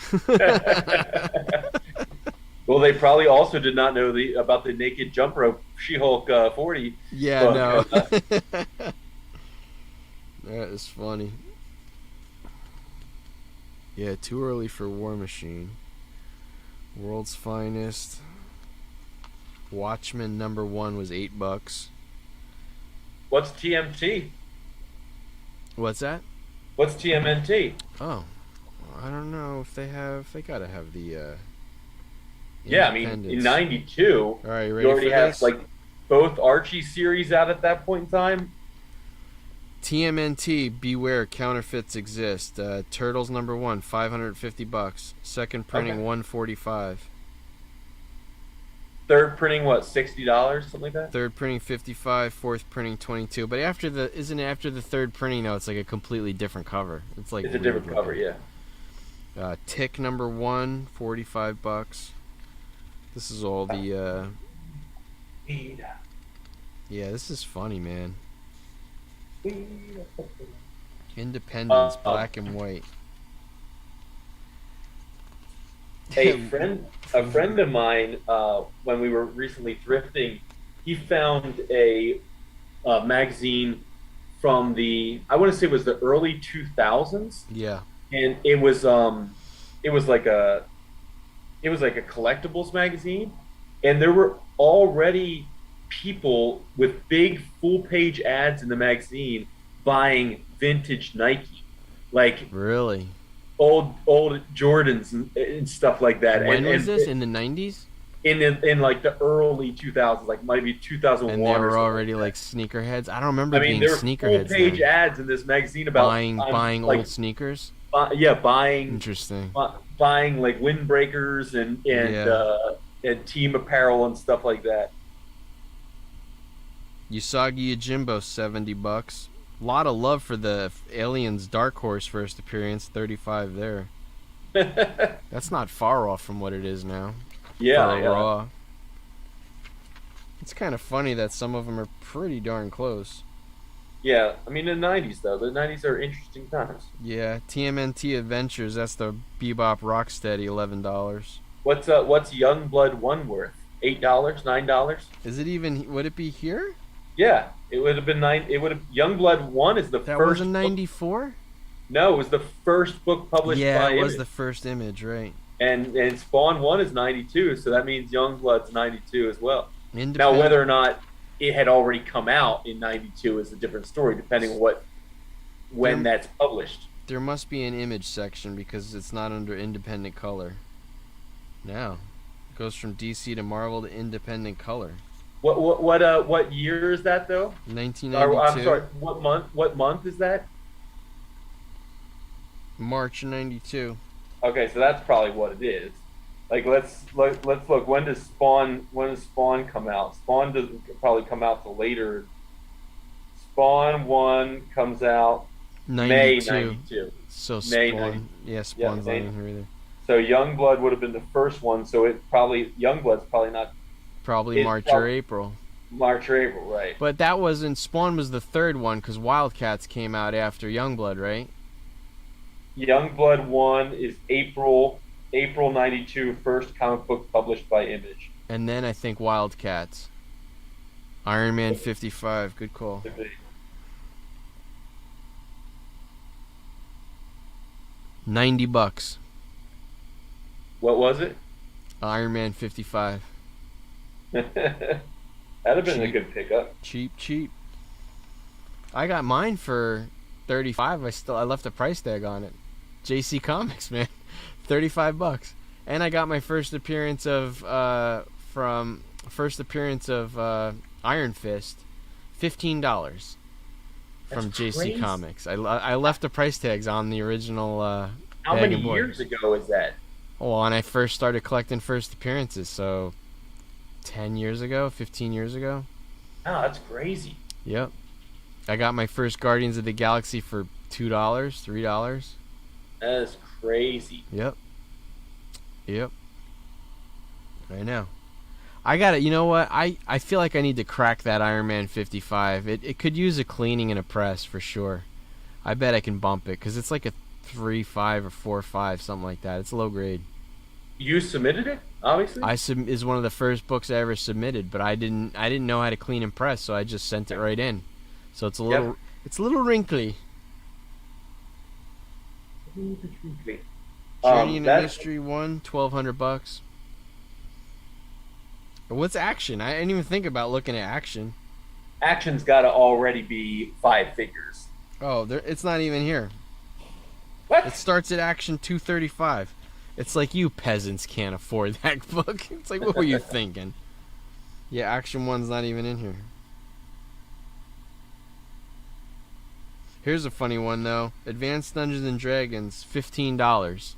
Well, they probably also did not know about the naked jump rope She-Hulk 40. Yeah, book. no. That is funny. Yeah, too early for War Machine. World's Finest. Watchmen #1 was $8. What's TMT? What's that? What's TMNT? Oh, I don't know if they have. They gotta have the. Yeah, I mean, in '92, all right, you already for have this? like both Archie series out at that point in time. TMNT, beware, counterfeits exist. Turtles #1, $550. Second printing, Okay. $145. Third printing, what, $60, something like that? Third printing, $55. Fourth printing, $22. But after the third printing? No, it's like a completely different cover. It's like It's a different cover, yeah. Tick #1, $45. This is all the. Yeah, this is funny, man. Independence, black and white. A friend of mine, when we were recently thrifting, he found a magazine from I want to say it was the early 2000s, Yeah. and it was like a collectibles magazine, and there were already people with big full page ads in the magazine buying vintage Nike, like Really? old Jordans and stuff like that. When and was this? In the 90s? In like the early 2000s, like maybe 2001. And they or were something already like like sneakerheads? I don't remember that. I mean, being there were full sneakerheads page then. ads in this magazine about Buying like, old sneakers? buying Interesting. buying like windbreakers and team apparel and stuff like that. Usagi Yojimbo, $70. Lot of love for the Aliens Dark Horse first appearance, $35 there. That's not far off from what it is now. Yeah, for a yeah. raw. It's kind of funny that some of them are pretty darn close. Yeah, I mean the '90s though. The '90s are interesting times. Yeah, TMNT Adventures. That's the Bebop Rocksteady, $11. What's Youngblood one worth? $8, $9? Is it even? Would it be here? Yeah, it would have been nine. It would have Youngblood one is the That was a first book. '94. No, it was the first book published Yeah, by it was Image. the first Image, right? And Spawn one is '92, so that means Youngblood's '92 as well. Now, Independent. whether or not it had already come out in '92 is a different story, depending on when There- that's published. There must be an Image section because it's not under independent color. Now, it goes from DC to Marvel to independent color. What year is that though? Or, 1992. I'm sorry, what month? What month is that? March '92. Okay, so that's probably what it is. Like let's look. When does Spawn come out? Spawn doesn't probably come out till later. Spawn one comes out May 92. '92. So May Spawn. 90. Yeah, Spawn's May- not in here either. So Youngblood would have been the first one. So Youngblood's probably not Probably It's March prob- or April. March or April, right? But that wasn't. Spawn was the third one because Wildcats came out after Youngblood, right? Youngblood one is April '92, first comic book published by Image. And then I think Wildcats. Iron Man 55. Good call. $90. What was it? Iron Man 55. That'd have been a Cheap. good pickup. Cheap. I got mine for 35. I left a price tag on it. JC Comics, man. $35. And I got my first appearance of Iron Fist, $15 from That's JC crazy. Comics. I left the price tags on the original How bag many of boards. years ago is that? Well, when I first started collecting first appearances, so 10 years ago, 15 years ago. Oh, that's crazy. Yep. I got my first Guardians of the Galaxy for $2, $3. That is crazy. Yep. I know. I got it. You know what? I feel like I need to crack that Iron Man 55. It could use a cleaning and a press for sure. I bet I can bump it because it's like a 3.5 or 4.5, something like that. It's low grade. You submitted it, obviously. Is one of the first books I ever submitted, but I didn't know how to clean and press, so I just sent it right in. So it's a little wrinkly. Journey into That- Mystery 1, $1,200. What's Action? I didn't even think about looking at Action. Action's got to already be 5 figures. Oh, it's not even here. What? It starts at Action 235. It's like you peasants can't afford that book. It's like, what were you thinking? Yeah, Action 1's not even in here. Here's a funny one though. Advanced Dungeons and Dragons, $15.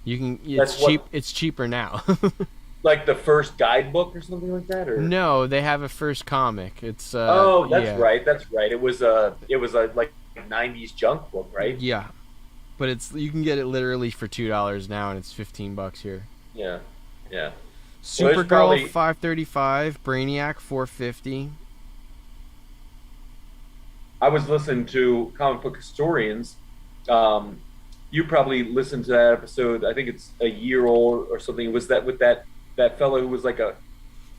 You can. That's It's what- cheap. It's cheaper now. Like the first guidebook or something like that, or No, they have a first comic. It's oh, that's yeah. right. That's right. It was a like '90s junk book, right? Yeah, but you can get it literally for $2 now, and it's $15 here. Yeah, yeah. Supergirl probably- $5.35, Brainiac $4.50. I was listening to Comic Book Historians. You probably listened to that episode. I think it's a year old or something. Was that with that fellow who was like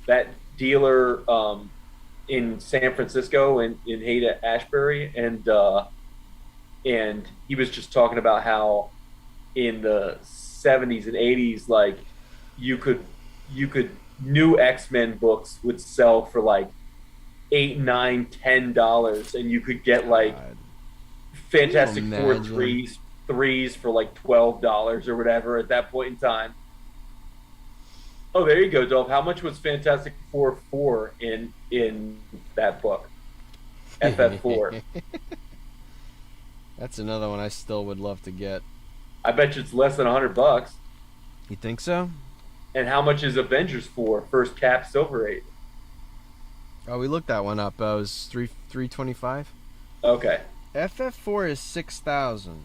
that dealer in San Francisco in Haight Ashbury, and he was just talking about how in the 70s and 80s, like you could new X-Men books would sell for like $8, $9, $10, and you could get like God. Fantastic Can you Four imagine? threes for like $12 or whatever at that point in time. Oh, there you go, Dolph. How much was Fantastic Four 4 in that book? FF4. That's another one I still would love to get. I bet you it's less than $100. You think so? And how much is Avengers 4 first Cap Silver Age? Oh, we looked that one up. It was $325. Okay. FF4 is 6,000.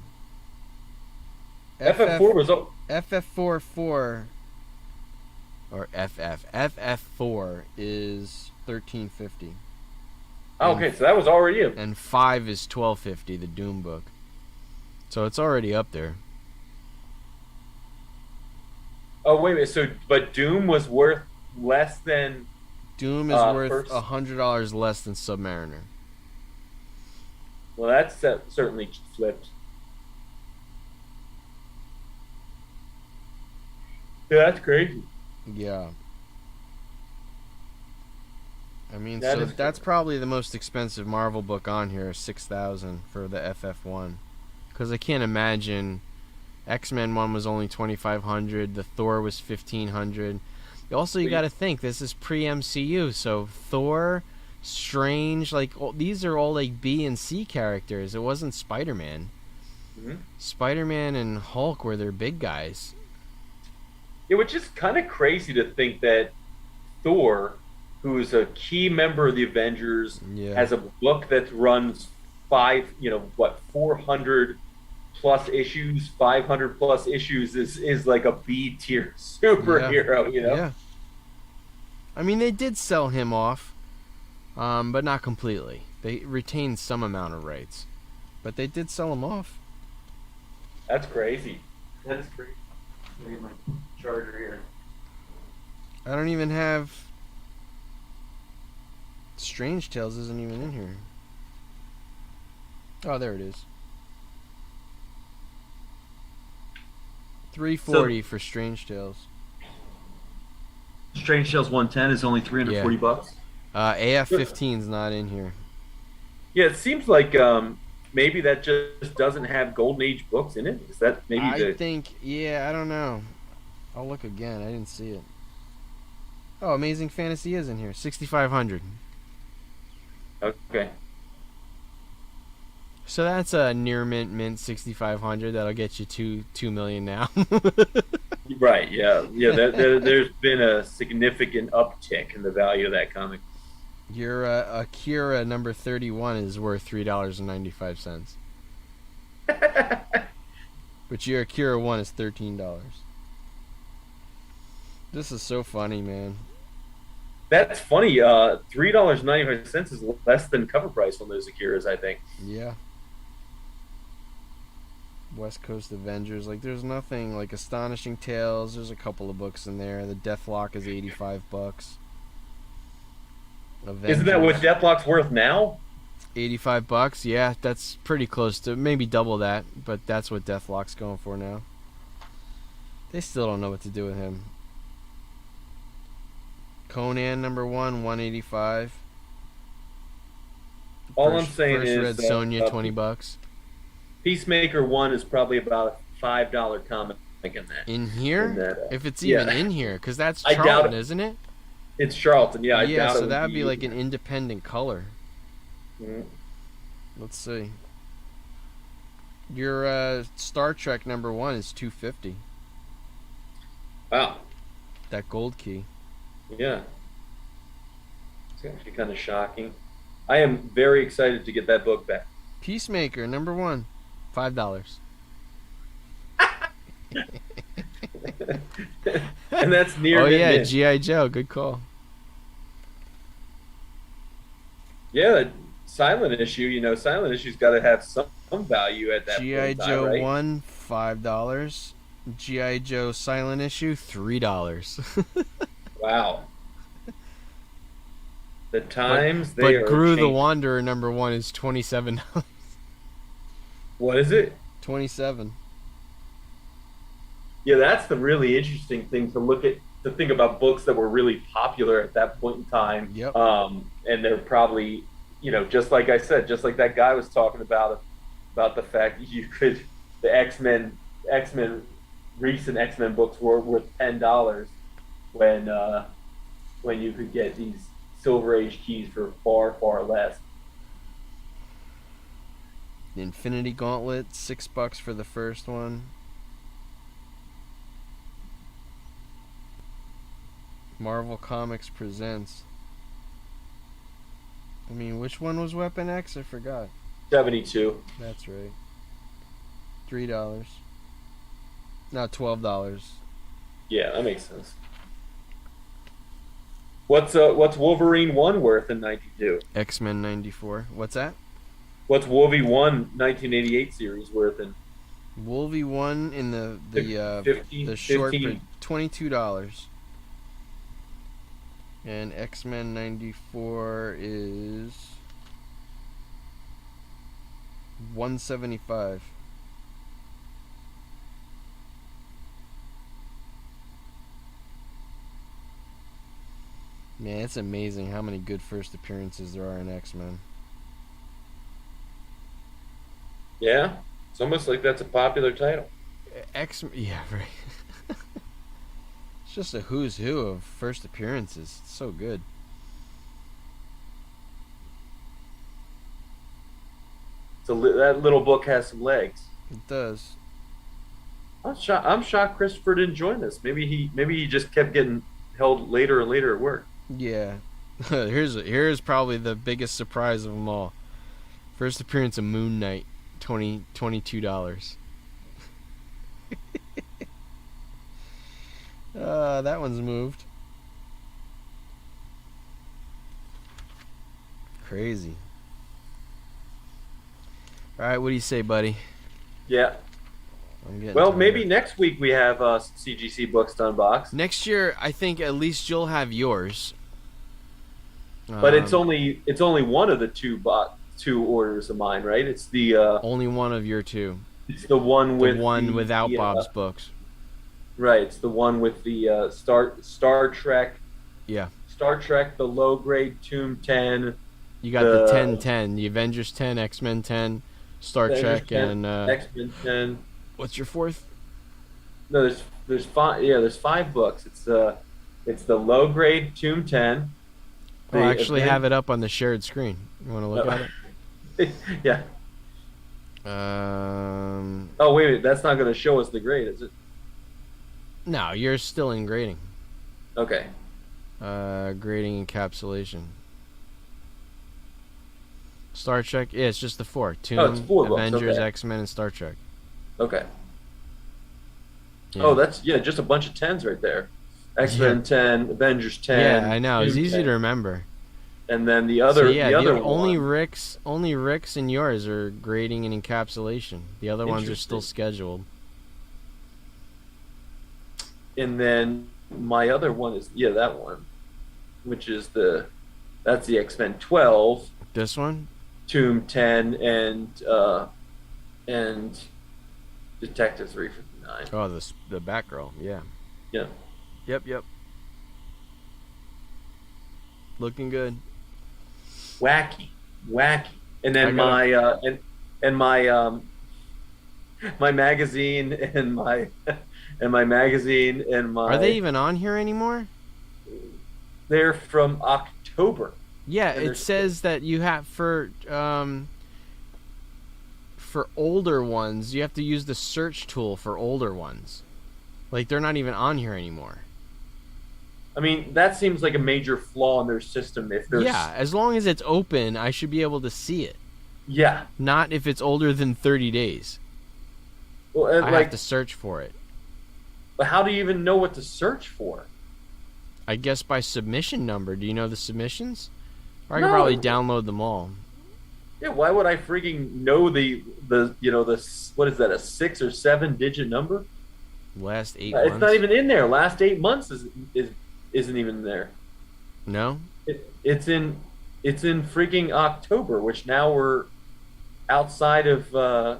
FF4 was FF4 or FF. FF4 is $13.50. Oh, okay, so that was already a. And 5 is $12.50, the Doom book. So it's already up there. Oh, wait a minute. So, but Doom was worth less than. Doom is worth First. $100 less than Submariner. Well, that's certainly flipped. Yeah, that's crazy. Yeah. I mean, That so is that's probably the most expensive Marvel book on here, $6,000 for the FF1. Because I can't imagine. X-Men 1 was only $2,500. The Thor was $1,500. Also, you got to think this is pre-MCU, so Thor, Strange, like these are all like B and C characters. It wasn't Spider-Man. Mm-hmm. Spider-Man and Hulk were their big guys. Yeah, which is kind of crazy to think that Thor, who is a key member of the Avengers, Yeah. has a book that runs 400 plus issues, 500 plus issues is like a B tier superhero, Yeah. I mean, they did sell him off, but not completely. They retained some amount of rights, but they did sell him off. That's crazy. That is crazy. Let me get my charger here. I don't even have. Strange Tales isn't even in here. Oh, there it is. $340 for Strange Tales. Strange Tales 110 is only $340. AF-15's not in here. Yeah, it seems like maybe that just doesn't have Golden Age books in it. Is that maybe I think, I don't know. I'll look again. I didn't see it. Oh, Amazing Fantasy is in here. $6,500. Okay. So that's a near mint 6,500. That'll get you $2 million now. Right. Yeah. Yeah. There's been a significant uptick in the value of that comic. Your Akira number 31 is worth $3.95. But your Akira 1 is $13. This is so funny, man. That's funny. $3.95 is less than cover price on those Akiras, I think. Yeah. West Coast Avengers. Like, there's nothing like Astonishing Tales. There's a couple of books in there. The Deathlock is $85. Avengers, Isn't that what Deathlock's worth now? $85? Yeah, that's pretty close to maybe double that, but that's what Deathlock's going for now. They still don't know what to do with him. Conan number 1, $185. All I'm saying First is Red Sonja, $20. Peacemaker 1 is probably about a $5 comic in that. In here? In that, if it's even yeah. in here, because that's I doubt Charlton, it. isn't it? It's Charlton, yeah. I doubt so it that would be in like an there. independent color. Mhm. Let's see. Your Star Trek number 1 is $250. Wow. That gold key. Yeah. It's actually kind of shocking. I am very excited to get that book back. Peacemaker number 1, $5. And that's near. Oh yeah, mint. G.I. Joe. Good call. Yeah, that silent issue. Silent issue's got to have some value at that point G.I. in time, Joe right? 1, $5. G.I. Joe silent issue, $3. Wow. The times But they are Gru the changing. Wanderer number 1 is $27. What is it? 27. Yeah, that's the really interesting thing to look at, to think about books that were really popular at that point in time. Yep. And they're probably, just like I said, just like that guy was talking about the fact that the X-Men, recent X-Men books were worth $10 when you could get these Silver Age keys for far, far less. The Infinity Gauntlet, $6 for the first one. Marvel Comics presents. I mean, which one was Weapon X? I forgot. 72. That's right. $3. No, $12. Yeah, that makes sense. What's Wolverine 1 worth in 92? X-Men 94. What's that? What's Wolvie 1 1988 series worth in Wolvie 1 in the short for 15? $22. And X-Men 94 is 175. Man, it's amazing how many good first appearances there are in X-Men. Yeah, it's almost like that's a popular title. Yeah, right. It's just a who's who of first appearances. It's so good. That little book has some legs. It does. I'm shocked Christopher didn't join this. Maybe he just kept getting held later and later at work. Yeah. Here's probably the biggest surprise of them all. First appearance of Moon Knight, $22. That one's moved. Crazy. All right, what do you say, buddy? Yeah. I'm getting Well, tired. maybe next week we have CGC books to unbox. Next year, I think at least you'll have yours. But it's only one of the two orders of mine, right? It's the only one of your two. it's the one The with one without Bob's books. right. It's the one with the Star Trek. Yeah. Star Trek, the low grade Tomb 10. You got the 10-10, the Avengers 10, X-Men 10, Star Trek, 10, and X-Men 10. what's your fourth? No, there's five. Yeah, there's 5 books. It's the low grade Tomb 10. I'll actually have it up on the shared screen. You want to look at it? Yeah. Oh wait a minute, that's not going to show us the grade, is it? No, you're still in grading. Okay. Grading encapsulation. Star Trek. Yeah, it's just the 4. Tomb, it's 4 books, Avengers, okay. X-Men, and Star Trek. Okay. Yeah. Oh, that's just a bunch of 10s right there. X-Men 10, Avengers 10. Yeah, I know. It's easy 10. to remember. And then the other, only one, Rick's and yours are grading and encapsulation. The other ones are still scheduled. And then my other one is that one, which is that's the X-Men 12. This one? Tomb 10 and Detective 359. Oh, the Batgirl. Yeah. Yeah. Yep. Looking good. Wacky. And then my magazine and my magazine and my. Are they even on here anymore? They're from October. Yeah, it says that you have for older ones, you have to use the search tool for older ones. Like they're not even on here anymore. I mean, that seems like a major flaw in their system. If there's as long as it's open, I should be able to see it. Yeah. Not if it's older than 30 days. Well, I have to search for it. But how do you even know what to search for? I guess by submission number. Do you know the submissions? Or I can probably download them all. Yeah, why would I freaking know the what is that, a 6 or 7 digit number? Last 8 months. It's not even in there. Last 8 months isn't even there. No? It's in freaking October, which now we're outside of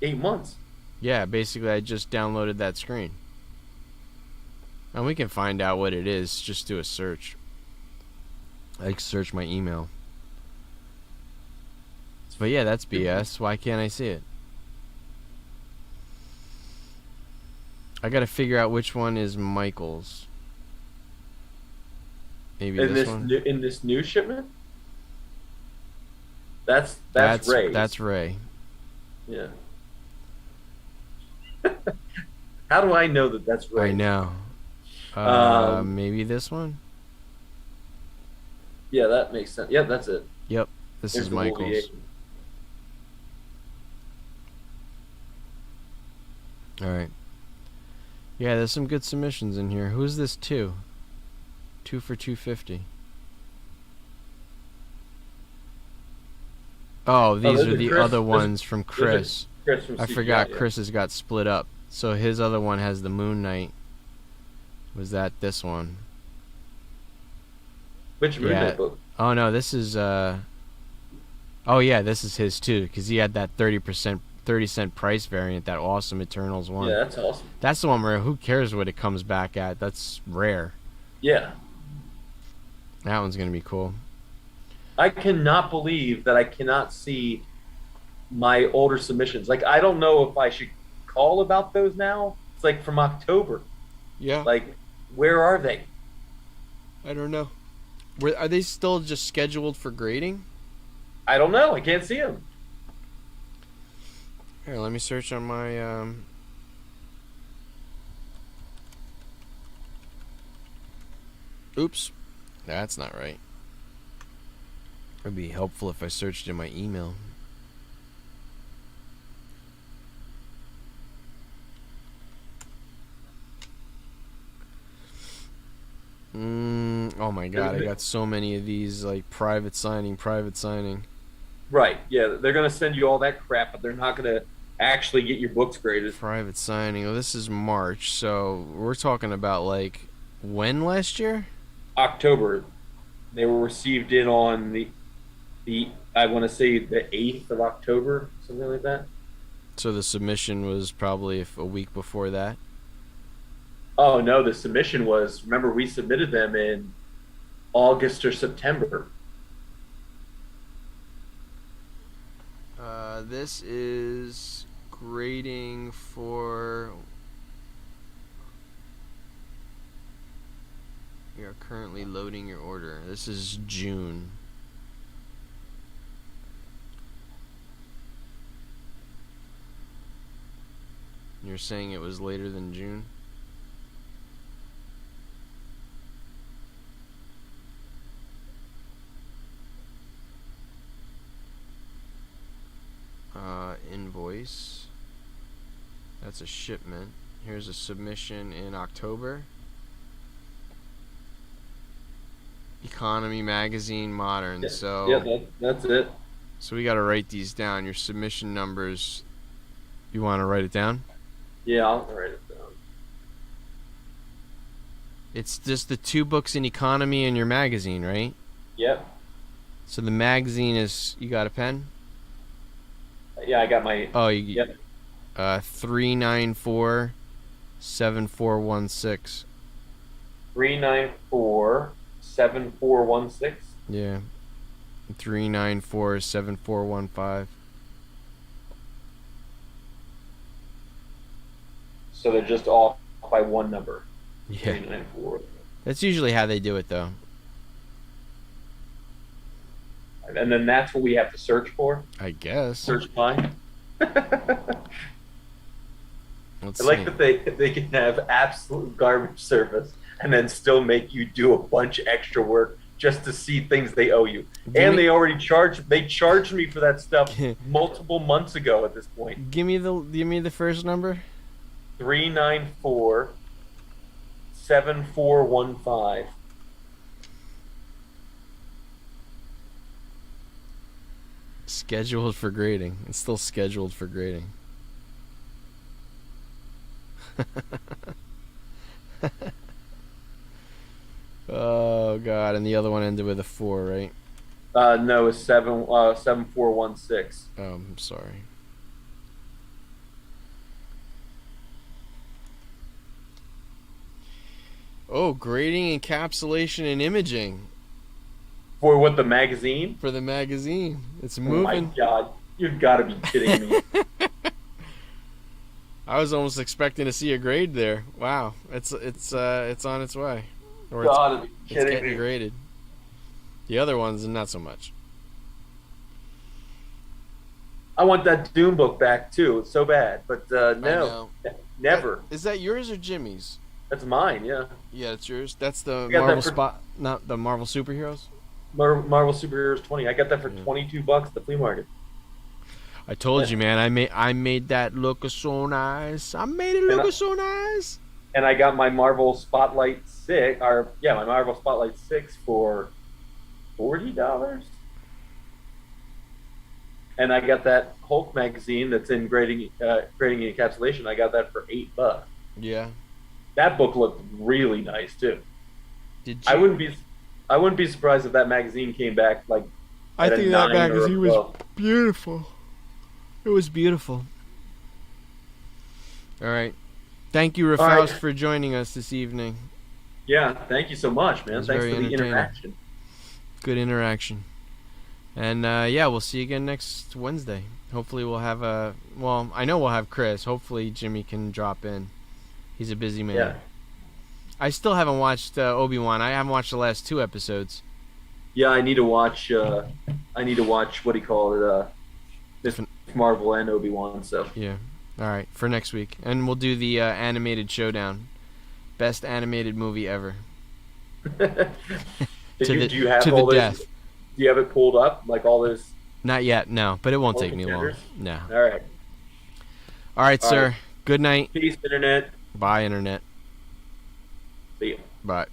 8 months. Yeah, basically I just downloaded that screen. And we can find out what it is. Just do a search. I can search my email. But yeah, that's BS. Why can't I see it? I gotta figure out which one is Michael's. Maybe this one? In this new shipment? That's Ray. That's Ray. Yeah. How do I know that that's Ray? I know. Maybe this one? Yeah, that makes sense. Yeah, that's it. Yep. This is Michael's. Alright. Yeah, there's some good submissions in here. Who's this to? 2 for 250. Oh, these those are are the Chris- other those- ones from those are Chris. Chris from I CGI, forgot yeah. Chris's got split up. So his other one has the Moon Knight. Was that this one? Which Moon Yeah. Knight book? Oh no, this is oh yeah, this is his too, cuz he had that 30 cent price variant, that awesome Eternals one. Yeah, that's awesome. That's the one where who cares what it comes back at? That's rare. Yeah. That one's going to be cool. I cannot believe that I cannot see my older submissions. Like, I don't know if I should call about those now. It's like from October. Yeah. Like, where are they? I don't know. Are they still just scheduled for grading? I don't know. I can't see them. Here, let me search on my Oops. That's not right. It'd be helpful if I searched in my email. Oh my god, I got so many of these, like private signing. Right. Yeah, they're going to send you all that crap, but they're not going to actually get your books graded. Private signing. Oh, this is March, so we're talking about like when last year? October. They were received in on the I want to say the 8th of October, something like that. So the submission was probably a week before that. Oh no, the submission was, remember, we submitted them in August or September. This is grading for. We are currently loading your order. This is June. You're saying it was later than June? Invoice. That's a shipment. Here's a submission in October. Economy Magazine Modern. Yeah, So yeah, that's it. So we got to write these down. Your submission numbers. You want to write it down? Yeah, I'll write it down. It's just the 2 books in economy and your magazine, right? Yep. So the magazine is. You got a pen? Yeah, I got my. Oh, you. Yep. 394 7416. 394 7416. Yeah. 394 7415. So they're just off by one number. Yeah. 394. That's usually how they do it, though. And then that's what we have to search for. I guess. Search by. Let's I like see. that they can have absolute garbage service and then still make you do a bunch of extra work just to see things they owe you. And they already charged me for that stuff multiple months ago at this point. Give me the first number. 394 7415. Scheduled for grading. It's still scheduled for grading. Oh god, and the other one ended with a 4, right? No, it's 7416. Oh, I'm sorry. Oh, grading, encapsulation, and imaging For what, the magazine? for the magazine. It's Oh my moving. god, you've got to be kidding me. I was almost expecting to see a grade there. Wow, it's on its way, or Gotta be it's kidding getting me. graded. The other ones, not so much. I want that Doom book back too. It's so bad, but I no, know. never. Is that yours or Jimmy's? That's mine. Yeah, Yeah, it's yours. That's the got that Marvel for- spot, not the Marvel superheroes. Marvel Superheroes 20. I got that for Yeah. $22 at the flea market. I told Yeah. you, man. I made that look so nice. I made it And look so nice. and I got my Marvel Spotlight 6, or yeah, my Marvel Spotlight 6 for $40. And I got that Hulk magazine that's in grading and encapsulation. I got that for $8. Yeah. That book looked really nice too. Did you? I wouldn't be surprised if that magazine came back like I at a think that 9 or a magazine was 12. beautiful. It was beautiful. All right. Thank you, All Rafaus, right. for joining us this evening. Yeah, thank you so much, It man. was Thanks very for the entertaining. interaction. Good interaction. And yeah, we'll see you again next Wednesday. Hopefully we'll have I know we'll have Chris. Hopefully Jimmy can drop in. He's a busy man. Yeah. I still haven't watched Obi-Wan. I haven't watched the last 2 episodes. Yeah, I need to watch. I need to watch what do you call it? Miss Marvel and Obi-Wan. So Yeah. All right, for next week. And we'll do the animated showdown. Best animated movie ever. do To you have the all this? death. Do you have it pulled up? Like all this? Not yet, no, but it won't All take me long. contenders? No. All right. All right, All sir. right. Good night. Peace, internet. Bye, Internet. See you. Bye.